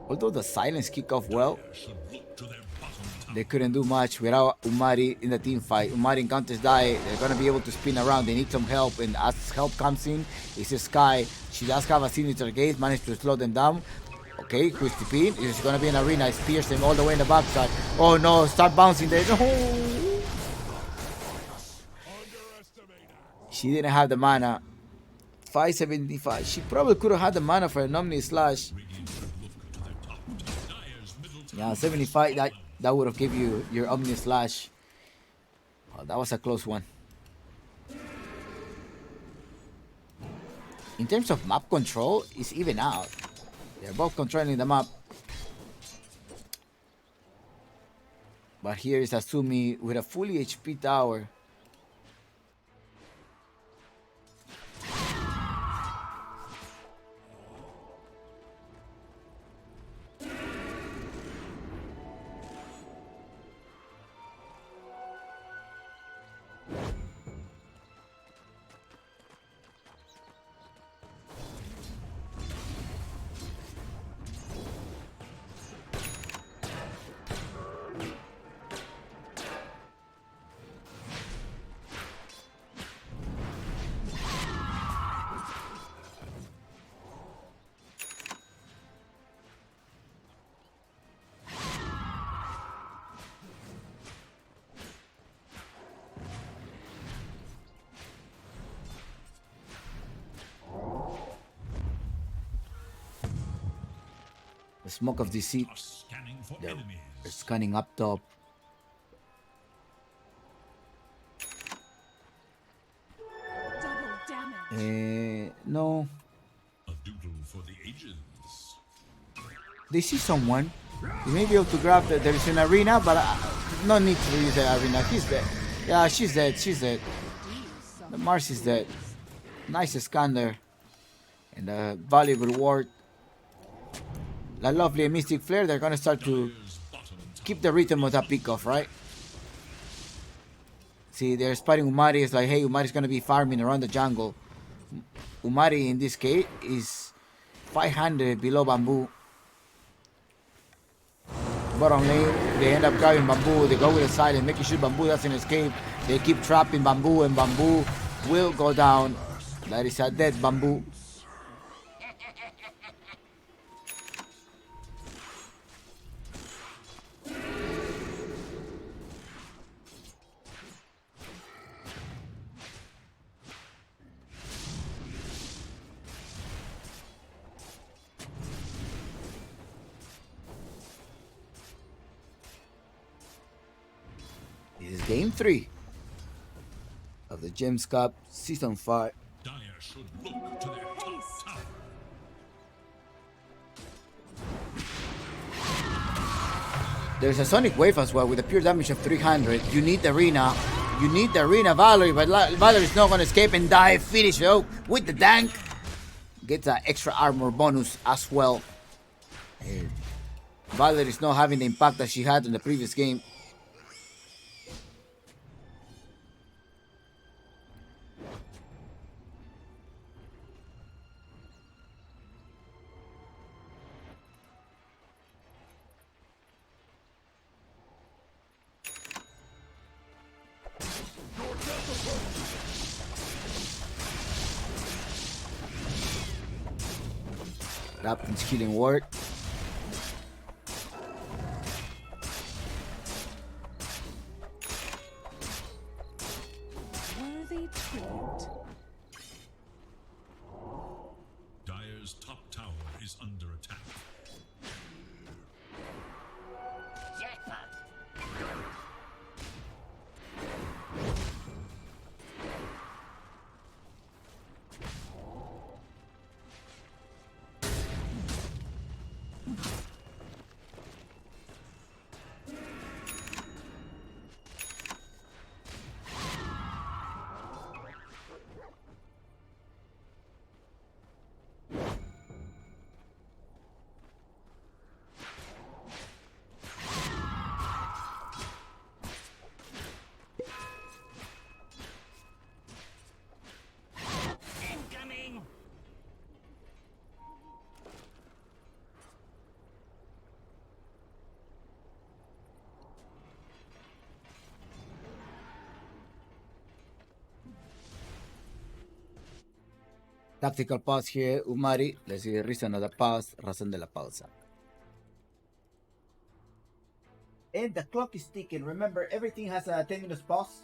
S1: Although the silence kick off well, they couldn't do much without Umari in the team fight. Umari encounters Dai. They're gonna be able to spin around. They need some help, and as help comes in, it's a Sky. She does have a signature gate, managed to slow them down. Okay, who's the pin? It's gonna be an Arena. It spears them all the way in the backside. Oh no, start bouncing there. No. She didn't have the mana. 575. She probably could have had the mana for an Omni Slash. Yeah, 75. That would have given you your Omni Slash. Oh, that was a close one. In terms of map control, it's even out. They're both controlling the map. But here is Asumi with a fully HP tower. The smoke of deceit.
S2: Scanning for
S1: They're
S2: enemies.
S1: scanning up top.
S6: Double damage.
S1: No.
S2: A doodle for the ages.
S1: They see someone. You may be able to grab the, there is an Arena, but no need to use the Arena. He's dead. Yeah, she's dead. She's dead. The Mars is dead. Nice scan there. And a valuable ward. The lovely Mystic Flare, they're gonna start to keep the rhythm of that pick-off, right? See, they're spotting Umari. It's like, hey, Umari's gonna be farming around the jungle. Umari, in this case, is 500 below Bamboo. Bottom lane, they end up grabbing Bamboo. They go with a silent, making sure Bamboo doesn't escape. They keep trapping Bamboo, and Bamboo will go down. That is a dead Bamboo. This is game 3 of the Gems Cup Season 5.
S2: Dire should look to their top tower.
S1: There's a Sonic Wave as well with a pure damage of 300. You need the arena. You need the arena, Valerie, but Valerie's not going to escape and die. Finish it out with the dank. Gets an extra armor bonus as well. Valerie's not having the impact that she had in the previous game. Captain's Healing Ward.
S6: Worthy tribute.
S2: Dire's top tower is under attack.
S1: Tactical pause here, Umari. Let's see the reason of the pause. Razón de la pausa. And the clock is ticking. Remember, everything has a 10 minutes pause.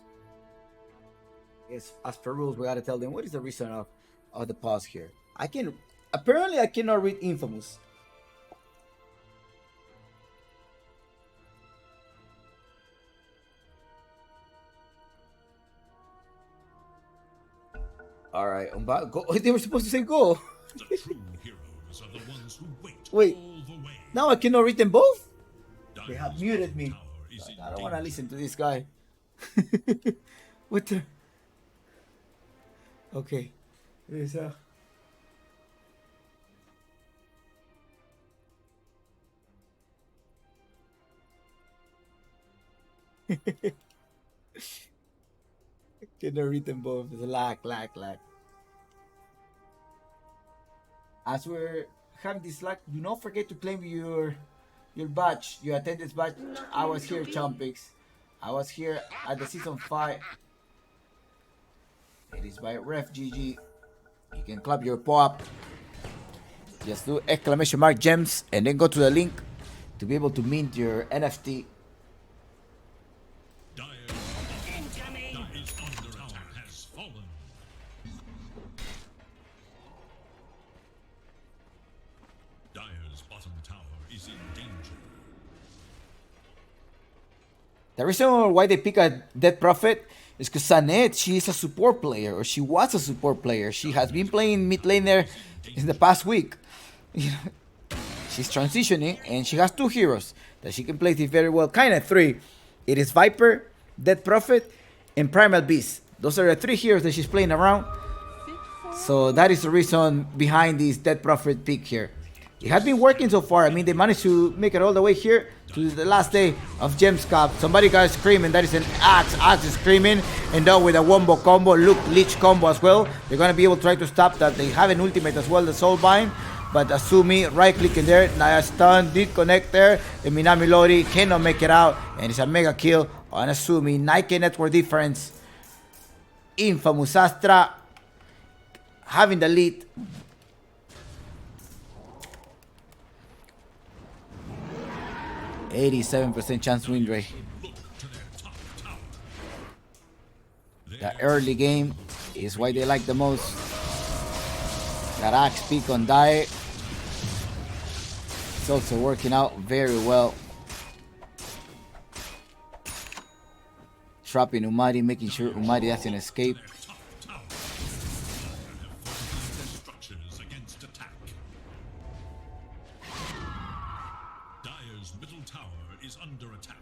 S1: Yes, as per rules, we gotta tell them what is the reason of the pause here. Apparently I cannot read Infamous. Alright, go. They were supposed to say go.
S2: The true heroes are the ones who wait
S1: Wait.
S2: all the way.
S1: Now I cannot read them both? They
S2: Dire's
S1: have muted
S2: bottom
S1: me.
S2: tower is in
S1: I don't want to
S2: danger.
S1: listen to this guy. What the? Okay. There's a. Cannot read them both. There's a lag. As we're having this lag, do not forget to claim your badge, your attendance badge. I was here, Chompix. I was here at the season 5. It is by Ref GG. You can clap your paw up. Just do exclamation mark gems and then go to the link to be able to mint your NFT.
S2: Dire's under attack has fallen. Dire's bottom tower is in danger.
S1: The reason why they pick a Dead Prophet is because Sanet, she is a support player, or she was a support player. She has been playing mid lane there in the past week. You know, she's transitioning, and she has 2 heroes that she can play very well. Kind of 3. It is Viper, Dead Prophet, and Primal Beast. Those are the 3 heroes that she's playing around. So that is the reason behind this Dead Prophet pick here. It has been working so far. I mean, they managed to make it all the way here to the last day of Gems Cup. Somebody got screaming. That is an Axe. Axe is screaming. And now with a wombo combo, Luke Leech combo as well. They're going to be able to try to stop that. They have an ultimate as well, the Soulbind. But Asumi, right click in there. Naya stun, did connect there. The Minami Lori cannot make it out. And it's a mega kill on Asumi. Nike network difference. Infamous Astra having the lead. %87 chance win rate. The early game is why they like the most. That Axe pick on Die. It's also working out very well. Trapping Umari, making sure Umari doesn't escape.
S2: Structures against attack. Dire's Dire's middle tower is under attack.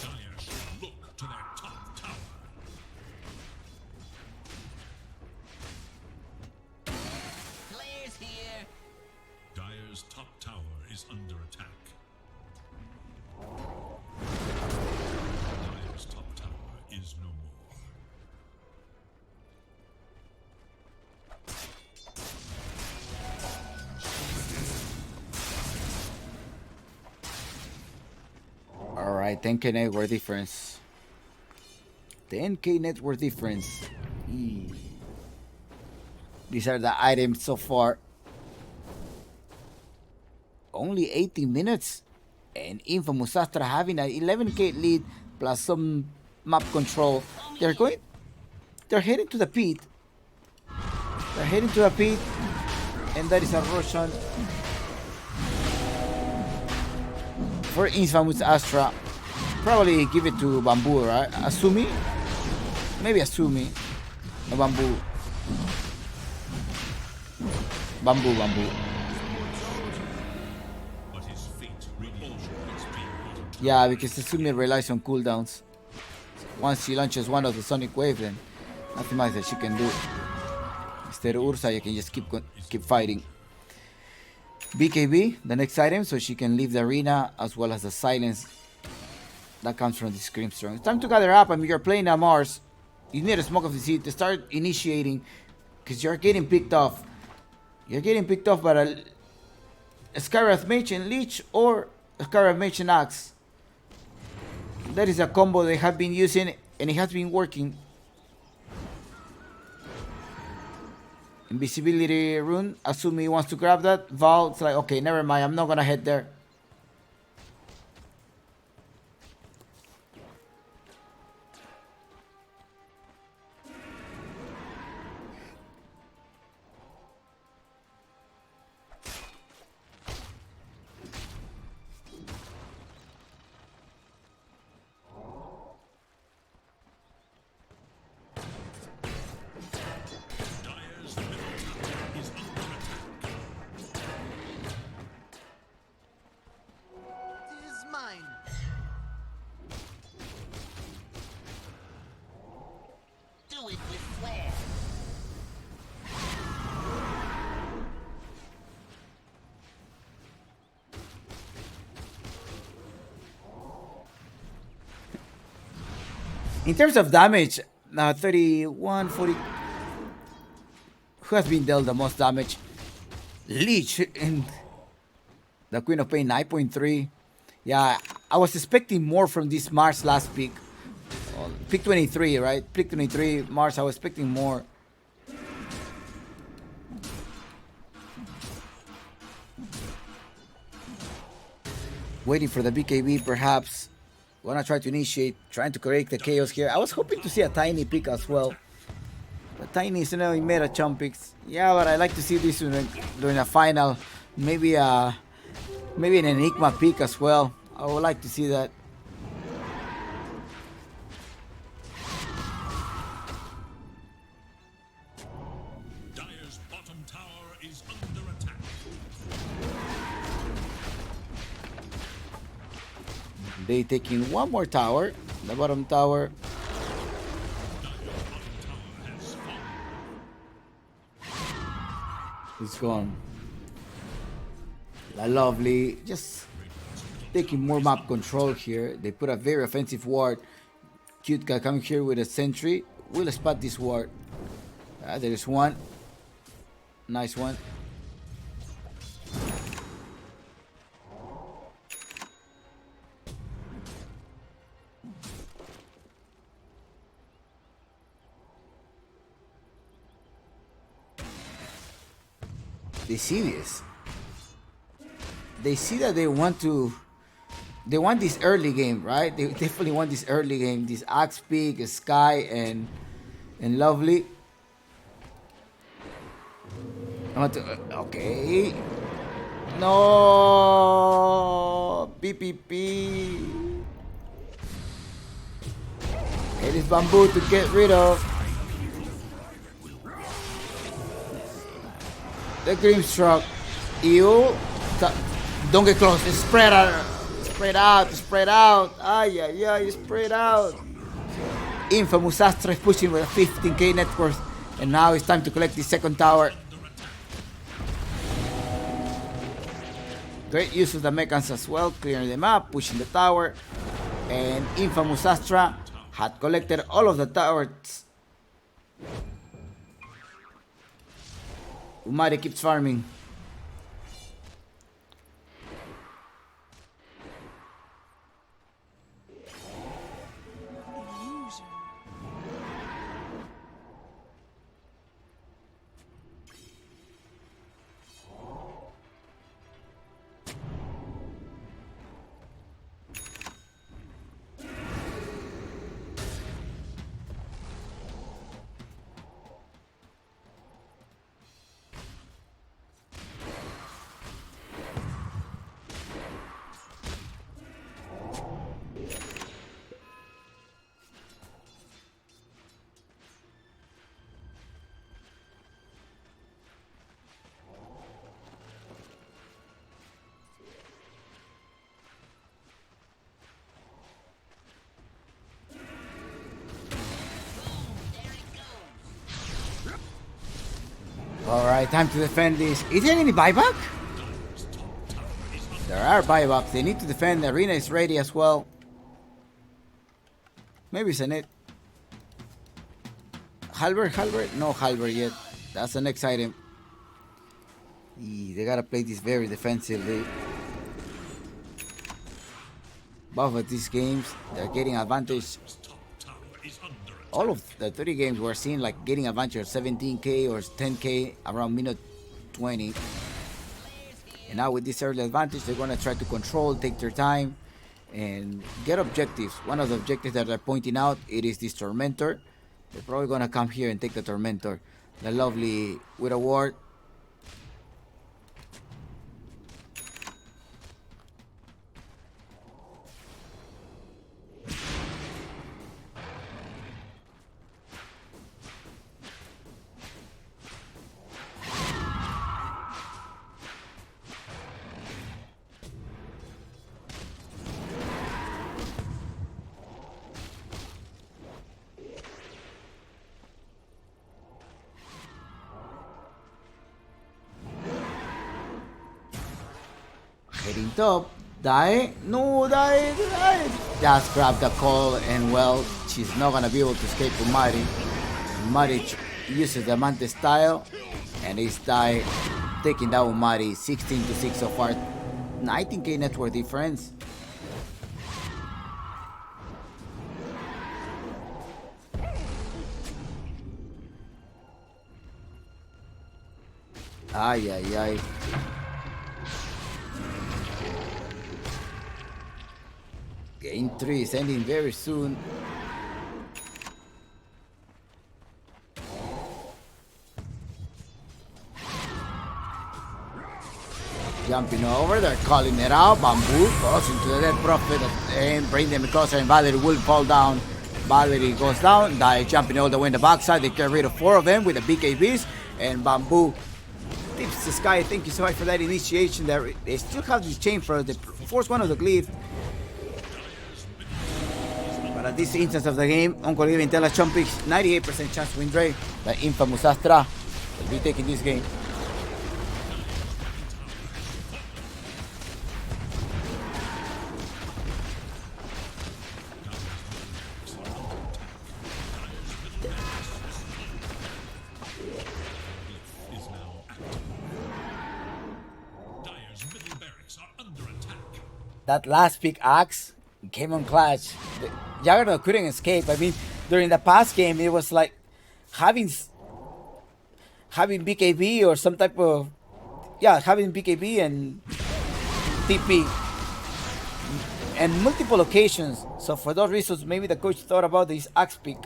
S2: Dire should look to their top tower.
S8: Players here.
S2: Dire's top tower is under attack. Dire's top tower is no more.
S1: Alright, 10k net worth difference. 10k net worth difference. Eee. These are the items so far. Only 18 minutes. And Infamous Astra having an 11k lead plus some map control. They're heading to the pit. They're heading to the pit. And that is a Russian for Infamous Astra. Probably give it to Bamboo, right? Asumi? Maybe Asumi. No, Bamboo. Bamboo.
S2: But his fate repulsion is being monitored.
S1: Yeah, because Asumi relies on cooldowns. Once she launches one of the Sonic Wave, then nothing much that she can do. Instead of Ursa, you can just keep fighting. BKB, the next item, so she can leave the arena, as well as the silence that comes from the Screamstorm. It's time to gather up. I mean, you're playing at Mars. You need a smoke of the sea to start initiating, because you're getting picked off. You're getting picked off by a Skywrath Mage and Leech, or a Skywrath Mage and Axe. That is a combo they have been using, and it has been working. Invisibility rune. Asumi wants to grab that. Val, it's like, okay, never mind. I'm not gonna head there.
S2: Dire's middle tower is under attack.
S8: This is mine. Do it with flair.
S1: In terms of damage, 31, 40. Who has been dealt the most damage? Leech and the Queen of Pain, 9.3. Yeah, I was expecting more from this Mars last pick. Pick 23, right? Pick 23, Mars, I was expecting more. Waiting for the BKB, perhaps. Wanna try to initiate, trying to correct the chaos here. I was hoping to see a tiny pick as well. The tiny is, in meta chump picks. Yeah, but I like to see this during a final. Maybe an Enigma pick as well. I would like to see that.
S2: Dire's bottom tower is under attack.
S1: They taking one more tower. The bottom tower.
S2: Dire's bottom tower has fallen.
S1: It's gone. Lovely. Just taking more map control here. They put a very offensive ward. Cute guy coming here with a sentry. We'll spot this ward. There is one. Nice one. They see this. They see that they want this early game, right? They definitely want this early game. This Axe Peak, Sky, and Lovely. I want to. Okay. No. PPP. It is Bamboo to get rid of. The Grimstroke. You don't get close. It's spread out. Spread out. Spread out. Ay, ay, ay. Spread out. Infamous Astra is pushing with a 15k net worth. And now it's time to collect the second tower. Great use of the mechans as well. Clearing them up. Pushing the tower. And Infamous Astra had collected all of the towers. Umari keeps farming. Alright, time to defend this. Is there any buyback? There are buybacks. They need to defend. The arena is ready as well. Maybe it's a net. Halberd? No Halberd yet. That's the next item. They gotta play this very defensively. Both of these games, they're getting advantage. All of the 30 games we're seeing like getting advantage of 17k or 10k around minute 20. And now with this early advantage, they're gonna try to control, take their time, and get objectives. One of the objectives that they're pointing out, it is this Tormentor. They're probably gonna come here and take the Tormentor. The lovely Widow Ward. Heading top. Die. No, die. Just grab the call and well, she's not gonna be able to escape from Mari. Mari uses the Mante style and it's die taking down Mari 16 to 6 so far. 19k net worth difference. Ay, ay, ay. Game 3 is ending very soon. Jumping over, they're calling it out. Bamboo goes into the Dead Prophet and bring them across, and Valerie will fall down. Valerie goes down, Die jumping all the way in the backside. They get rid of 4 of them with the BKBs, and Bamboo tips the sky. Thank you so much for that initiation there. They still have this chain for the force one of the glyph. But at this instance of the game, Uncle Even tell us Chompix 98% chance to win Dre. The Infamous Astra will be taking this game. That last pick axe came on clutch. Juggernaut couldn't escape. I mean, during the past game, it was like having BKB or some type of having BKB and TP and multiple occasions. So for those reasons, maybe the coach thought about this axe pick.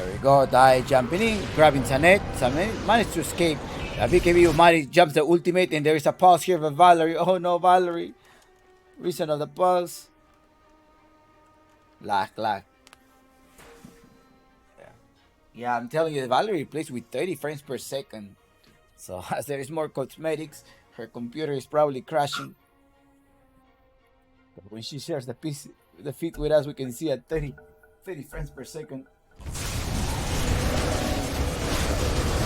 S1: There we go. Dai jumping in, grabbing Sanet. Sanet managed to escape. BKB Umari jumps the ultimate, and there is a pause here for Valerie. Oh no, Valerie. Reason of the pause. Lag. Yeah, I'm telling you, Valerie plays with 30 frames per second. So as there is more cosmetics, her computer is probably crashing. But when she shares the feed with us, we can see at 30 frames per second.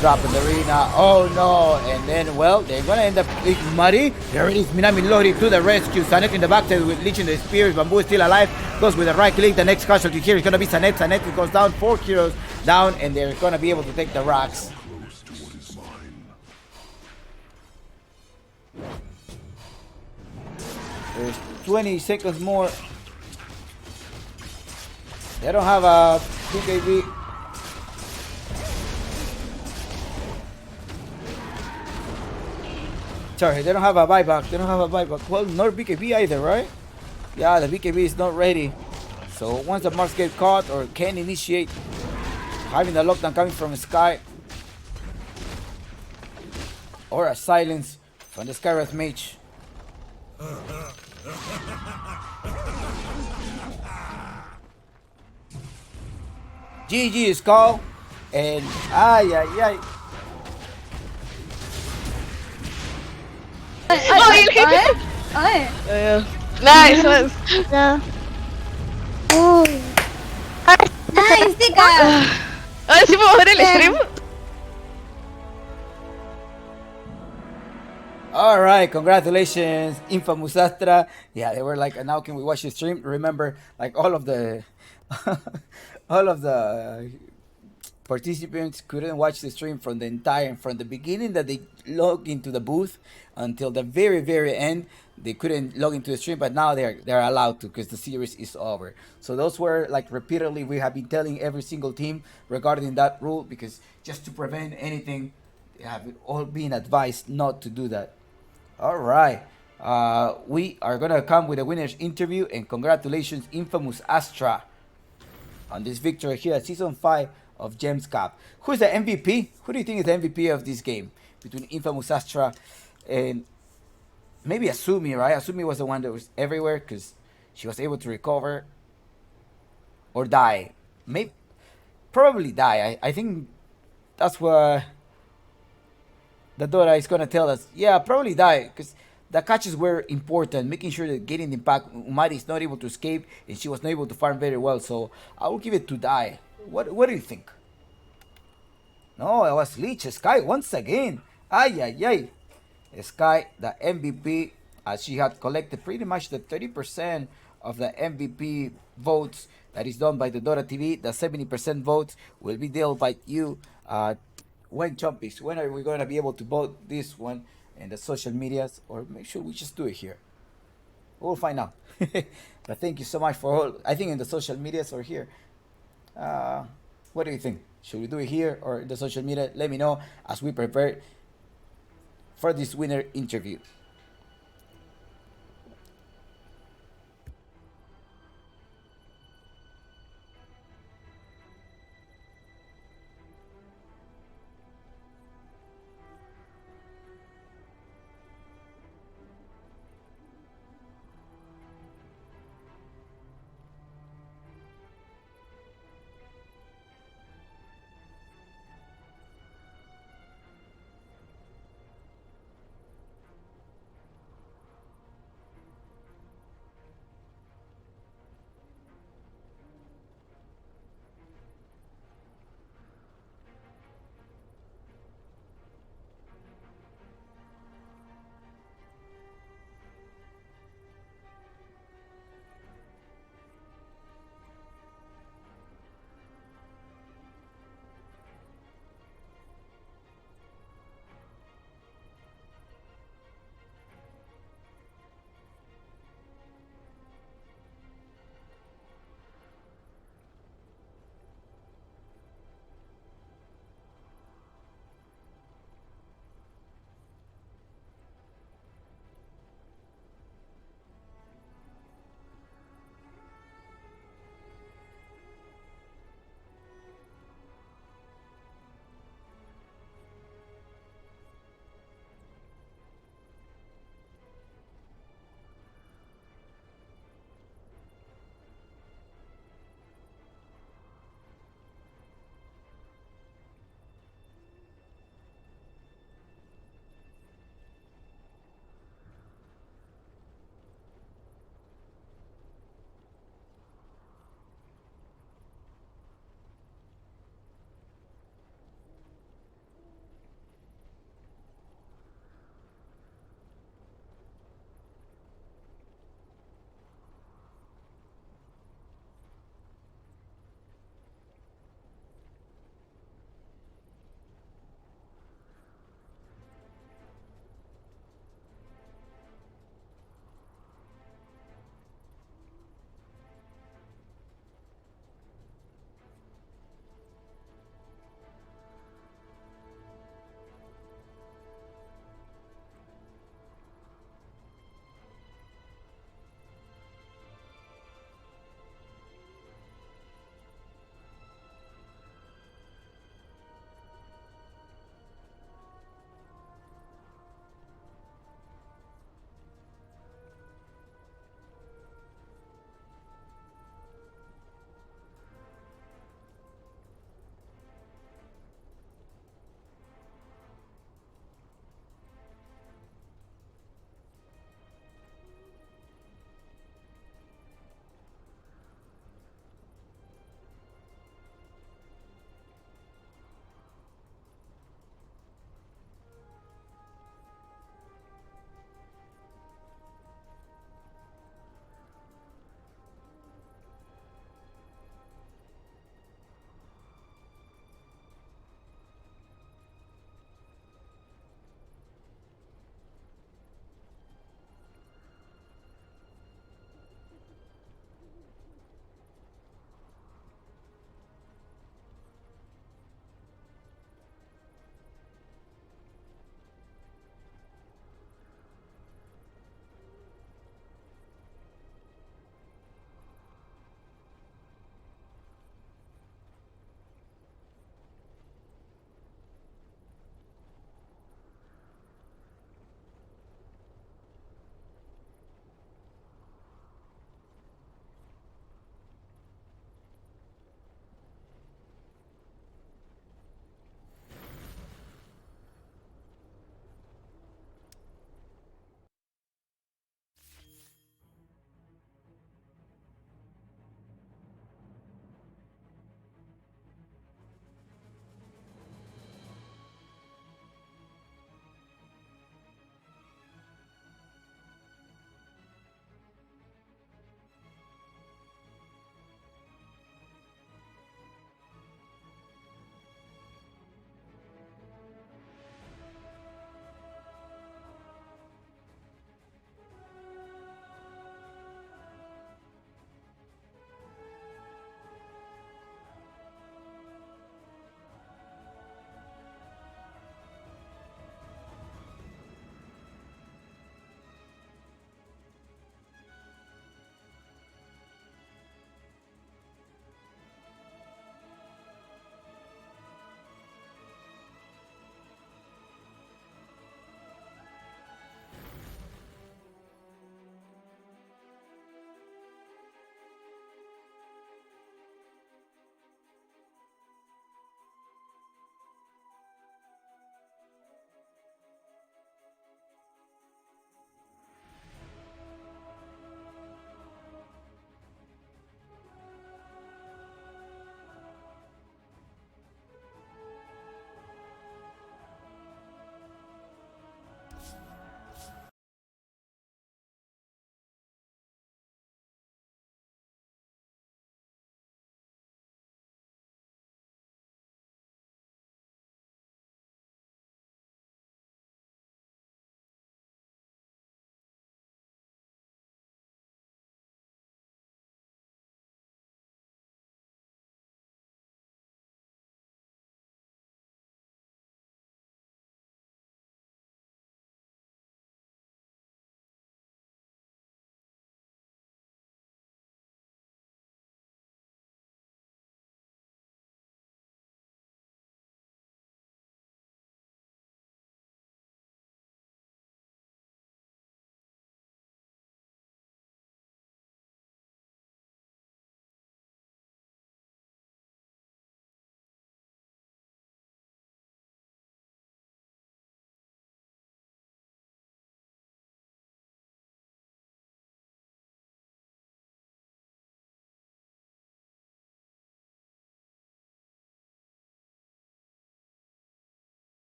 S1: Drop in the arena. Oh no! And then, well, they're gonna end up with Mari. There it is, Minami Lori to the rescue. Sanet in the backside with Leech in the spears. Bamboo is still alive. Goes with the right click. The next casualty here is gonna be Sanet. Sanet goes down. 4 heroes down, and they're gonna be able to take the rocks. There's 20 seconds more. They don't have a BKB. Sorry, they don't have a buyback. Well, nor BKB either, right? Yeah, the BKB is not ready. So once the marks get caught or can initiate, having the lockdown coming from the sky, or a silence from the Skywrath Mage. GG Skull, and ay.
S5: Nice one.
S4: Yeah. Oh. Nice, Tika.
S5: Ay, sí puedo ver el stream.
S1: All right, congratulations, Infamous Astra. Yeah, they were like, now can we watch the stream? Remember, like all of the participants couldn't watch the stream from the beginning that they log into the booth until the very end. They couldn't log into the stream, but now they're allowed to because the series is over. So those were like repeatedly we have been telling every single team regarding that rule, because just to prevent anything, they have all been advised not to do that. All right, we are gonna come with a winner's interview, and congratulations, Infamous Astra, on this victory here at Season 5 of Gems Cup. Who's the MVP? Who do you think is the MVP of this game between Infamous Astra and maybe Asumi, right? Asumi was the one that was everywhere because she was able to recover or die. Probably die. I think that's what the Dora is going to tell us. Yeah, probably die because the catches were important, making sure that getting the impact. Umari is not able to escape, and she was not able to farm very well. So I will give it to die. What do you think? No, it was Leech Sky once again. Ay. Sky, the MVP, as she had collected pretty much the 30% of the MVP votes that is done by the Dora TV. The 70% votes will be dealt by you. When Chompies, when are we going to be able to vote this one in the social medias, or make sure we just do it here? We'll find out. But thank you so much for all. I think in the social medias or here. What do you think? Should we do it here or in the social media? Let me know as we prepare for this winner interview.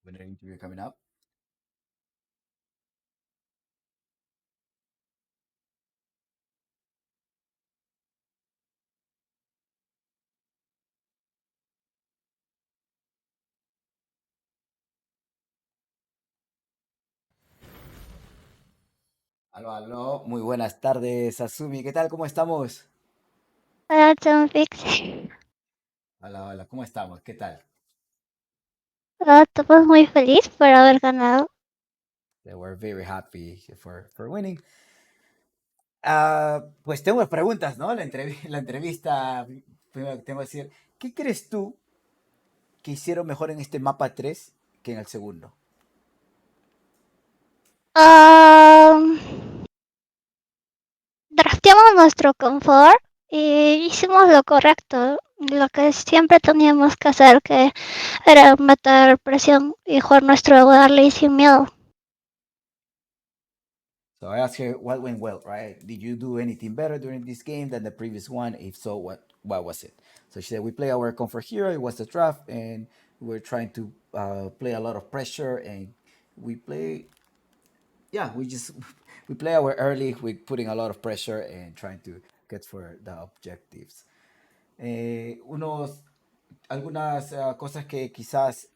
S1: When an interview coming up. Aló, aló, muy buenas tardes, Asumi. ¿Qué tal? ¿Cómo estamos?
S4: Hola, Tomfix.
S1: Hola, hola, ¿cómo estamos? ¿Qué tal?
S4: Estamos muy feliz por haber ganado.
S1: We're very happy for winning. Pues tengo preguntas, ¿no? La entrevista, primero que tengo que decir, ¿qué crees tú que hicieron mejor en este mapa 3 que en el segundo?
S4: Um, Drafteamos nuestro confort y hicimos lo correcto. Lo que siempre teníamos que hacer, que era meter presión y jugar nuestro darle sin miedo.
S1: So I asked her what went well, right? Did you do anything better during this game than the previous one? If so, what was it? So she said we play our comfort hero. It was the draft, and we were trying to play a lot of pressure, and we play. Yeah, we just we play our early. We putting a lot of pressure and trying to get for the objectives. Unos algunas cosas que quizás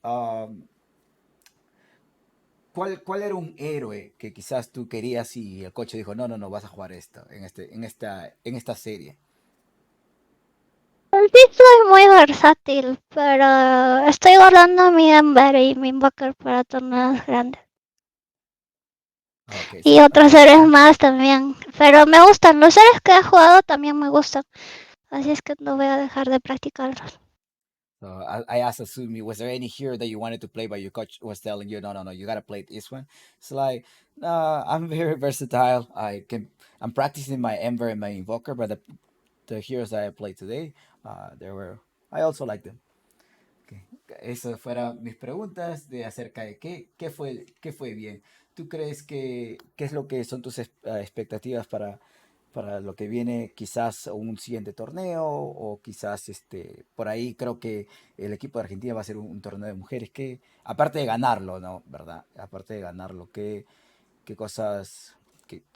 S1: ¿cuál era un héroe que quizás tú querías y el coche dijo, no, no, no, vas a jugar esto, en esta serie?
S4: Sí, soy muy versátil, pero estoy guardando mi Ember y mi Invoker para torneos grandes.
S1: Okay,
S4: Y
S1: so,
S4: otros seres más también. Pero me gustan, los seres que he jugado también me gustan. Así es que no voy a dejar de practicarlos.
S1: I asked Asumi, was there any hero that you wanted to play, but your coach was telling you, no, no, no, you gotta play this one? It's like, I'm very versatile. I'm practicing my Ember and my Invoker, but the heroes that I played today, I also like them. Okay. Esas fueron mis preguntas de acerca de qué fue bien. ¿Tú crees qué es lo que son tus expectativas para lo que viene, quizás un siguiente torneo o quizás por ahí creo que el equipo de Argentina va a ser un torneo de mujeres que, aparte de ganarlo, ¿no? ¿Verdad? Aparte de ganarlo, qué cosas,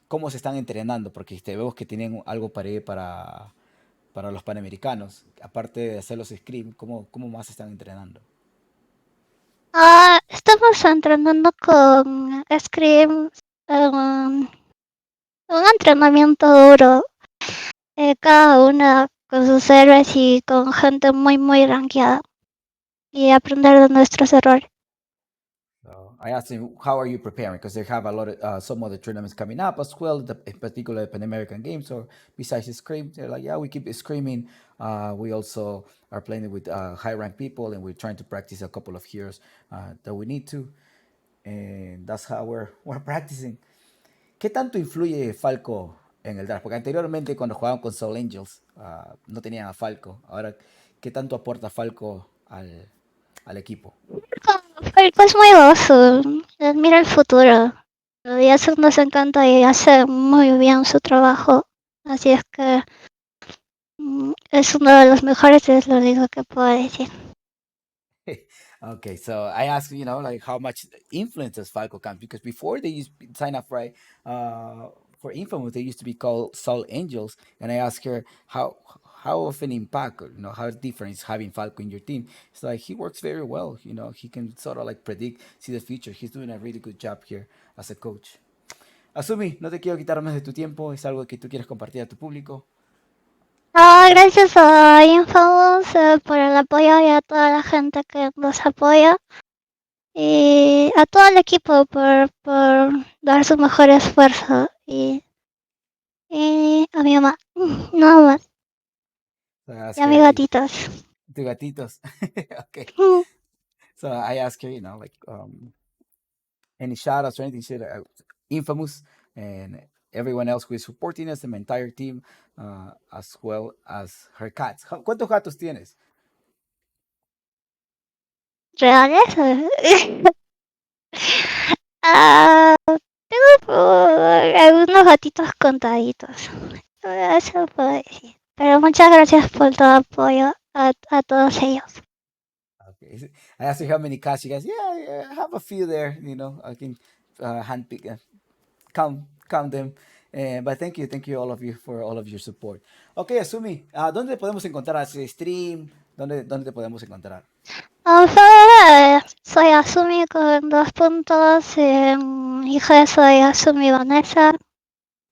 S1: cómo se están entrenando, porque vemos que tienen algo para los panamericanos, aparte de hacer los scrim, ¿cómo más se están entrenando?
S4: Estamos entrenando con Scream, un entrenamiento duro, cada una con sus héroes y con gente muy, muy rankeada. Y aprender de nuestros errores.
S1: So I asked him, how are you preparing? Because they have a lot of some other tournaments coming up as well, in particular the Pan American Games. Or besides the scream, they're like, yeah, we keep screaming. We also are playing with high ranked people, and we're trying to practice a couple of heroes that we need to, and that's how we're practicing. ¿Qué tanto influye Falco en el draft? Porque anteriormente cuando jugaban con Soul Angels no tenían a Falco. Ahora, ¿qué tanto aporta Falco al equipo?
S4: Falco es muy oso, admira el futuro. Y eso nos encanta y hace muy bien su trabajo. Así es que es uno de los mejores, es lo único que puedo decir.
S1: Okay, so I asked, like how much influence does Falco come? Because before they used to sign up right for Infamous, they used to be called Soul Angels, and I asked her how often impact, how different is having Falco in your team. It's like he works very well. He can sort of like predict, see the future. He's doing a really good job here as a coach. Asumi, no te quiero quitar más de tu tiempo. Es algo que tú quieres compartir a tu público.
S4: Gracias a Infamous por el apoyo y a toda la gente que nos apoya. Y a todo el equipo por dar su mejor esfuerzo. Y a mi mamá, nada más.
S1: So I
S4: Y
S1: asked
S4: a mis
S1: her,
S4: gatitos.
S1: tu gatitos. Okay. So I asked her, like, any shout outs or anything, shit, Infamous and everyone else who is supporting us, the entire team, as well as her cats. ¿Cuántos gatos tienes?
S4: ¿Reales? Ah, tengo algunos gatitos contaditos. Eso puedo decir. Pero muchas gracias por todo apoyo a todos ellos.
S1: Ok, I asked her how many cats. She goes, yeah, yeah, I have a few there. I can handpick, count them. But thank you all of you for all of your support. Okay, Asumi, ¿dónde podemos encontrar ese stream? ¿Dónde te podemos encontrar?
S4: Soy Asumi con 2 puntos. Hija, soy Asumi Vanessa.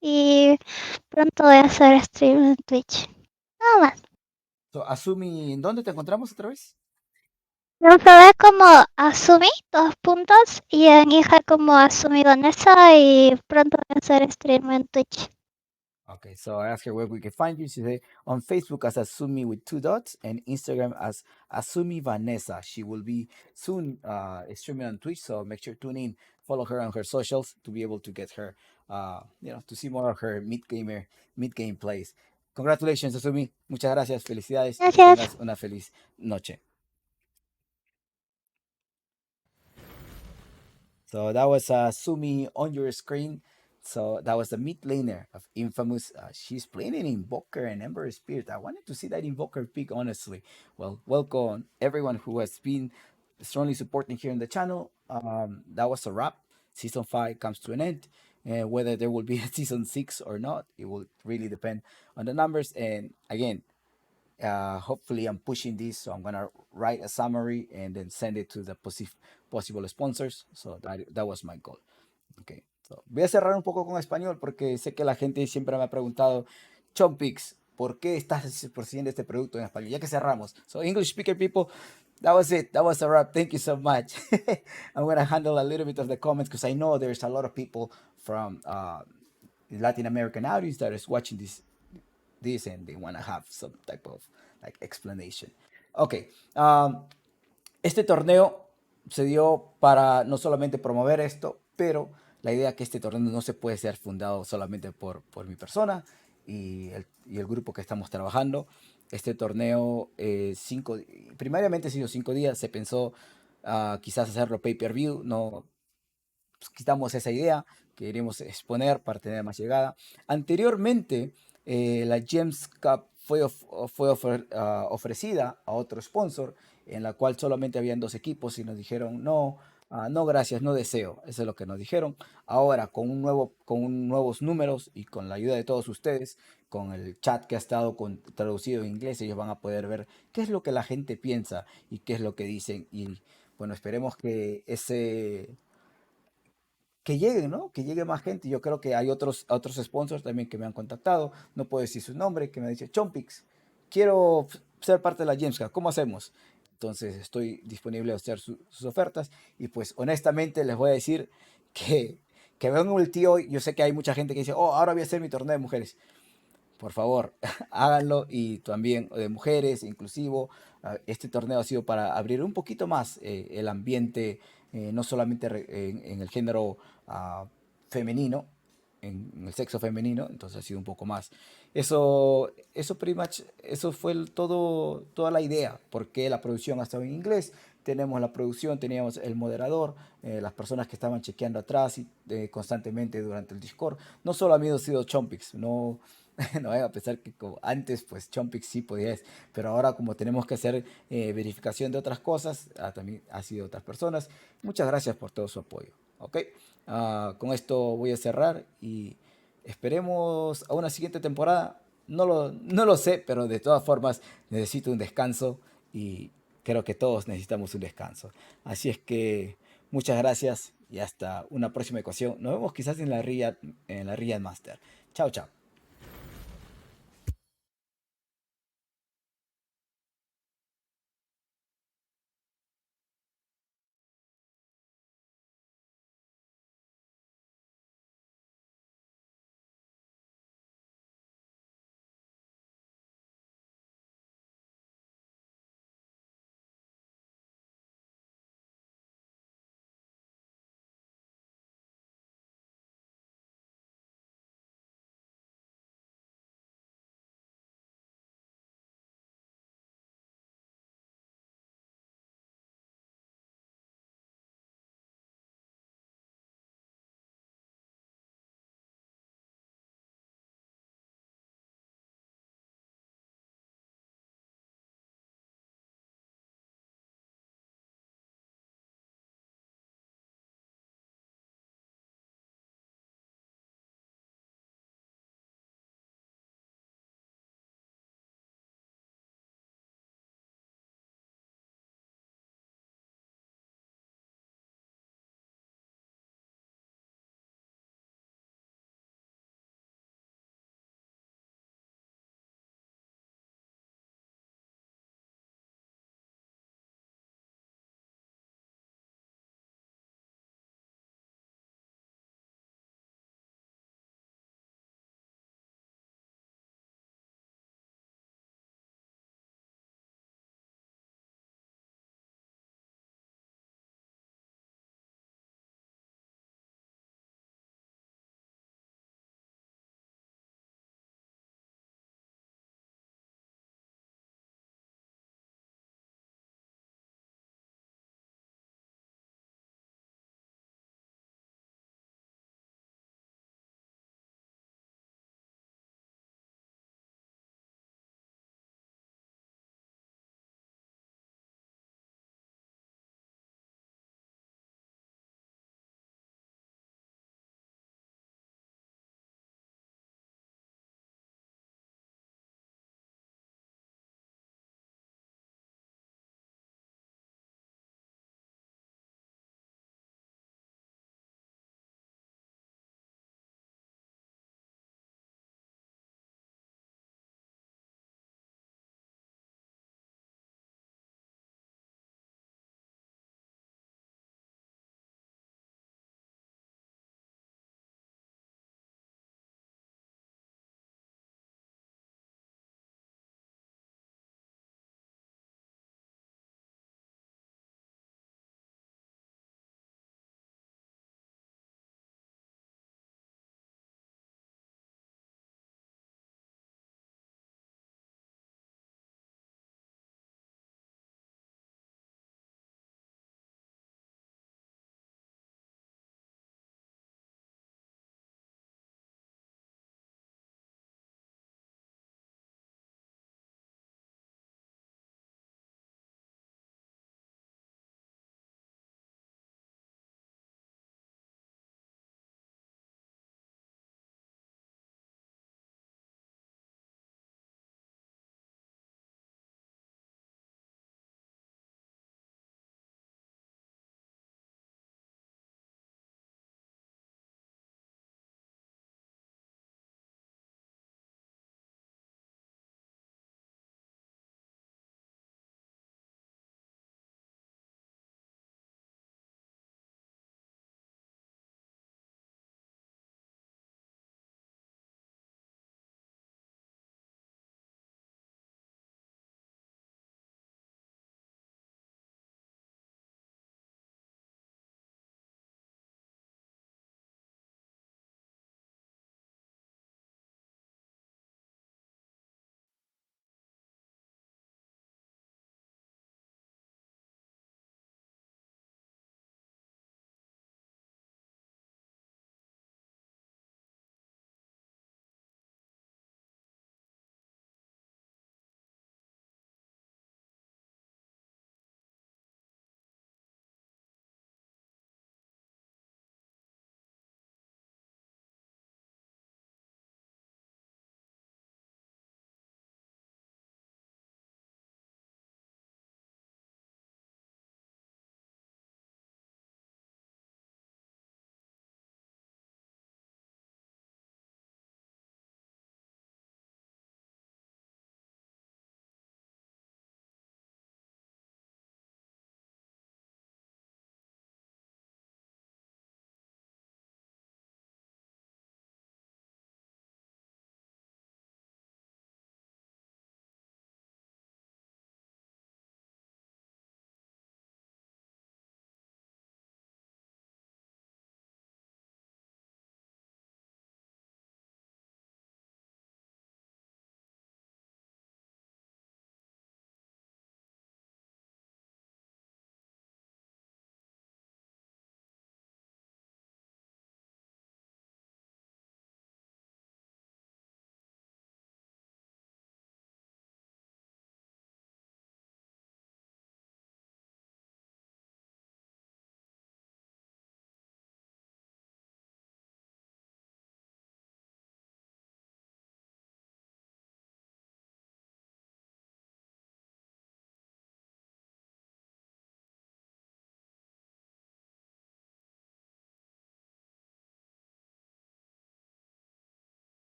S4: Y pronto voy a hacer stream en Twitch. Nada más.
S1: So, Asumi, ¿dónde te encontramos otra vez?
S4: Lo probé como Asumi, 2 puntos. Y en hija como Asumi Vanessa. Y pronto voy a hacer stream en Twitch.
S1: Okay, so I asked her where we can find you. She said on Facebook as Asumi with 2 dots and Instagram as Asumi Vanessa. She will be soon streaming on Twitch, so make sure tune in, follow her on her socials to be able to get her, to see more of her mid game plays. Congratulations, Asumi. Muchas gracias, felicidades y que
S4: Gracias.
S1: tengas una feliz noche. So that was Sumi on your screen. So that was the mid laner of Infamous. She's playing an Invoker and Ember Spirit. I wanted to see that Invoker pick, honestly. Well, welcome everyone who has been strongly supporting here in the channel. That was a wrap. Season 5 comes to an end. Whether there will be a season 6 or not, it will really depend on the numbers. And again, hopefully I'm pushing this, so I'm gonna write a summary and then send it to the possible sponsors. So that was my goal. Okay. So, voy a cerrar un poco con español porque sé que la gente siempre me ha preguntado, Chompix, ¿por qué estás persiguiendo este producto en español? Ya que cerramos. So English speaker people, that was it. That was a wrap. Thank you so much. I'm gonna handle a little bit of the comments because I know there's a lot of people from Latin American audience that is watching this and they want to have some type of like explanation. Okay. Este torneo se dio para no solamente promover esto, pero la idea que este torneo no se puede ser fundado solamente por mi persona y el grupo que estamos trabajando. Este torneo, primariamente ha sido 5 días, se pensó quizás hacerlo pay-per-view, no, pues, quitamos esa idea, que queremos exponer para tener más llegada. Anteriormente, la Gems Cup fue ofrecida a otro sponsor, en la cual solamente habían 2 equipos y nos dijeron, no, no gracias, no deseo. Eso es lo que nos dijeron. Ahora, con nuevos números y con la ayuda de todos ustedes, con el chat que ha estado traducido en inglés, ellos van a poder ver qué es lo que la gente piensa y qué es lo que dicen. Y bueno, esperemos que lleguen, ¿no? Que llegue más gente. Yo creo que hay otros sponsors también que me han contactado. No puedo decir su nombre, que me dice, Chompix, quiero ser parte de la Gamescom. ¿Cómo hacemos? Entonces estoy disponible a hacer sus ofertas. Y pues honestamente les voy a decir que vengo el tío. Yo sé que hay mucha gente que dice, oh, ahora voy a hacer mi torneo de mujeres. Por favor, háganlo y también de mujeres, inclusivo. Este torneo ha sido para abrir un poquito más el ambiente, no solamente en el género femenino, en el sexo femenino, entonces ha sido un poco más. Eso pretty much, eso fue toda la idea, porque la producción ha estado en inglés. Tenemos la producción, teníamos el moderador, las personas que estaban chequeando atrás constantemente durante el Discord. No solo han sido Chompix, no, no vayan a pensar que como antes, pues Chompix sí podía, pero ahora como tenemos que hacer verificación de otras cosas, también ha sido otras personas. Muchas gracias por todo su apoyo. ¿Ok? Con esto voy a cerrar y esperemos a una siguiente temporada. No lo sé, pero de todas formas necesito un descanso y creo que todos necesitamos un descanso. Así es que muchas gracias y hasta una próxima ocasión. Nos vemos quizás en la Riyadh Master. Chao, chao.